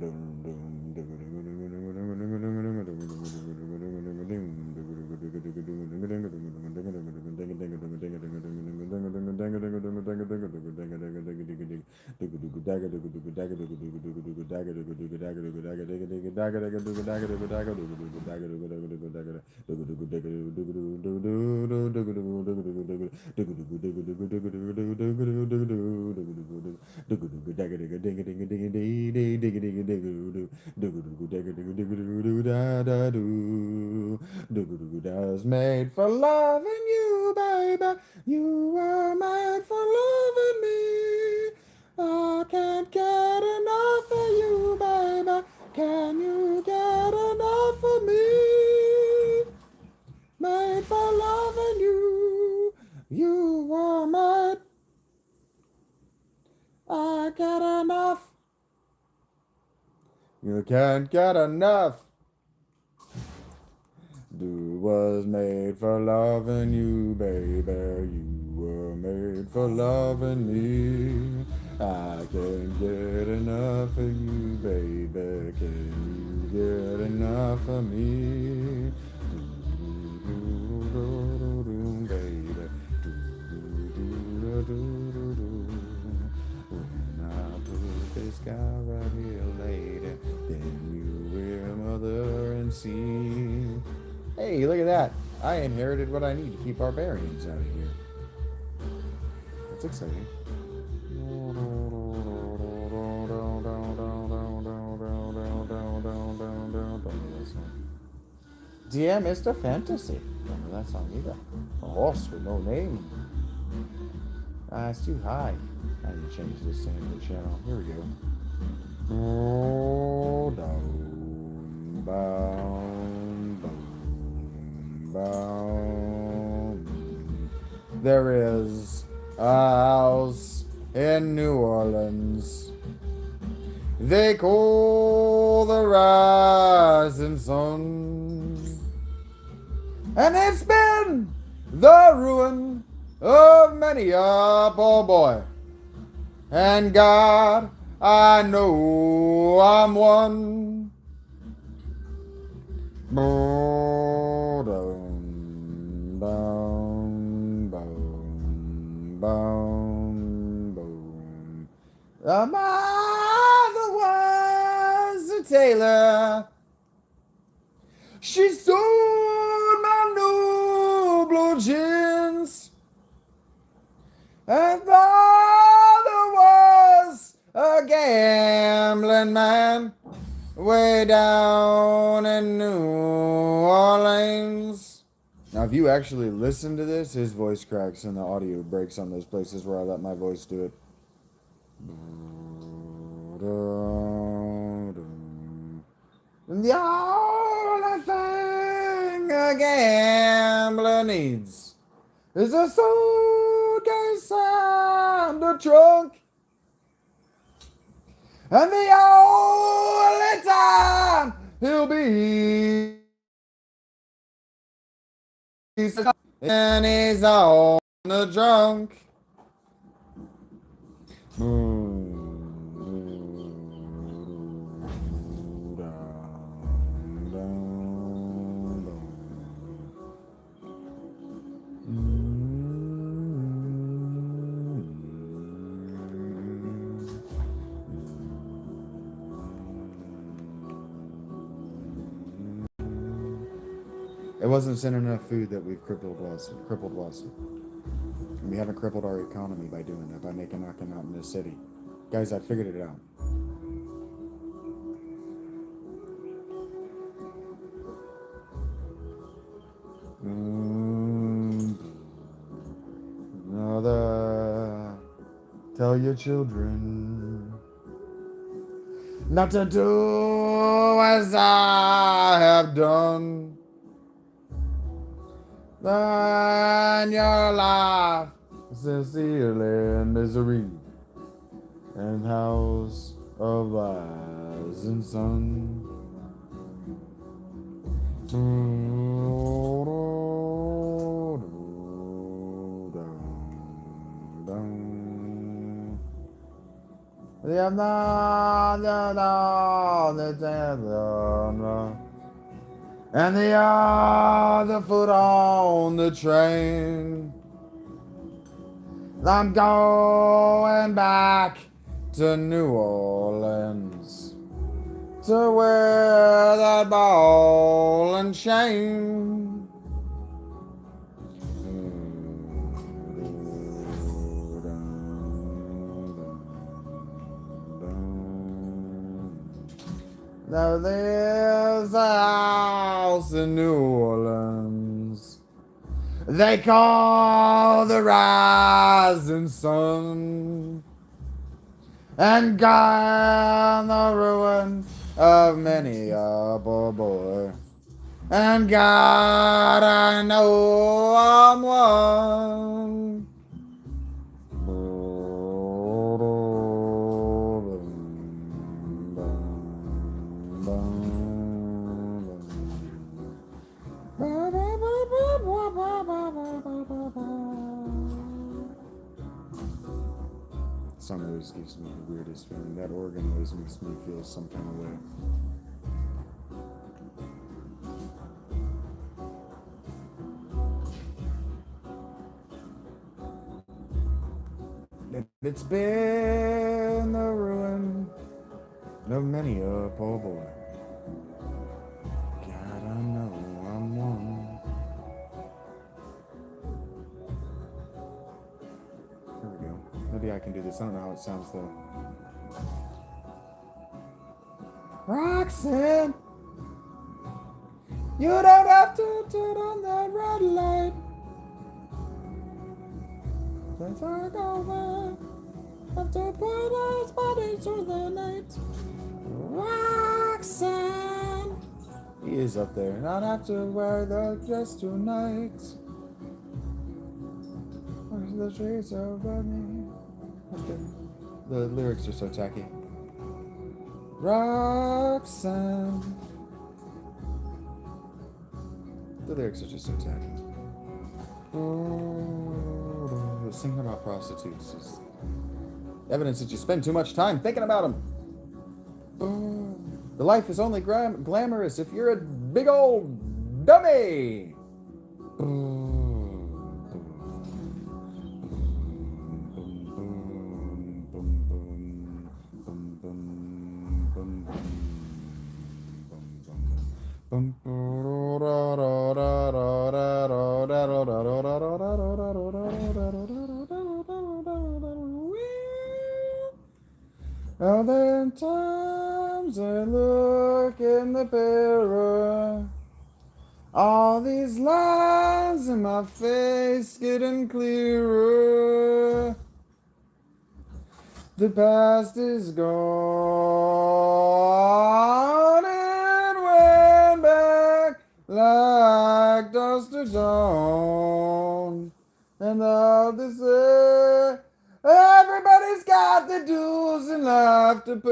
[SPEAKER 1] I was made for loving you, baby. You were made for loving me. I can't get enough of you, baby. Can you get enough of me? Made for loving you. You were made. I get enough. You can't get enough. Dude was made for loving you, baby. You were made for loving me. I can't get enough of you, baby. Can you get enough of me? Baby. When I put this guy right here later, then you will mother and see. Hey, look at that. I inherited what I need to keep barbarians out of here. That's exciting. Dear Mr. Fantasy. Don't know that song either. A horse with no name. It's too high. I need to change this to the channel. Here we go. Oh, down, bound, bound, bound. There is a house in New Orleans they call the rising sun, and it's been the ruin of many a poor boy. And God, I know I'm one. Boom, boom, boom, boom, boom. The mother was a tailor. She sewed my new blue jeans. And father was a gambling man way down in New Orleans. Now, if you actually listen to this, his voice cracks and the audio breaks on those places where I let my voice do it. And the only thing a gambler needs is a suitcase and a trunk. And the only time he'll be and he's on the drunk. It wasn't sending enough food that we've crippled us. And we haven't crippled our economy by doing that, by making knocking out in this city. Guys, I figured it out. Another, tell your children not to do as I have done. Then your life sincerely in misery and house of rising sun. And the other foot on the train. I'm going back to New Orleans to wear that ball and chain. Now there's a house in New Orleans they call the rising sun, and God the ruin of many a poor boy. And God, I know I'm one. song always gives me the weirdest feeling. That organ always makes me feel some kind of way. It's been the ruin of many a poor boy. God, I know I'm one. There we go. Maybe I can do this. I don't know how it sounds though. Roxanne, you don't have to turn on that red light. Let's all go back. Have to put our bodies through the night. Roxanne, he is up there. Not have to wear the dress tonight. Where's the shades of me? Okay. The lyrics are so tacky. Roxanne. The lyrics are just so tacky. Singing about prostitutes is evidence that you spend too much time thinking about them. The life is only glamorous if you're a big old dummy. Now there are times I look in the mirror, all these lines in my face getting clearer. The past is gone and went back like dust to dawn. And all this everybody's got the dues in life to pay.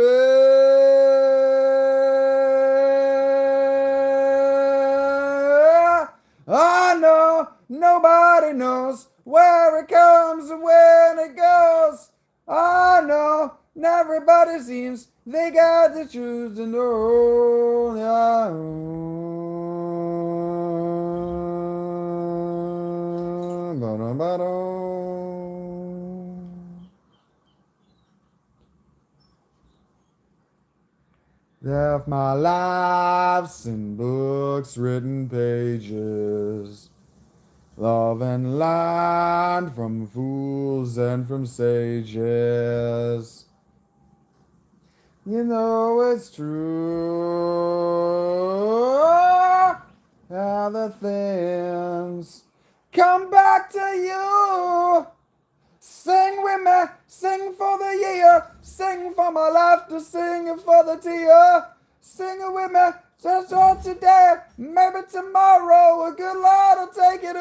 [SPEAKER 1] I know nobody knows where it comes and when it goes. I know everybody seems they got the truth to know. Left my lives in books, written pages, love and land from fools and from sages. You know it's true how the things come back to you. Sing with me, sing for the year, sing for my laughter, sing for the tear. Sing it with me, just on today, maybe tomorrow, a good Lord will take it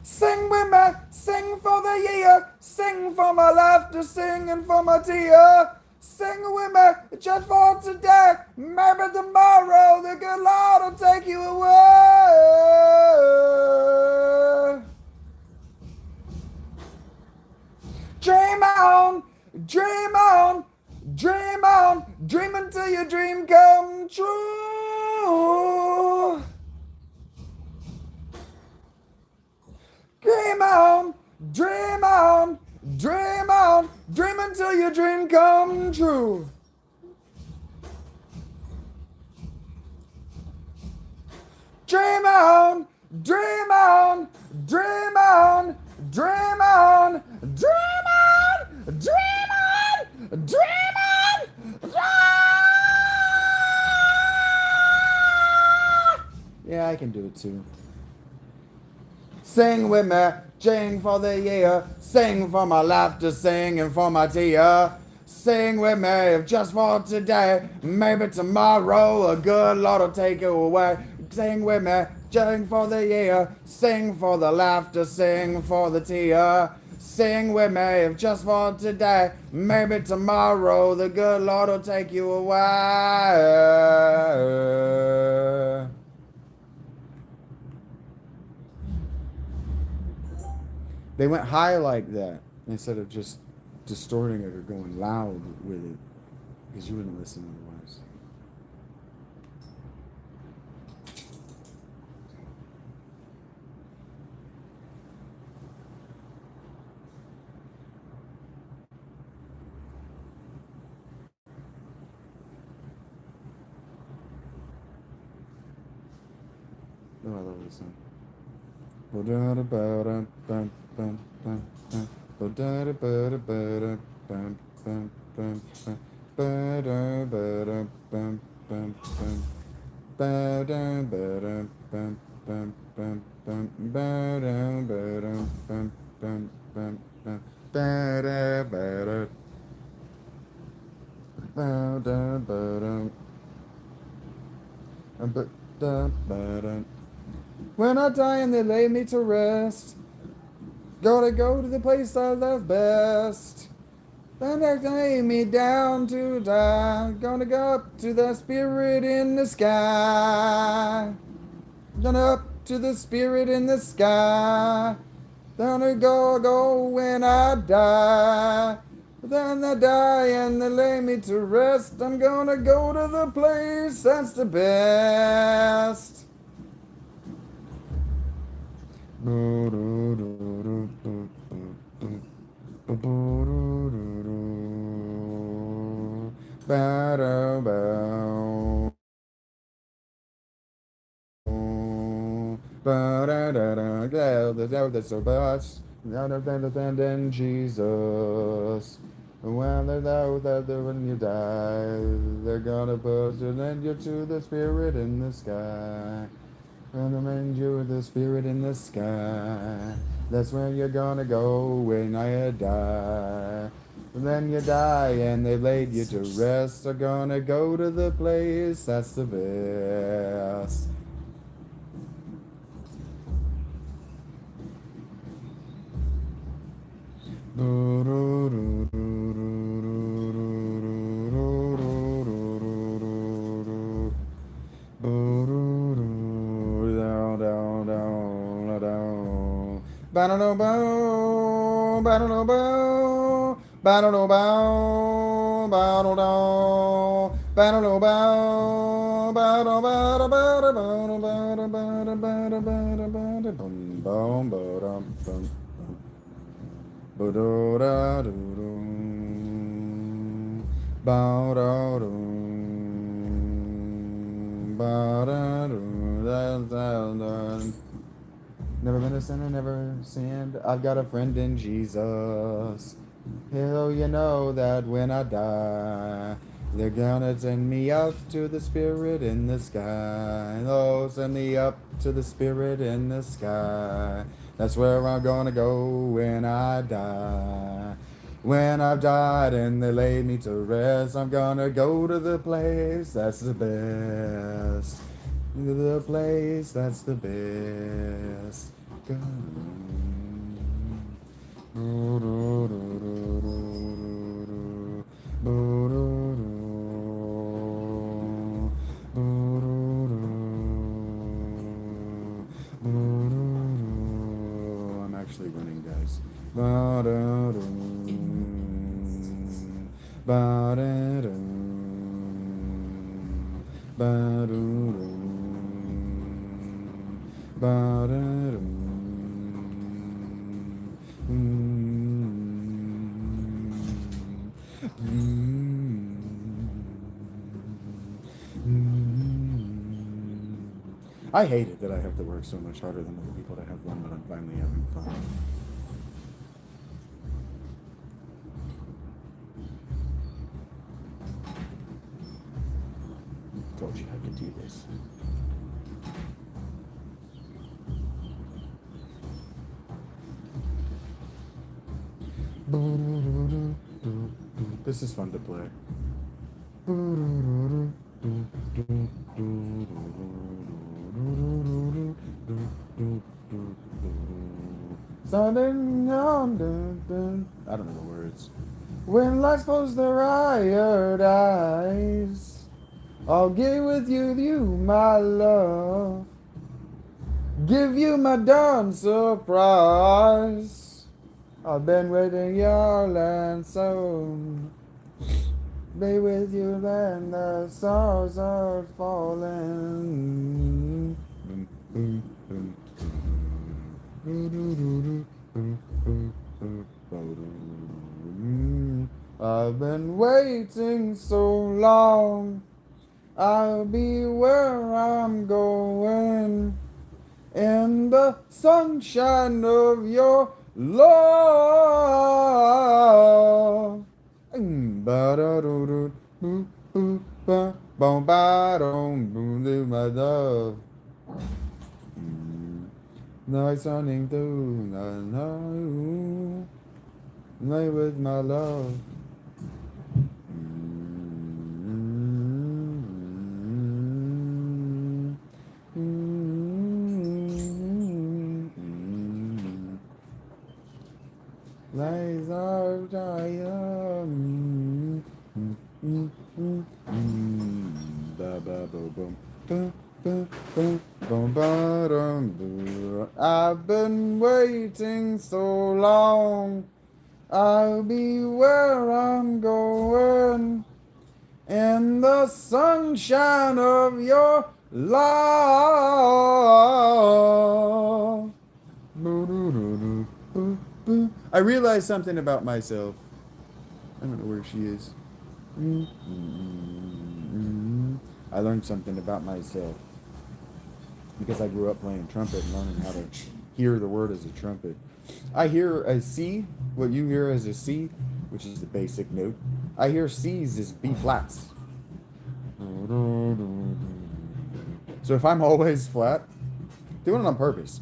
[SPEAKER 1] Sing with me, sing for the year, sing for my laughter, sing and for my tear. Sing with me, just for today, maybe tomorrow, the good Lord will take you away. Dream on, dream on, dream on, dream until your dream come true. Dream on, dream on, dream on, dream until your dream come true. Dream on, dream on, dream on, dream on, dream on, dream on, dream on, yeah, I can do it too. Sing with me, sing for the year, sing for my laughter, sing and for my tear. Sing with me just for today. Maybe tomorrow a good Lord will take you away. Sing with me, sing for the year. Sing for the laughter, sing for the tear. Sing with me just for today. Maybe tomorrow the good Lord will take you away. They went high like that instead of just distorting it or going loud with it, because you wouldn't listen otherwise. Oh, I love this song. When I die and they lay me to rest, gotta go to the place I love best. Then they lay me down to die. Gonna go up to the spirit in the sky. Gonna up to the spirit in the sky. Gonna go when I die. Then I die and they lay me to rest. I'm gonna go to the place that's the best. There's so much than Jesus. When they know that when you die, they're gonna put you and you to the spirit in the sky. Gonna mend you with the spirit in the sky. That's where you're gonna go when I die. And then you die and they laid you to rest. Are gonna go to the place that's the best. Never been a sinner, never sinned. I've got a friend in Jesus. Hell, you know that when I die, they're gonna send me up to the spirit in the sky. Oh, send me up to the spirit in the sky. That's where I'm gonna go when I die. When I've died and they lay me to rest, I'm gonna go to the place that's the best. The place that's the best. I'm actually running, guys. I hate it that I have to work so much harder than other people to have fun when I'm finally having fun. Told you I could do this. This is fun to play. Something on I don't know the words. When lights close their eyes, I'll get with you, my love. Give you my dawn surprise. I've been waiting your land soon. Be with you when the stars are falling. I've been waiting so long. I'll be where I'm going in the sunshine of your love. My love. Nice running through the night. Lay with my love. Lies are dying. I've been waiting so long. I'll be where I'm going in the sunshine of your love. I realized something about myself. I don't know where she is. I learned something about myself because I grew up playing trumpet and learning how to hear the word as a trumpet. I hear a C, what you hear as a C, which is the basic note. I hear C's as B flats. So if I'm always flat, doing it on purpose.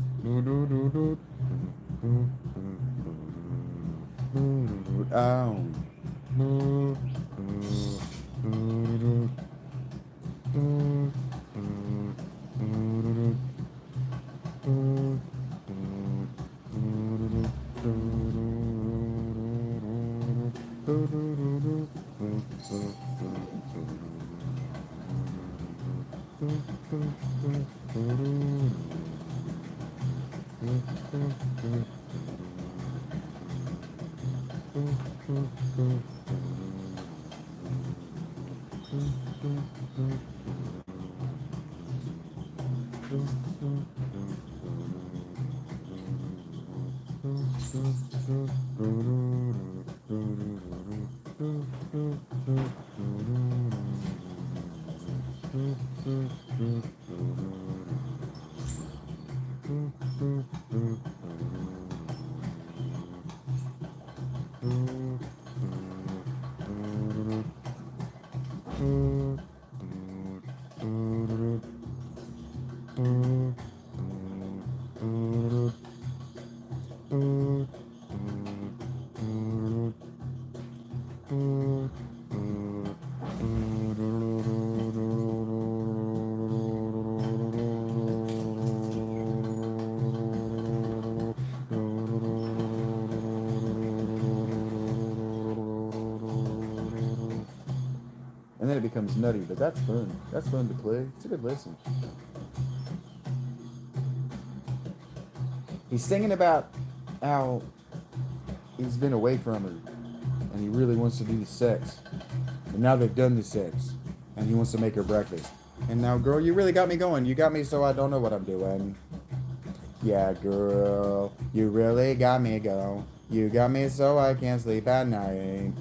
[SPEAKER 1] And then it becomes nutty, but that's fun. That's fun to play. It's a good listen. He's singing about how he's been away from her and he really wants to do the sex. And now they've done the sex and he wants to make her breakfast. And now, girl, you really got me going. You got me so I don't know what I'm doing. Yeah, girl, you really got me going. You got me so I can't sleep at night.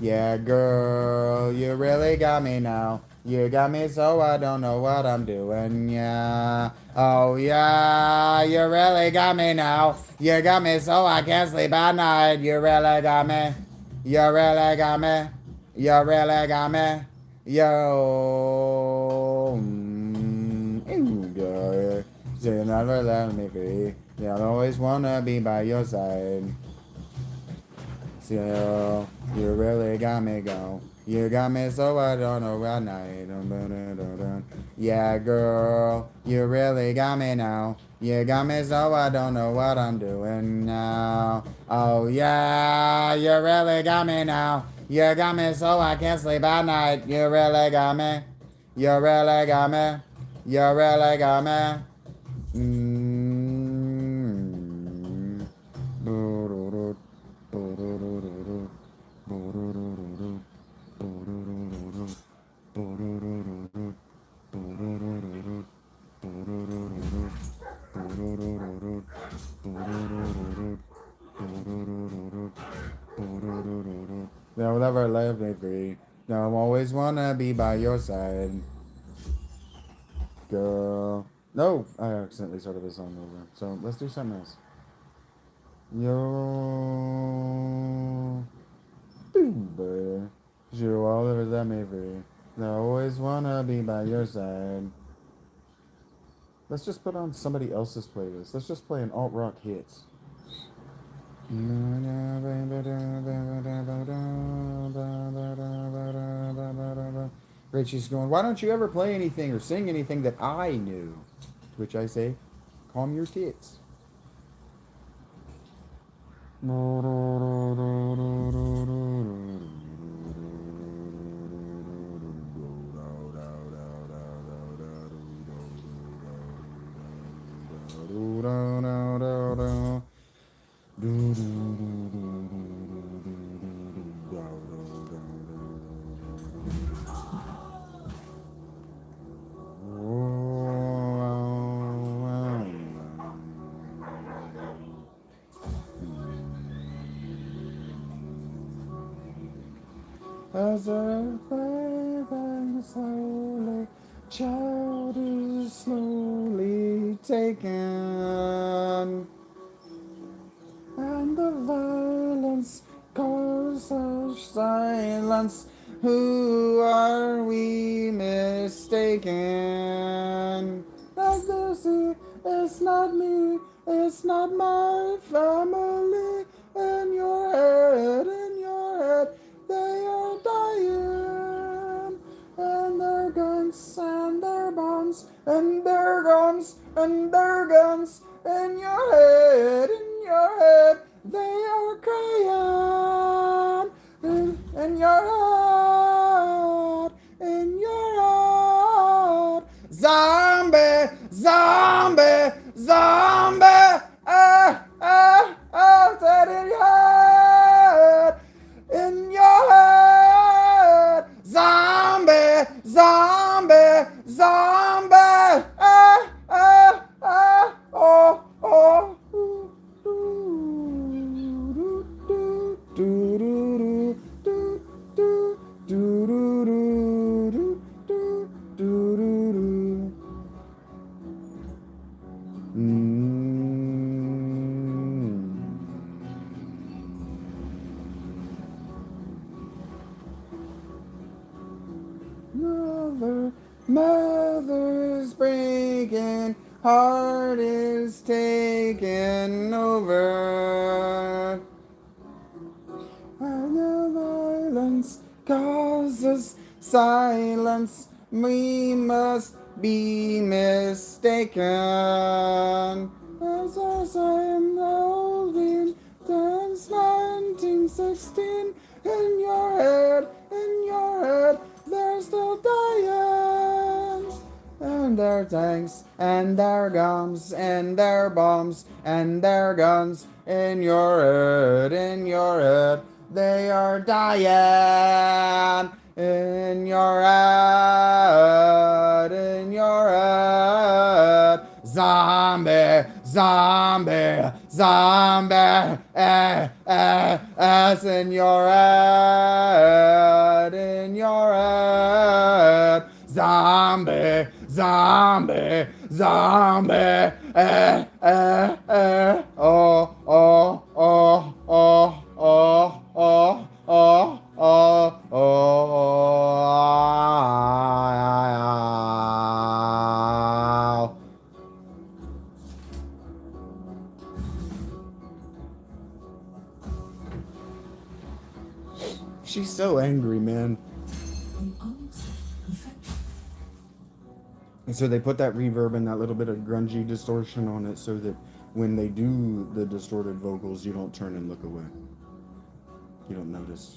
[SPEAKER 1] Yeah, girl, you really got me now. You got me so I don't know what I'm doing, yeah. Oh, yeah, you really got me now. You got me so I can't sleep at night. You really got me. You really got me. You really got me. Yo. Girl, you never let me free. I'll always wanna be by your side. So you really got me go. You got me so I don't know what night. Yeah, girl, you really got me now. You got me so I don't know what I'm doing now. Oh yeah, you really got me now. You got me so I can't sleep at night. You really got me. You really got me. You really got me. Now, whatever left me free. Now, I always wanna be by your side, girl. No, I accidentally started the song over. So let's do something else. Yo, baby, you all ever let me free. I always wanna be by your side. Let's just put on somebody else's playlist. Let's just play an alt rock hits. Richie's going, why don't you ever play anything or sing anything that I knew? To which I say, calm your tits. As I fade slowly, child is slowly taken, and the violence causes silence. Who are we mistaken? As they see, it's not me, it's not my family. In your head, they are dying. And their guns, and their bombs, and their guns, and their guns. In your head, they are crying. In your heart, zombie, zombie, zombie. Said in your head, zombie, zombie, zombie. Oh, oh. Mother's breaking, heart is taken over. And the violence causes silence. We must be mistaken. As I am holding since 1916. In your head, they're still dying. And their tanks, and their guns, and their bombs, and their guns. In your head, they are dying. In your head, zombie, zombie, zombie, as in your head, zombie, zombie, zombie, oh, oh, oh, oh, oh, oh, oh, oh, She's so angry, man.
[SPEAKER 2] The unexpected perfection.
[SPEAKER 1] And so they put that reverb and that little bit of grungy distortion on it so that when they do the distorted vocals, you don't turn and look away. You don't notice.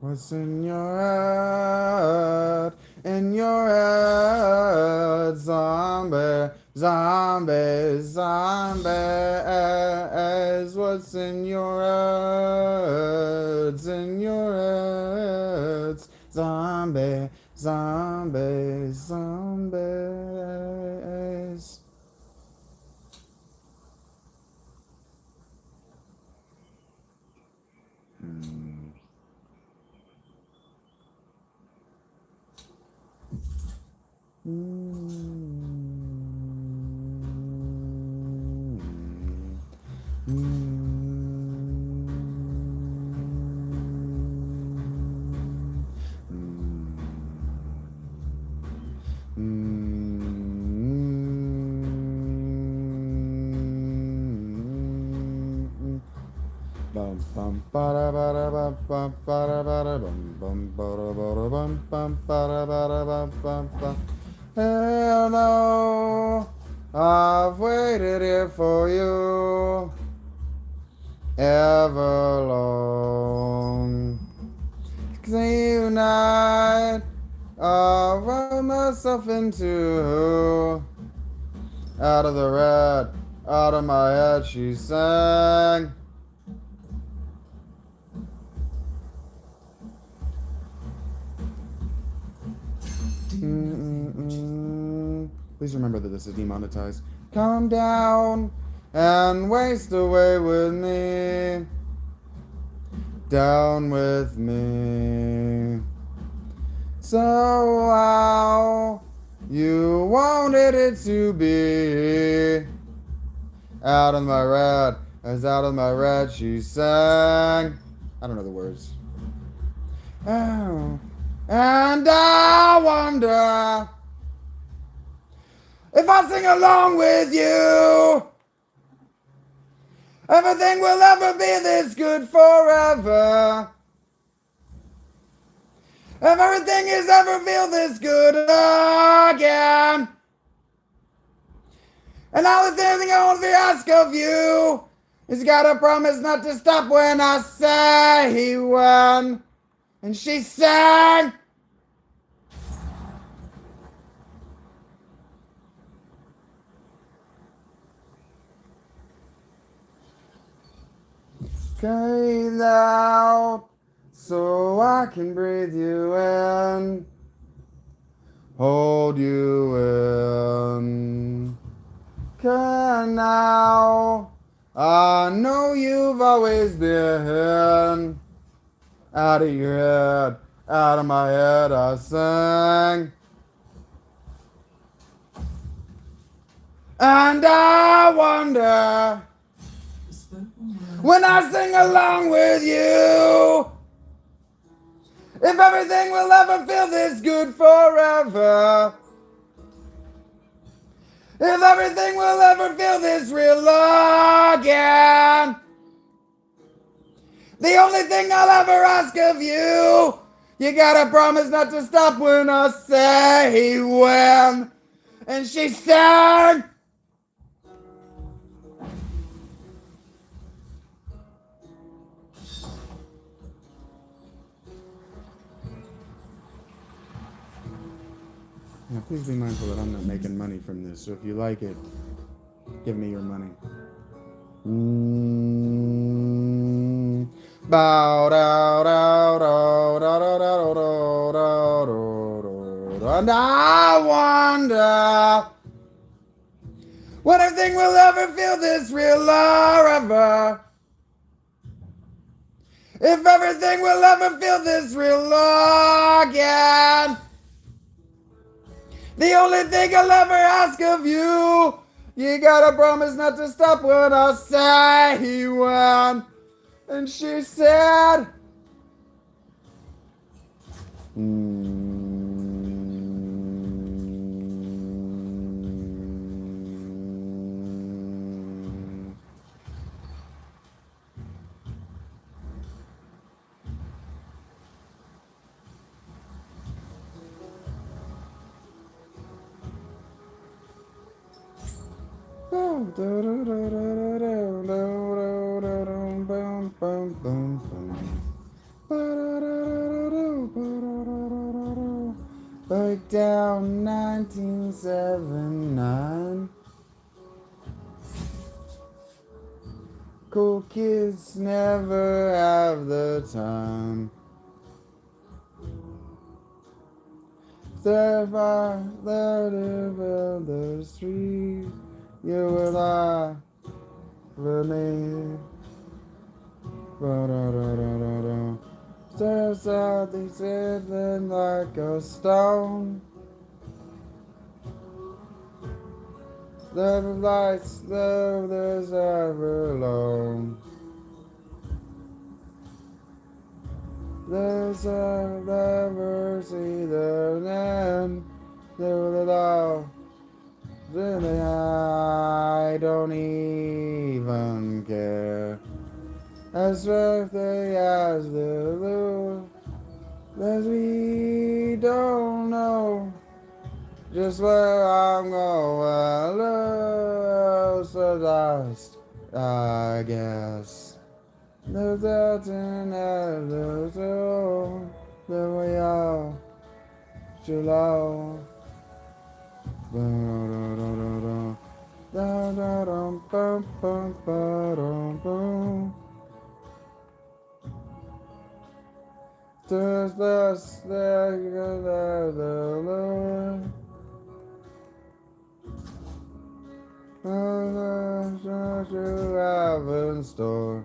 [SPEAKER 1] What's in your head? In your head, zombie, zombie, zombies. What's in your heads? In your heads, zombie, zombie, zombies. Bum bum ba ba da ba bum ba da ba da bum bum ba da ba da bum bum ba da ba da bum bum bum. Hell no, I've waited here for you ever long. 'Cause tonight I'll run myself into out of the red, out of my head, she sang. Please remember that this is demonetized. Come down and waste away with me. Down with me. So how you wanted it to be. Out of my red, as out of my red, she sang. I don't know the words. Oh, and I wonder if I sing along with you, everything will ever be this good forever. If everything is ever feel this good again. And all the thing I want to ask of you is you gotta promise not to stop when I say when. And she sang. Breathe out so I can breathe you in, hold you in. Can now I know you've always been out of your head, out of my head I sang. And I wonder when I sing along with you, if everything will ever feel this good forever. If everything will ever feel this real again. The only thing I'll ever ask of you, you gotta promise not to stop when I say when. And she sang. Now, please be mindful that I'm not making money from this. So if you like it, give me your money. And I wonder when everything will ever feel this real or ever. If everything will ever feel this real again, the only thing I'll ever ask of you, you gotta promise not to stop when I say when. And she said, Break down 1979. Cool kids never have the time. Survive the street. You will I remain. Stares out the ceiling like a stone. The lights, there's ever alone. There's a never see the end. Through the love, really I don't even care. As swiftly as the blue, as we don't know just where I'm going, lose the dust, I guess. There's nothing else to do that we all should love. Just the Lord. What you have in store.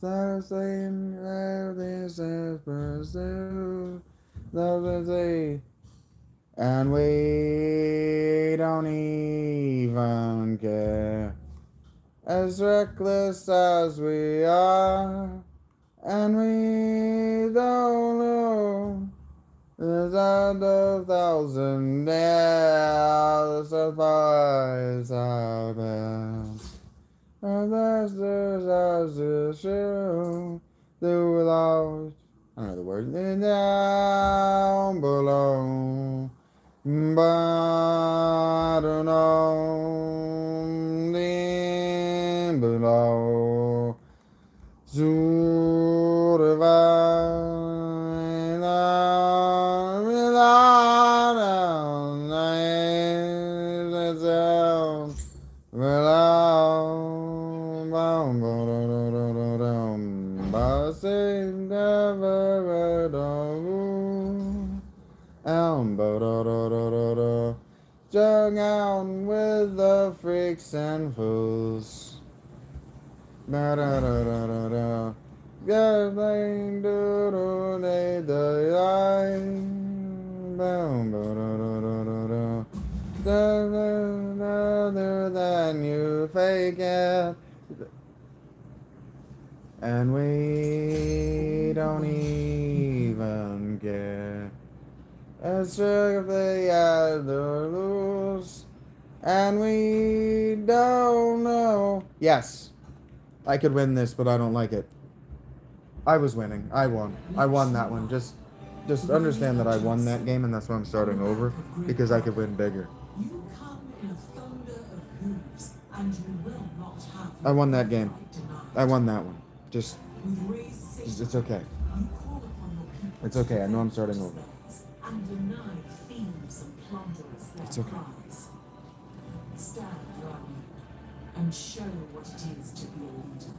[SPEAKER 1] Something this is pursue. Lovely. And we don't even care. As reckless as we are, and we don't know. There's a thousand days surprise our best. And there's a show through lost. I don't know the word. Down below. But I don't know. Down below. Strung out with the freaks and fools. Da-da-da-da-da-da. Getting to the line. Boom, ba-da-da-da-da-da. Other than you fake it. And we don't even care. As strictly as the rules. And we don't know. Yes. I could win this, but I don't like it. I was winning. I won. I won that one. Just understand that I won that game, and that's why I'm starting over, because I could win bigger.
[SPEAKER 2] You come in a thunder of hooves, and you will not have
[SPEAKER 1] I won that game.
[SPEAKER 2] right denied.
[SPEAKER 1] I won that one. Just
[SPEAKER 2] With raised
[SPEAKER 1] it's okay.
[SPEAKER 2] you call upon your people
[SPEAKER 1] It's okay. I know I'm
[SPEAKER 2] to
[SPEAKER 1] starting
[SPEAKER 2] defend
[SPEAKER 1] over.
[SPEAKER 2] theirs, and deny thieves and plunderers their
[SPEAKER 1] It's okay.
[SPEAKER 2] prize. Stand your ground and show what it is to be a leader.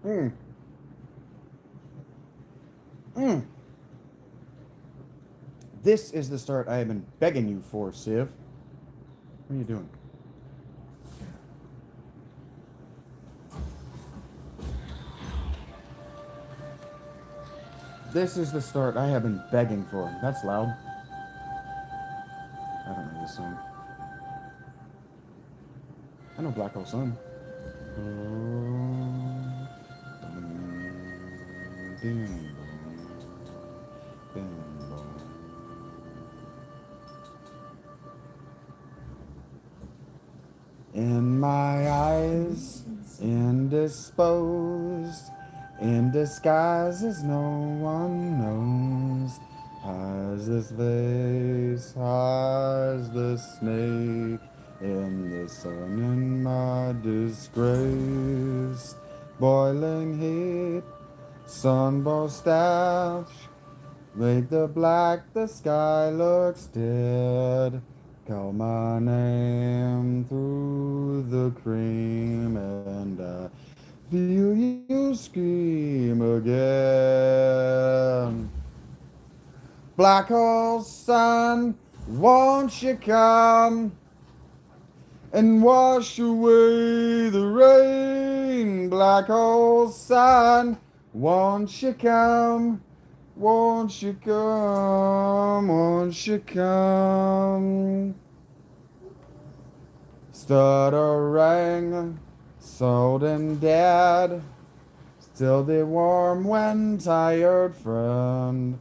[SPEAKER 1] Mm. Mm. This is the start I have been begging you for, Civ. What are you doing? This is the start I have been begging for. That's loud. I don't know this song. I know Black Hole Sun. In my eyes, indisposed, in disguise as no one knows. Hides this face, hides the snake, in the sun in my disgrace. Boiling heat, sunball stash, make the black, the sky looks dead. Call my name through the cream and I feel you scream again. Black hole sun, won't you come and wash away the rain? Black hole sun, won't you come? Won't you come? Won't you come? Stuttering, sold and dead, still the warm when tired friend.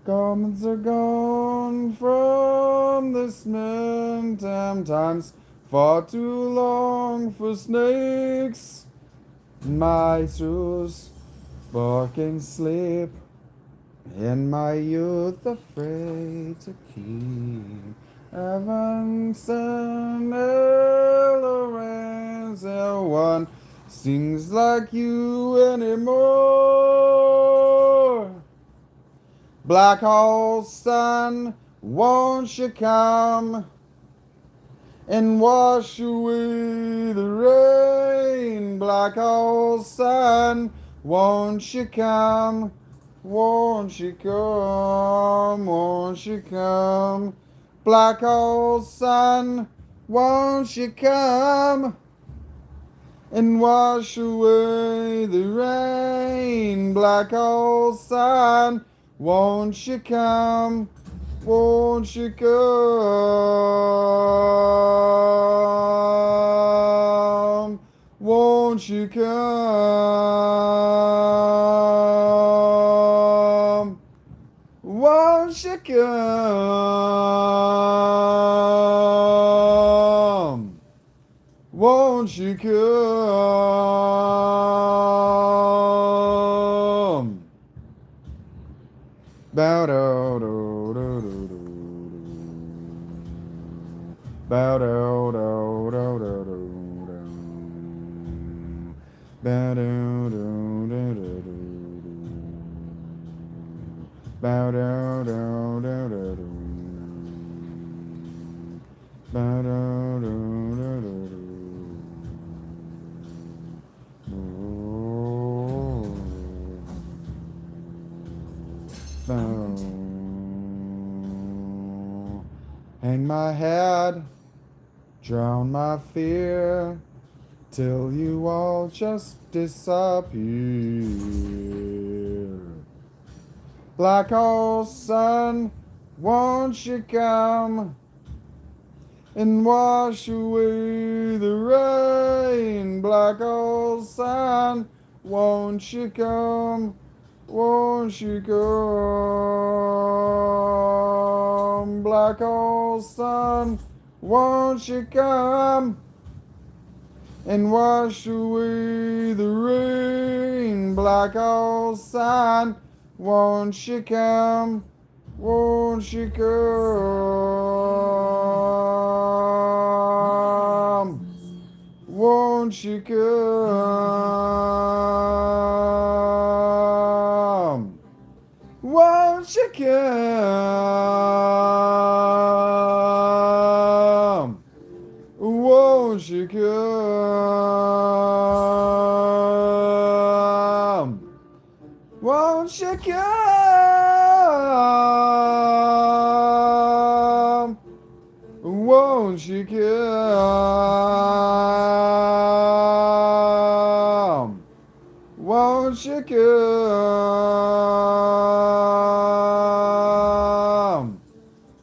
[SPEAKER 1] Comments are gone from this mint, times far too long for snakes. Maestros barking sleep. In my youth, afraid to keep Evans and Lorenzo, one sings like you anymore. Black hole sun, won't you come and wash away the rain? Black hole sun, won't you come? Won't you come? Won't you come? Black hole sun, won't you come and wash away the rain? Black hole sun, won't you come? Won't you come? Won't you come? Won't you come? Won't you come? Bow do do do do do. Bow do do do do do. Bow do do do do do. Bow do do do do do. Bow do do do do do. Hang my head, drown my fear, till you all just disappear. Black hole sun, won't you come and wash away the rain? Black hole sun, won't you come? Won't you come? Black hole sun, won't you come and wash away the rain? Black hole sun, won't you come? Won't you come? Won't you come? Won't you come? Won't you come? Won't you come? Won't you come?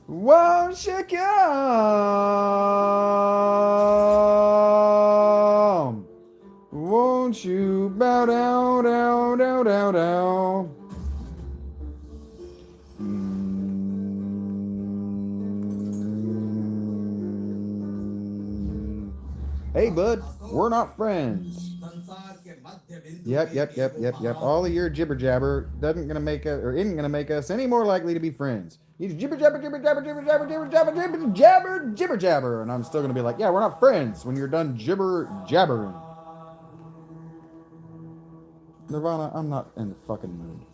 [SPEAKER 1] Won't you come? Won't you bow down, down, down, down, down? Hey, bud, we're not friends. Yep. All of your jibber jabber doesn't gonna make us, or isn't gonna make us any more likely to be friends. You jibber jabber, jibber jabber, jibber jabber, jibber jabber, jibber jabber, jibber jabber, and I'm still gonna be like, yeah, we're not friends when you're done jibber jabbering. Nirvana, I'm not in the fucking mood.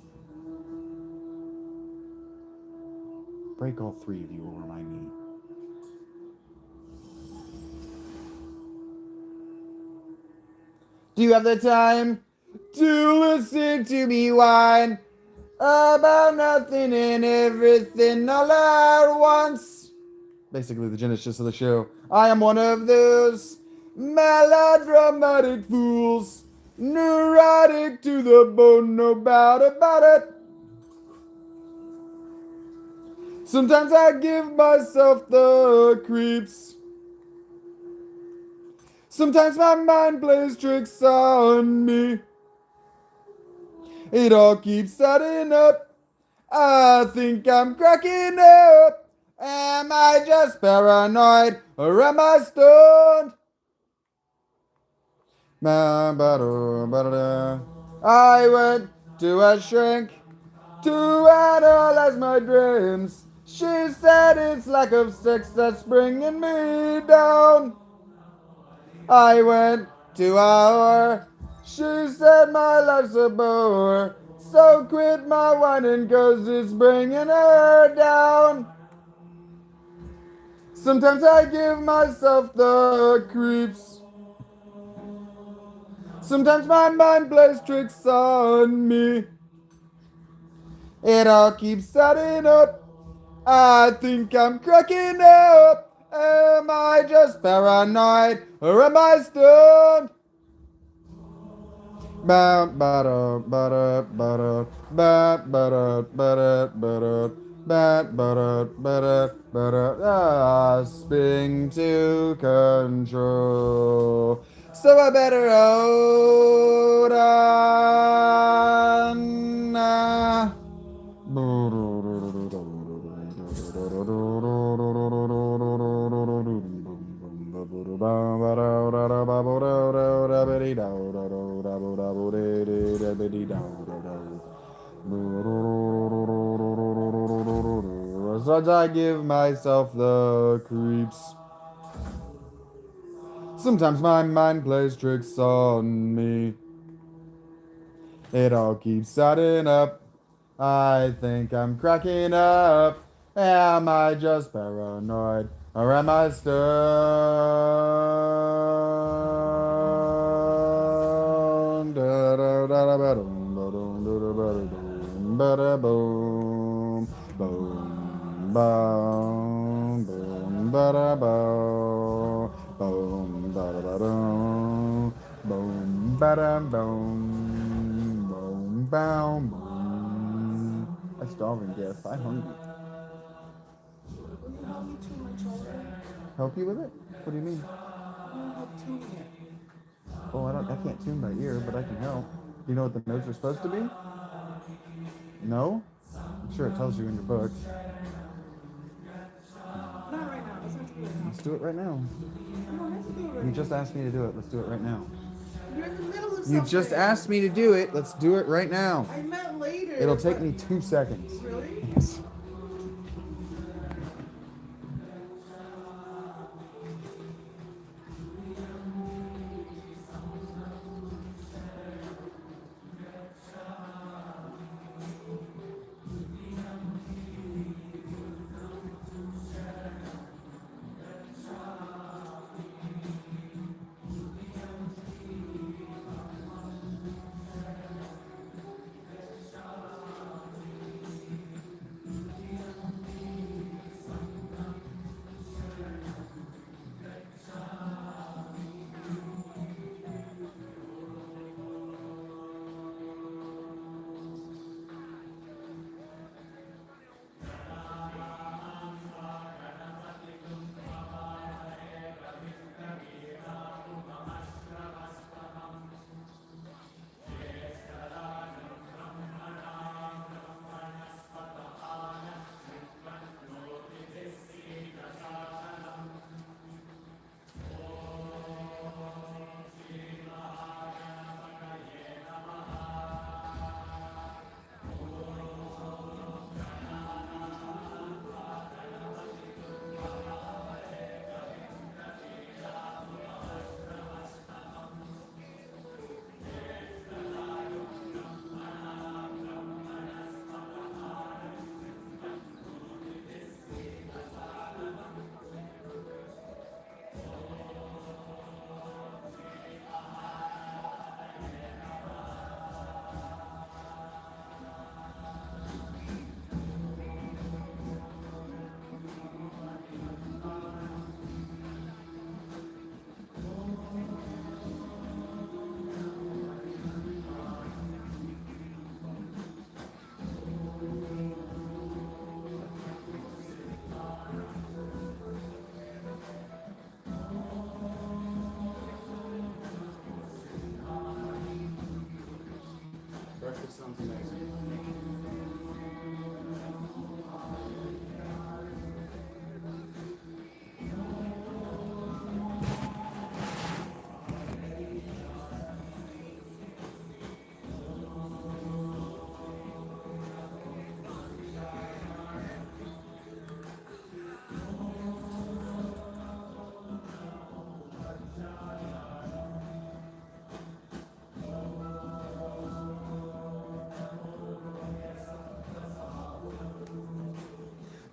[SPEAKER 1] Break all three of you over my knee. Do you have the time to listen to me whine about nothing and everything all at once? Basically, the genesis of the show. I am one of those melodramatic fools, neurotic to the bone, no doubt about it. Sometimes I give myself the creeps. Sometimes my mind plays tricks on me. It all keeps adding up. I think I'm cracking up. Am I just paranoid or am I stoned? I went to a shrink to analyze my dreams. She said it's lack of sex that's bringing me down. I went to her. She said my life's a bore. So quit my whining cause it's bringing her down. Sometimes I give myself the creeps. Sometimes my mind plays tricks on me. It all keeps adding up. I think I'm cracking up. Am I just paranoid or am I stoned? Ba ba da ba da ba da ba ba da ba da ba da ba ba da ba da ba da spin to control. So I better hold on. Sometimes I give myself the creeps. Sometimes my mind plays tricks on me. It all keeps adding up. I think I'm cracking up. Am I just paranoid or am I stoned? Ba-da-boom, boom, boom, boom, ba-da-boom, boom, ba-da-ba-dum, boom, ba-dum-boom, boom, boom, boom. A starving guess. I'm hungry. Help you with it? What do you mean? Oh, I can't tune by ear, but I can help. Do you know what the notes are supposed to be? No? I'm sure it tells you in your book.
[SPEAKER 4] Not right now.
[SPEAKER 1] Let's do it right now. You just asked me to do it. Let's do it right now.
[SPEAKER 4] You're in the middle of
[SPEAKER 1] You just asked me to do it. Let's do it right now.
[SPEAKER 4] I meant later.
[SPEAKER 1] It'll take me 2 seconds.
[SPEAKER 4] Really?
[SPEAKER 1] Yes.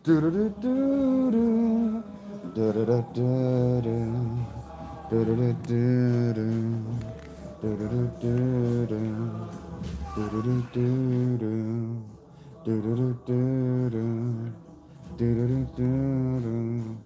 [SPEAKER 1] Do do do do do. Do do do do do. Do do do do do. Do do do do do. Do do do do do. Do do do do do. Do do do do do.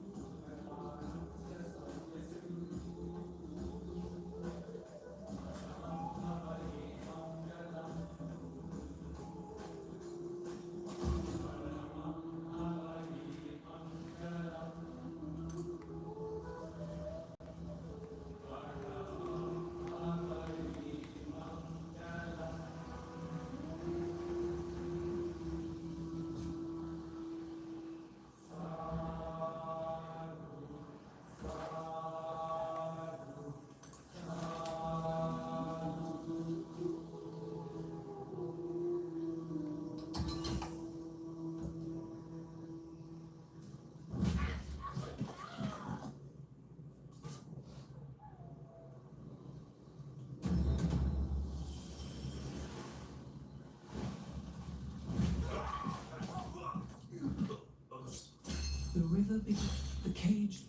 [SPEAKER 2] The river the cage.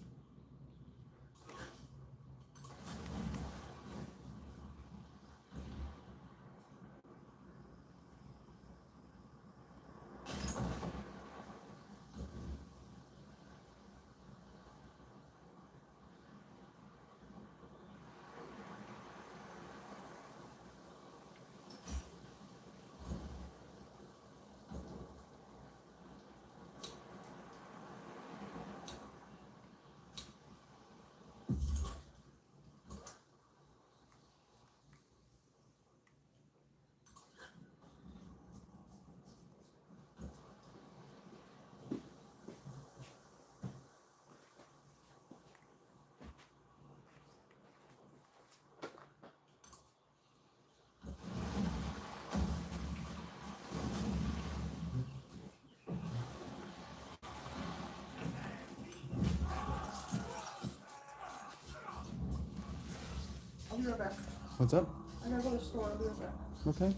[SPEAKER 4] I'll be right back.
[SPEAKER 1] What's up?
[SPEAKER 4] I gotta go to the store. I'll be right back.
[SPEAKER 1] Okay.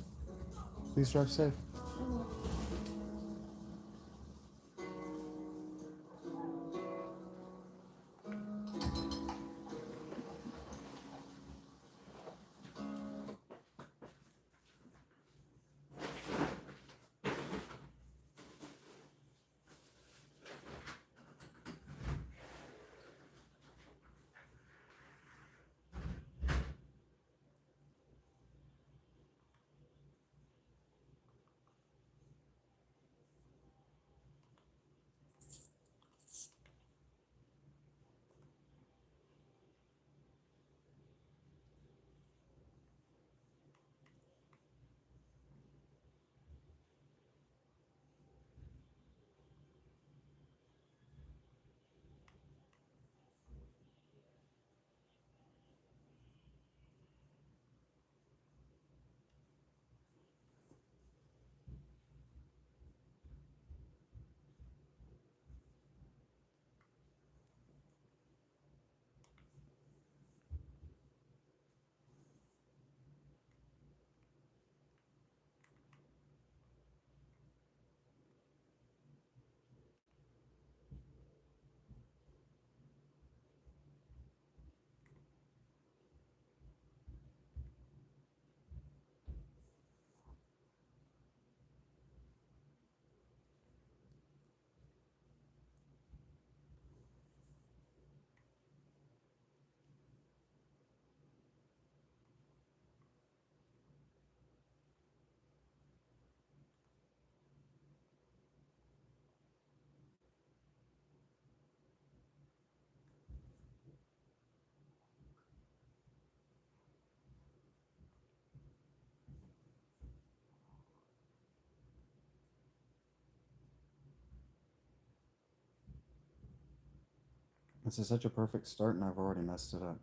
[SPEAKER 1] Please drive safe. This is such a perfect start, and I've already messed it up.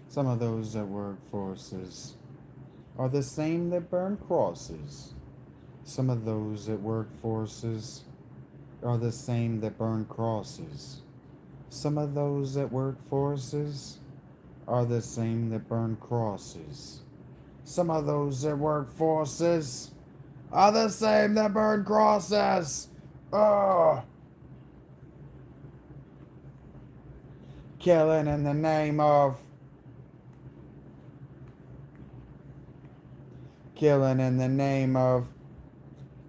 [SPEAKER 1] Some of those that work forces are the same that burn crosses. Some of those that work forces are the same that burn crosses. Some of those that work forces are the same that burn crosses. Some of those that work forces are the same that burn crosses. Ugh. Killing in the name of. Killing in the name of.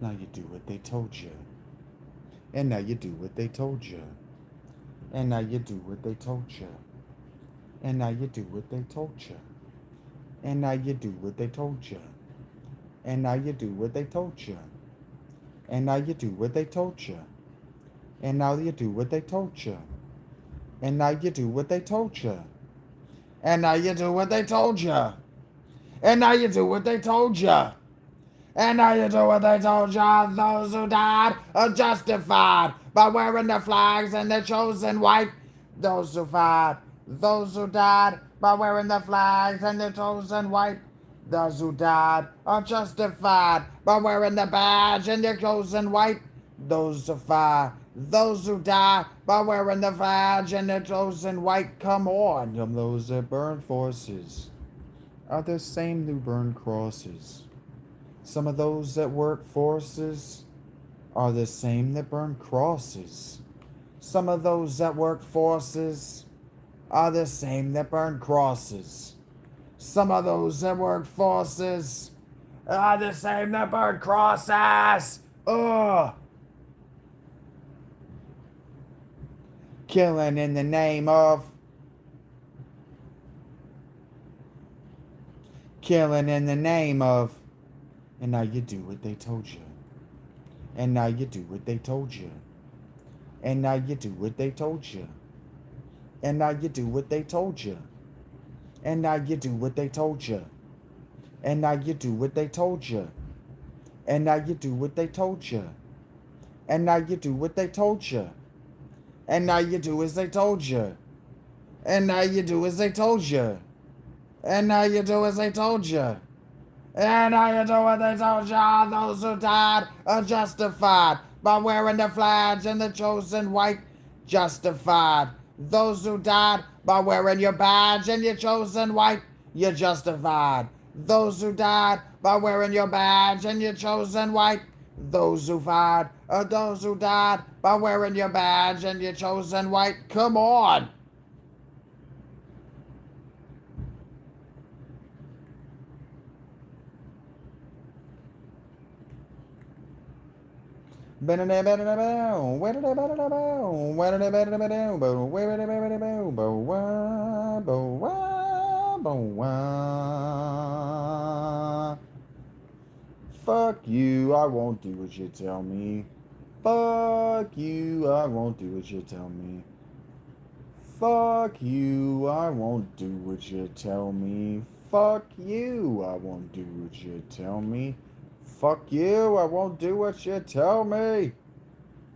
[SPEAKER 1] Now you do what they told you. And now you do what they told you. And now you do what they told you. And now you do what they told you. And now you do what they told you. And now you do what they told you. And now you do what they told you. And now you do what they told you. And now you do what they told you. And now you do what they told you. And now you do what they told you. And now you do what they told you. Those who died are justified by wearing the flags and the chosen white. Those who died. Those who died by wearing the flags and the chosen white. Those who died are justified by wearing the badge and the chosen white. Those who died. Those who die by wearing the badge and the chosen white. Come on. Those that burn forces are the same who burn crosses. Some of those that work forces are the same that burn crosses. Some of those that work forces are the same that burn crosses. Some of those that work forces are the same that burn crosses. Ugh. Killing in the name of. Killing in the name of. And now you do what they told you. And now you do what they told you. And now you do what they told you. And now you do what they told you. And now you do what they told you. And now you do what they told you. And now you do what they told you. And now you do what they told you. And now you do as they told you. And now you do as they told you. And now you do as they told you. And now you do what they told you. Those who died are justified by wearing the flags and the chosen white. Justified. Those who died by wearing your badge and your chosen white. You're justified. Those who died by wearing your badge and your chosen white. Those who died are those who died by wearing your badge and your chosen white. Come on. Fuck you, I won't do what you tell me. Fuck you, I won't do what you tell me. Fuck you, I won't do what you tell me. Fuck you, I won't do what you tell me. Fuck you, I won't do what you tell me.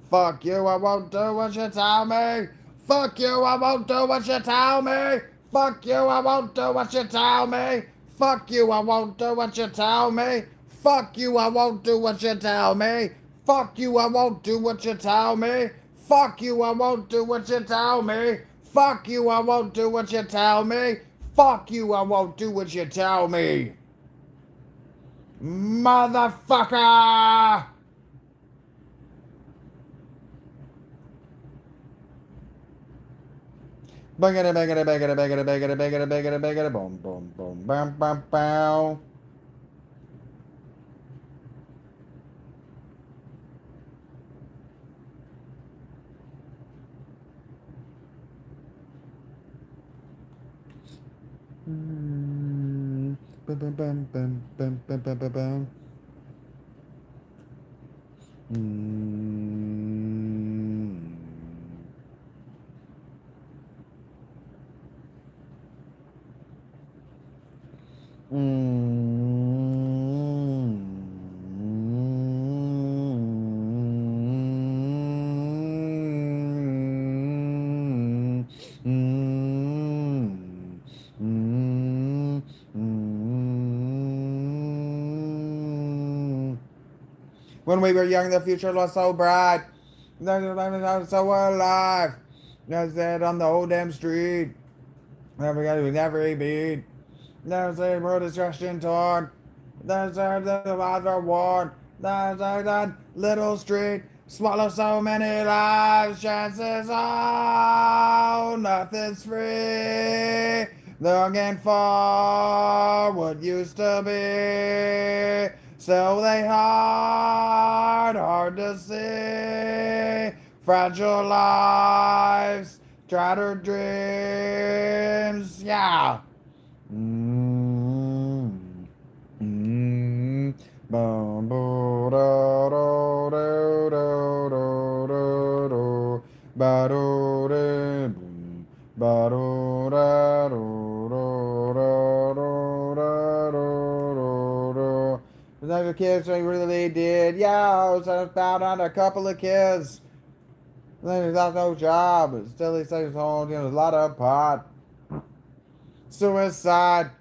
[SPEAKER 1] Fuck you, I won't do what you tell me. Fuck you, I won't do what you tell me. Fuck you, I won't do what you tell me. Fuck you, I won't do what you tell me. Fuck you, I won't do what you tell me. Fuck you, I won't do what you tell me. Fuck you, I won't do what you tell me. Fuck you, I won't do what you tell me. Fuck you, I won't do what you tell me. Motherfucker! Bangada, bangada, bangada, bangada, bangada, bangada, bangada, bangada, boom, boom, boom, bam, bam, bow. Bam, bam, bam, bam, bam, bam, bam, bam, bam. When we were young, the future was so bright. I was so alive. I said on the old damn street. Never got to never beat. There's a world destruction torn. There's a other war. There's that little street. Swallow so many lives. Chances are nothing's free. Looking for what used to be. So they hard to see. Fragile lives, shattered dreams. Yeah. Mm, mm, bum, boo, do, do, do, do, do, do, ba, do, de, boom, ba, do, da, do, do, do, do, da, do, do, do. The kids they really did. Yeah, I was about on a couple of kids. Then he's got no job, but still he stays home, a lot of pot. Suicide.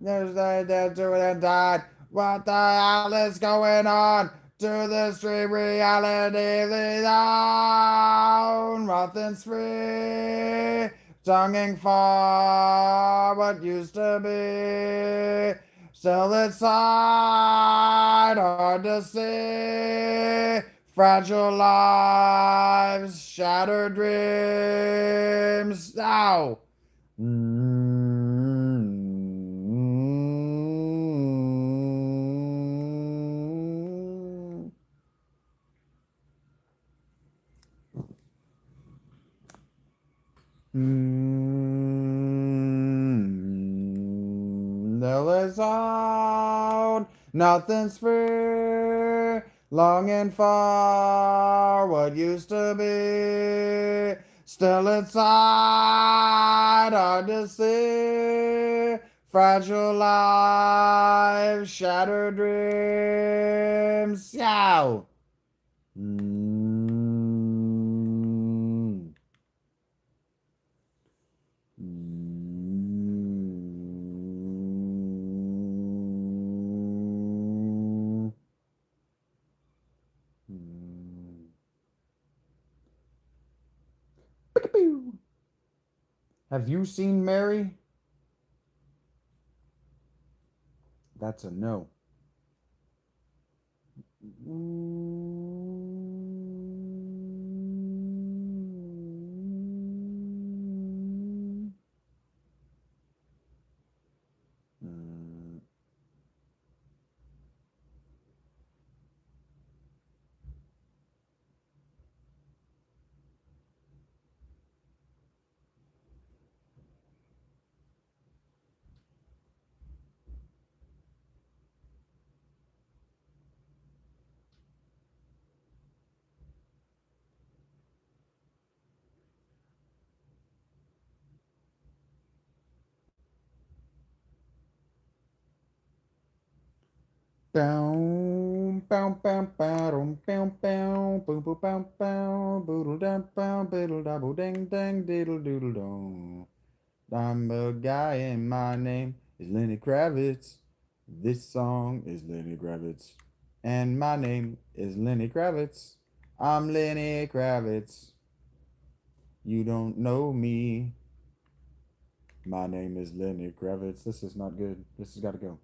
[SPEAKER 1] There's that to it and died. What the hell is going on? To the street reality lead on. Nothing's free. Longing for what used to be. Still inside, hard to see. Fragile lives, shattered dreams. Ow! There is out, nothing's free, longing for what used to be. Still inside, hard to see. Fragile lives, shattered dreams. Yow! Mm. Mm. Mm. Peekaboo. Have you seen Mary? That's a no. Mm. Mm. Bow, bow, bow, bow, bow, bow, boo, boo, bow, bow, boodle, da, bow, biddle, double, ding, ding, diddle, doodle, dong. I'm a guy and my name is Lenny Kravitz. This song is Lenny Kravitz. And my name is Lenny Kravitz. I'm Lenny Kravitz. You don't know me. My name is Lenny Kravitz. This is not good. This has got to go.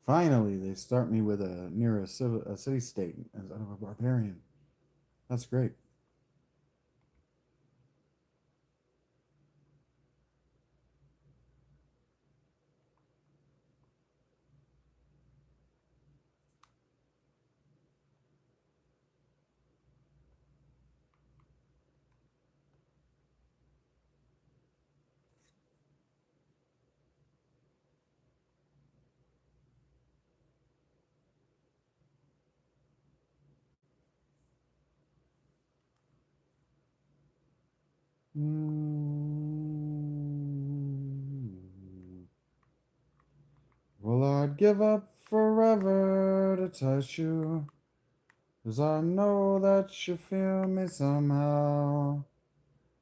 [SPEAKER 1] Finally, they start me with near a city state as out of a barbarian. That's great. Well, I'd give up forever to touch you, 'cause I know that you feel me somehow.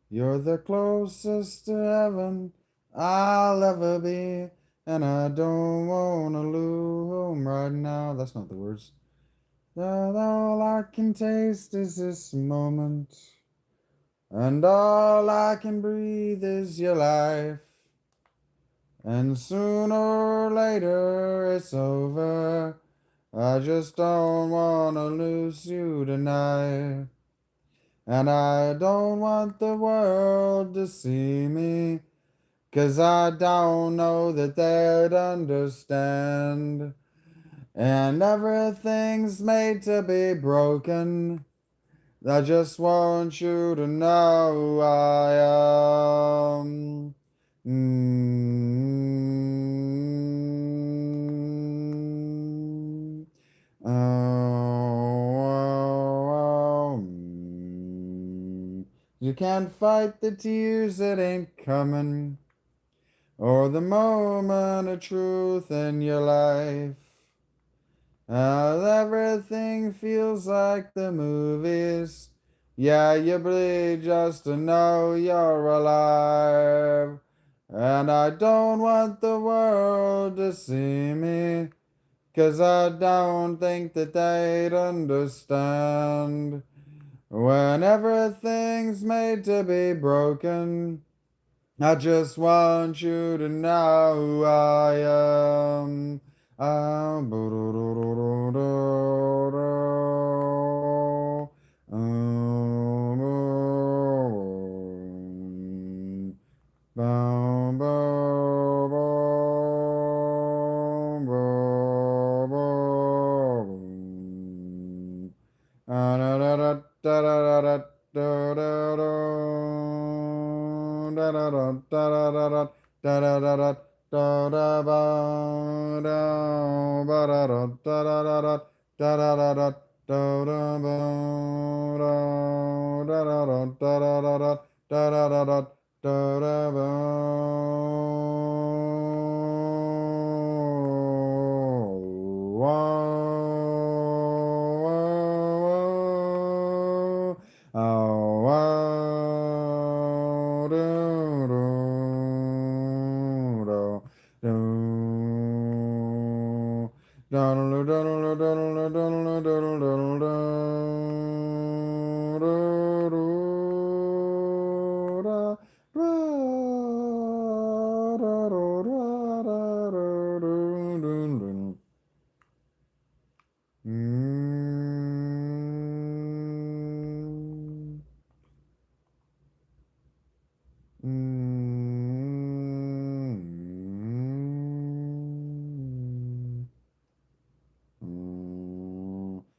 [SPEAKER 1] You're the closest to heaven I'll ever be, and I don't wanna lose home right now. That's not the words. That all I can taste is this moment, and all I can breathe is your life. And sooner or later it's over. I just don't wanna lose you tonight. And I don't want the world to see me, 'cause I don't know that they'd understand. And everything's made to be broken. I just want you to know who I am. Mm. Oh, oh, oh, You can't fight the tears that ain't coming, or the moment of truth in your life. Everything feels like the movies. Yeah, you bleed just to know you're alive. And I don't want the world to see me, 'cause I don't think that they'd understand. When everything's made to be broken, I just want you to know who I am.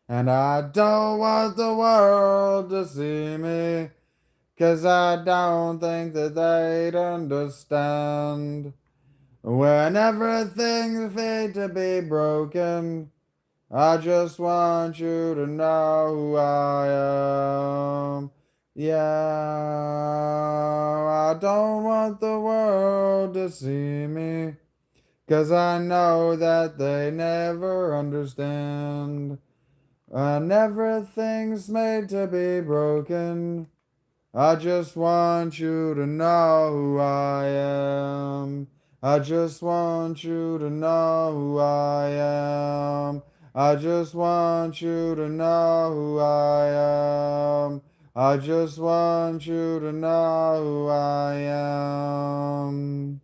[SPEAKER 1] And I don't want the world to see me, 'cause I don't think that they'd understand. When everything's fate to be broken, I just want you to know who I am. Yeah, I don't want the world to see me, 'cause I know that they never understand. And everything's made to be broken. I just want you to know who I am. I just want you to know who I am. I just want you to know who I am. I just want you to know who I am.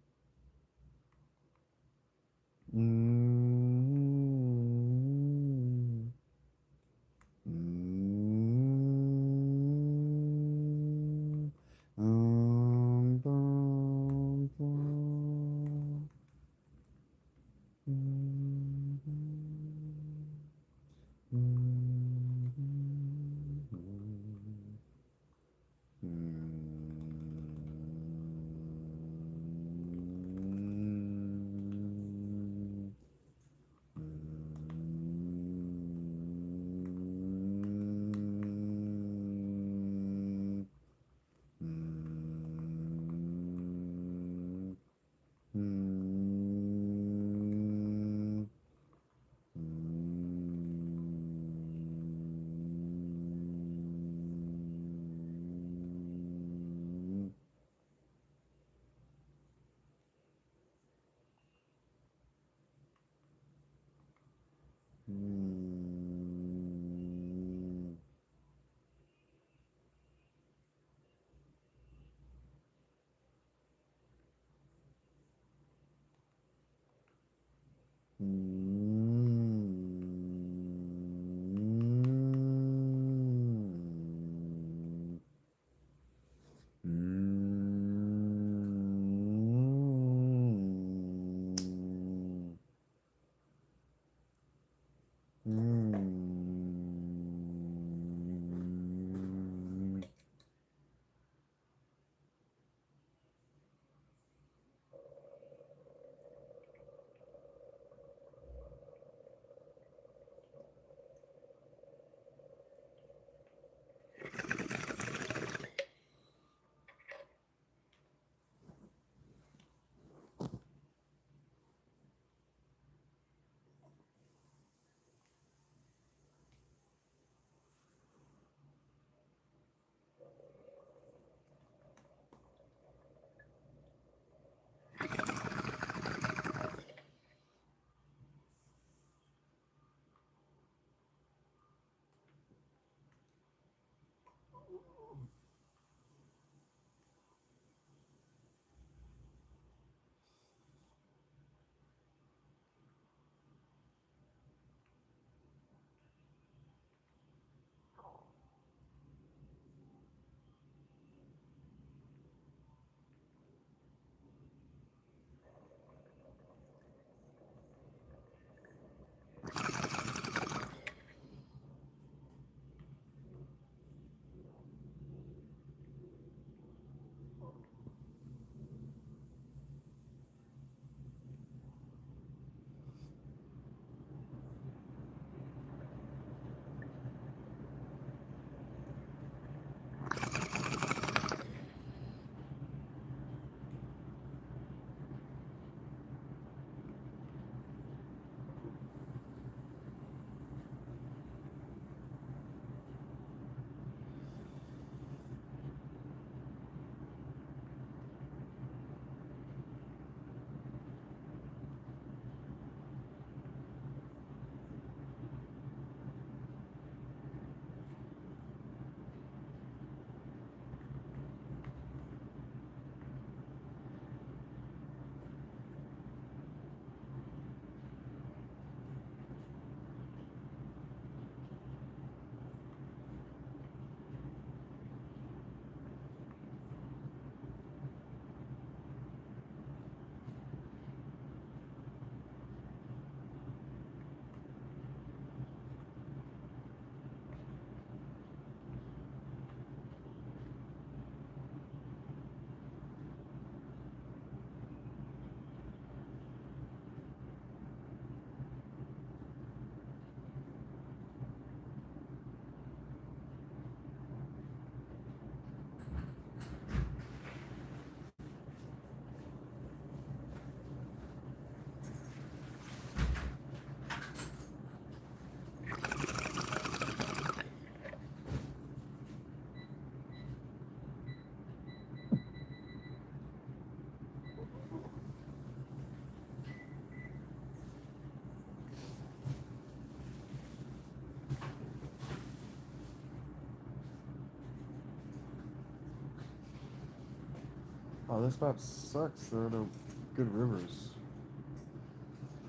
[SPEAKER 1] Oh, this map sucks. There are no good rivers.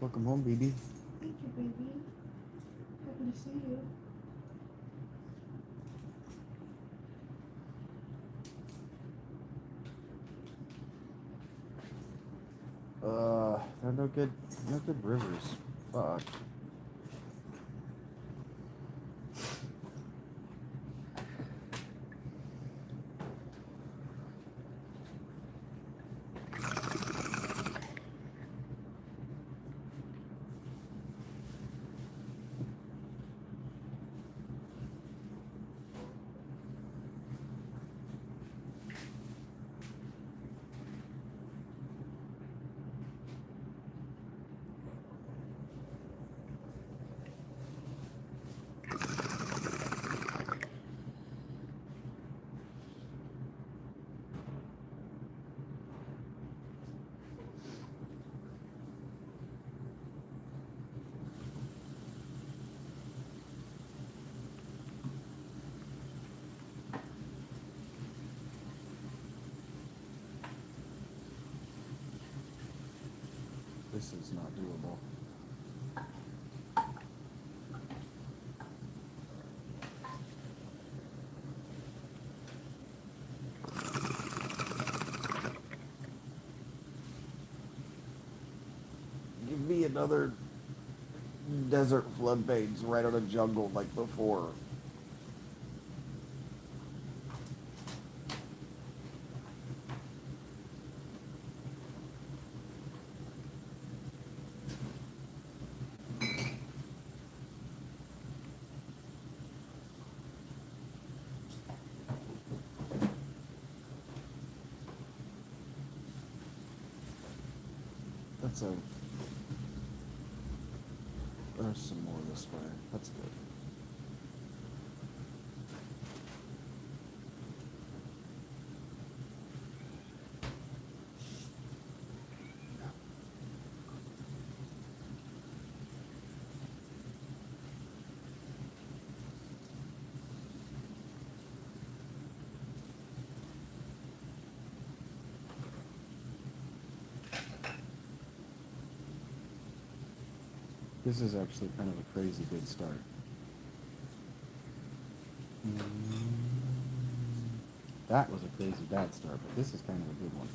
[SPEAKER 1] Welcome home, BB.
[SPEAKER 4] Thank you, baby. Happy to see you.
[SPEAKER 1] There are no good rivers. Fuck. This is not doable. Give me another desert floodplains right on a jungle like before. That's a... There's some more this way. That's good. This is actually kind of a crazy good start. That was a crazy bad start, but this is kind of a good one.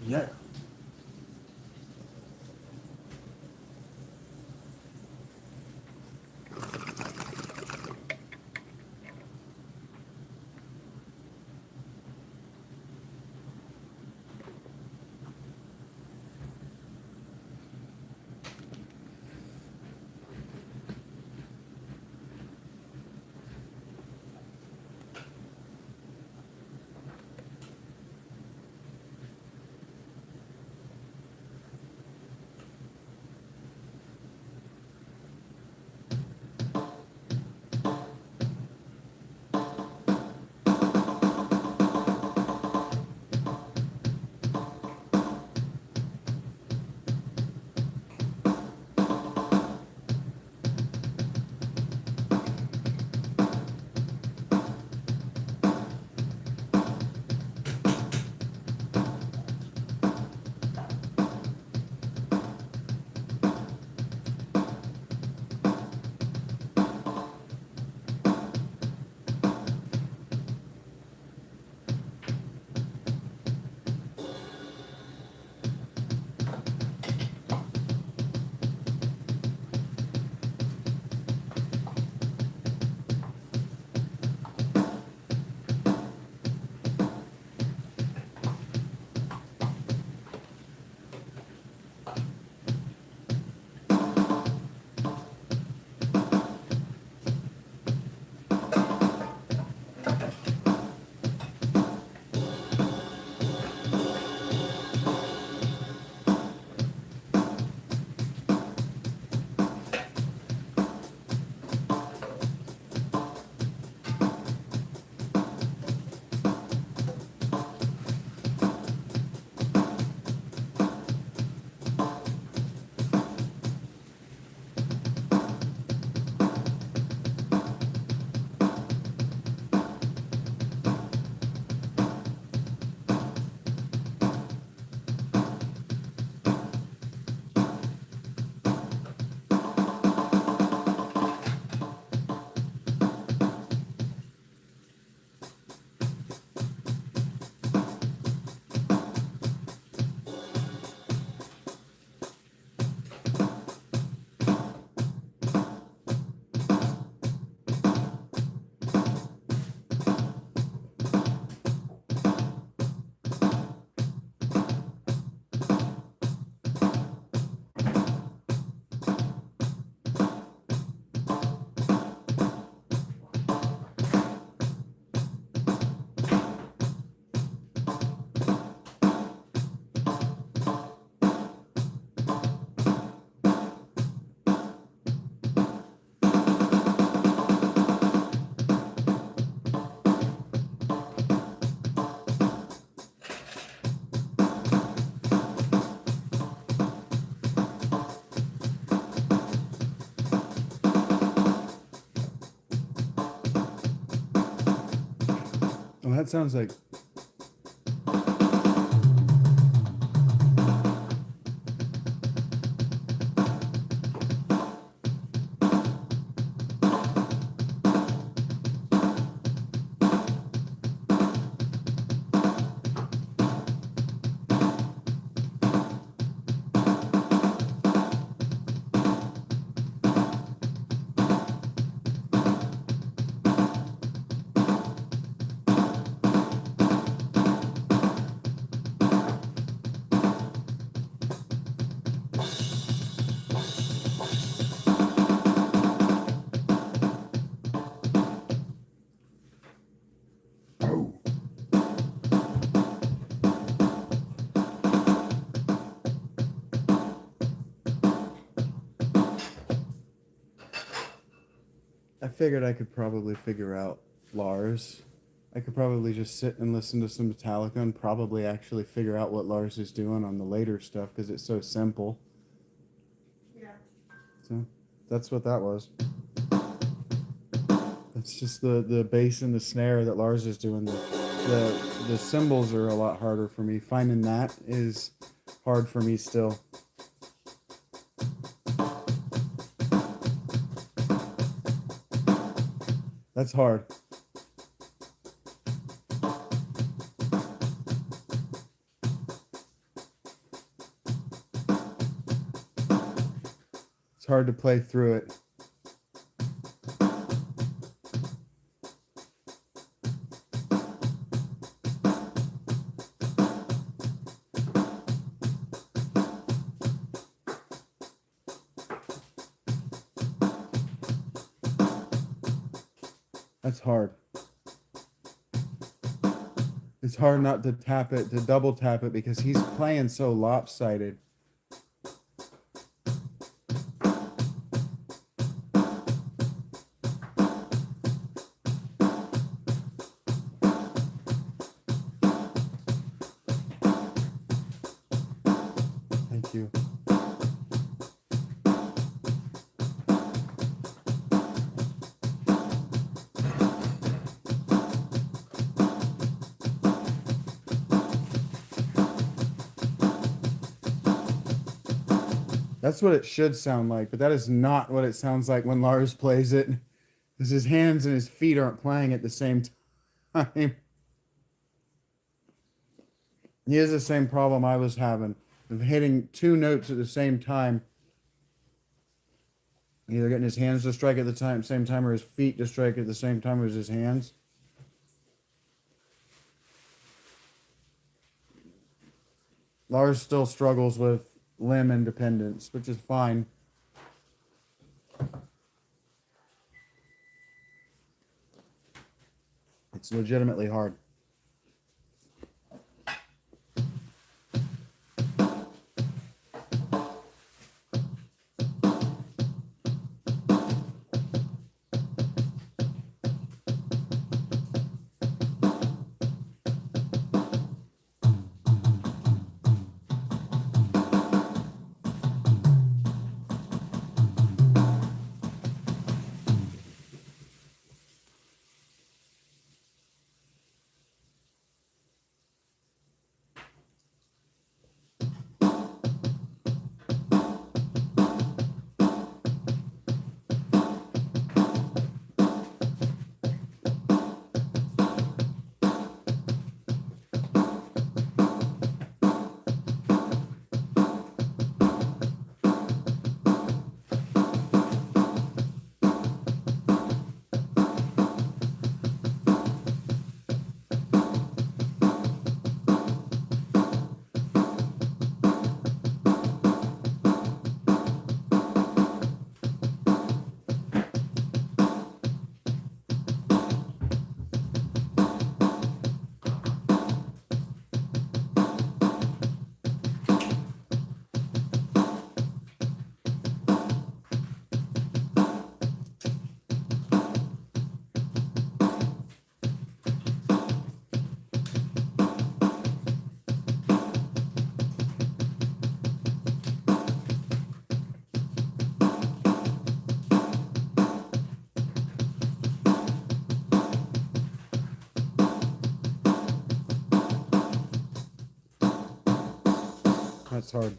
[SPEAKER 1] Yeah. that sounds like... I figured I could probably figure out Lars. I could probably just sit and listen to some Metallica and probably actually figure out what Lars is doing on the later stuff because it's so simple.
[SPEAKER 4] Yeah.
[SPEAKER 1] So that's what that was. It's just the bass and the snare that Lars is doing. The cymbals are a lot harder for me. Finding that is hard for me still. That's hard. It's hard to play through it. That's hard. It's hard not to tap it, to double tap it, because he's playing so lopsided. Thank you. That's what it should sound like, but that is not what it sounds like when Lars plays it. Because his hands and his feet aren't playing at the same time. He has the same problem I was having of hitting two notes at the same time. Either getting his hands to strike at the same time or his feet to strike at the same time as his hands. Lars still struggles with limb independence, which is fine. It's legitimately hard. That's hard.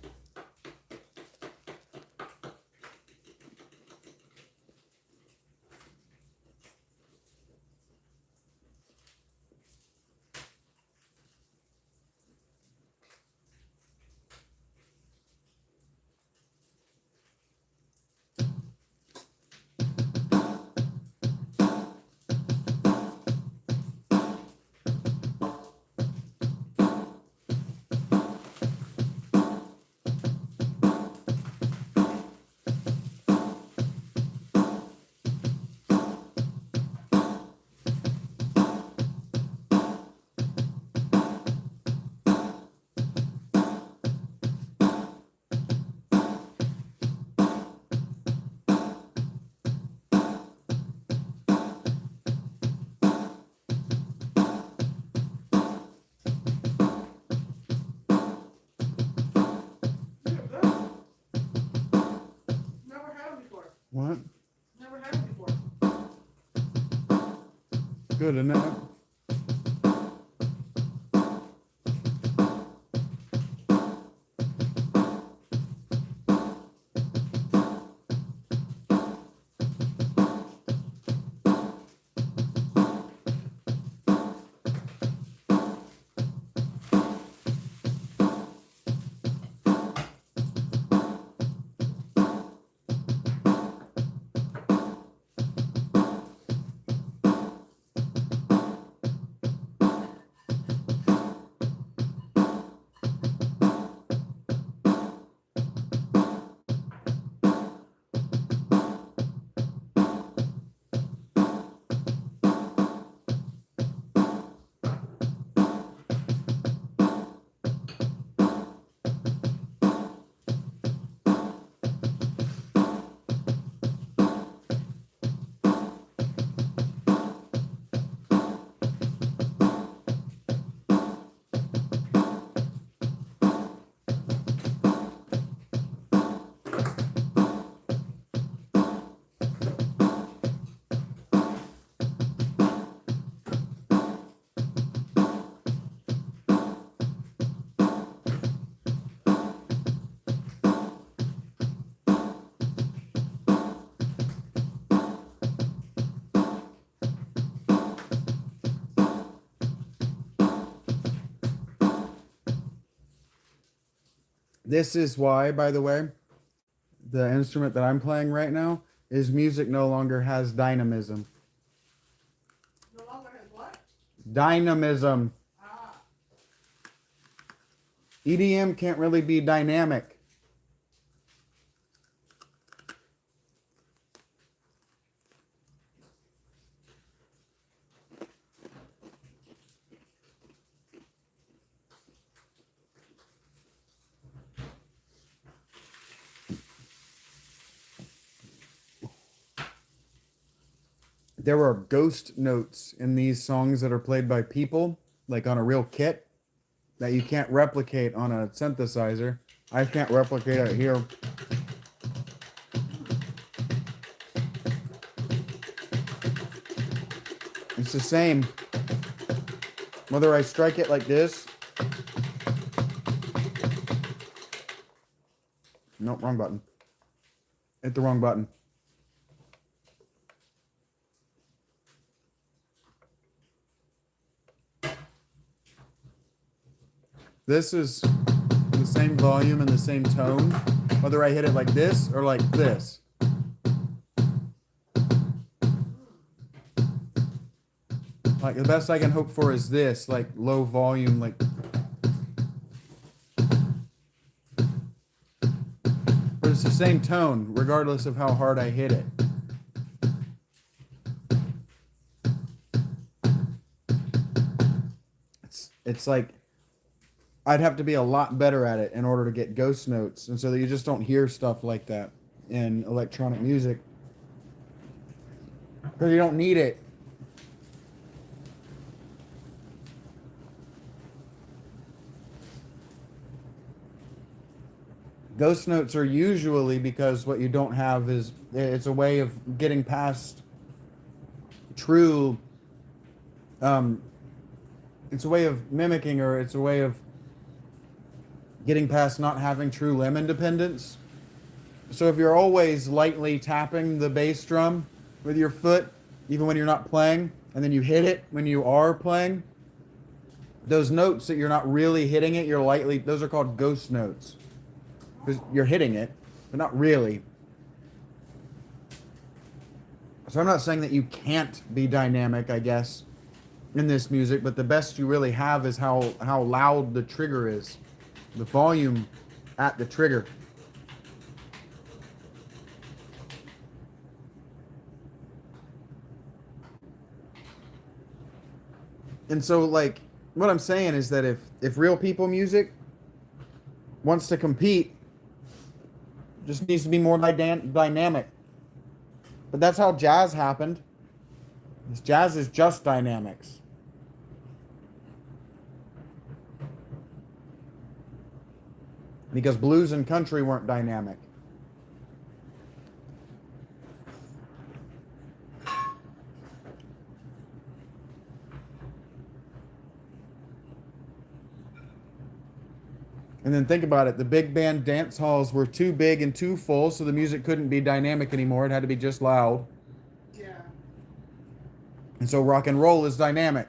[SPEAKER 4] Never had them before.
[SPEAKER 1] What?
[SPEAKER 4] Never had them before.
[SPEAKER 1] Good, isn't it? This is why, by the way, the instrument that I'm playing right now is music no longer has dynamism.
[SPEAKER 4] No longer has what?
[SPEAKER 1] Dynamism.
[SPEAKER 4] Ah.
[SPEAKER 1] EDM can't really be dynamic. There are ghost notes in these songs that are played by people, like on a real kit, that you can't replicate on a synthesizer. I can't replicate it here. It's the same. Whether I strike it like this. Nope, wrong button. Hit the wrong button. This is the same volume and the same tone, whether I hit it like this or like this. Like the best I can hope for is this, like low volume, like. But it's the same tone, regardless of how hard I hit it. It's like I'd have to be a lot better at it in order to get ghost notes, and so that you just don't hear stuff like that in electronic music because you don't need it. Ghost notes are usually because what you don't have is it's a way of getting past true. It's a way of mimicking, or it's a way of getting past not having true limb independence. So if you're always lightly tapping the bass drum with your foot, even when you're not playing, and then you hit it when you are playing, those notes that you're not really hitting it, you're lightly, those are called ghost notes. Because you're hitting it, but not really. So I'm not saying that you can't be dynamic, I guess, in this music, but the best you really have is how loud the trigger is. The volume at the trigger. And so, like, what I'm saying is that if real people music wants to compete, just needs to be more dynamic. But that's how jazz happened. Jazz is just dynamics. Because blues and country weren't dynamic. And then think about it. The big band dance halls were too big and too full, so the music couldn't be dynamic anymore. It had to be just loud.
[SPEAKER 4] Yeah.
[SPEAKER 1] And so rock and roll is dynamic.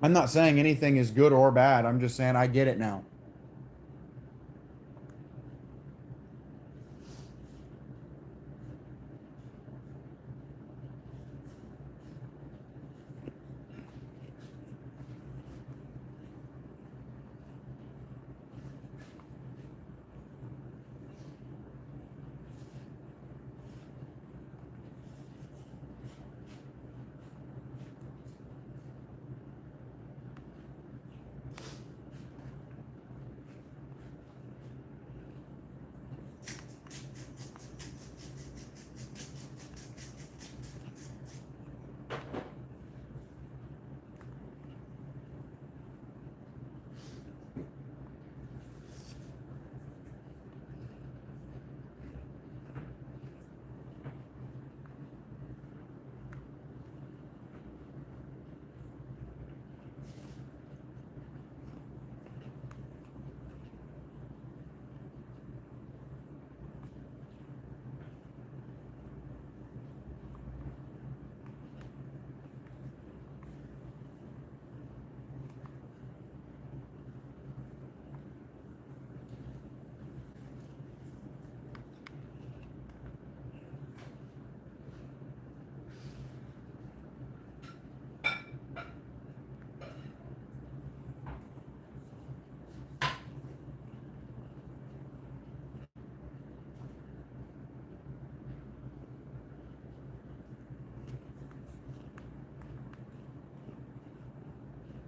[SPEAKER 1] I'm not saying anything is good or bad. I'm just saying I get it now.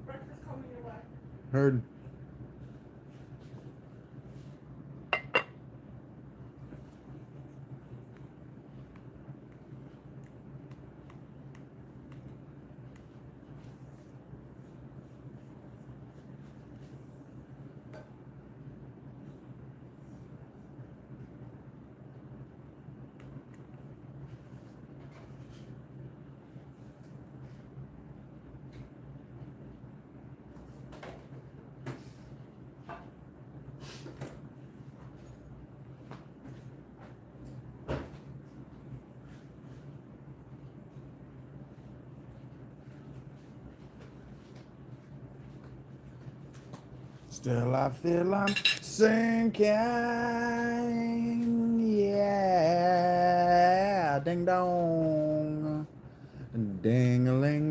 [SPEAKER 4] Breakfast coming your way.
[SPEAKER 1] Heard. Still I feel I'm sinking. Yeah. Ding dong. Ding a ling.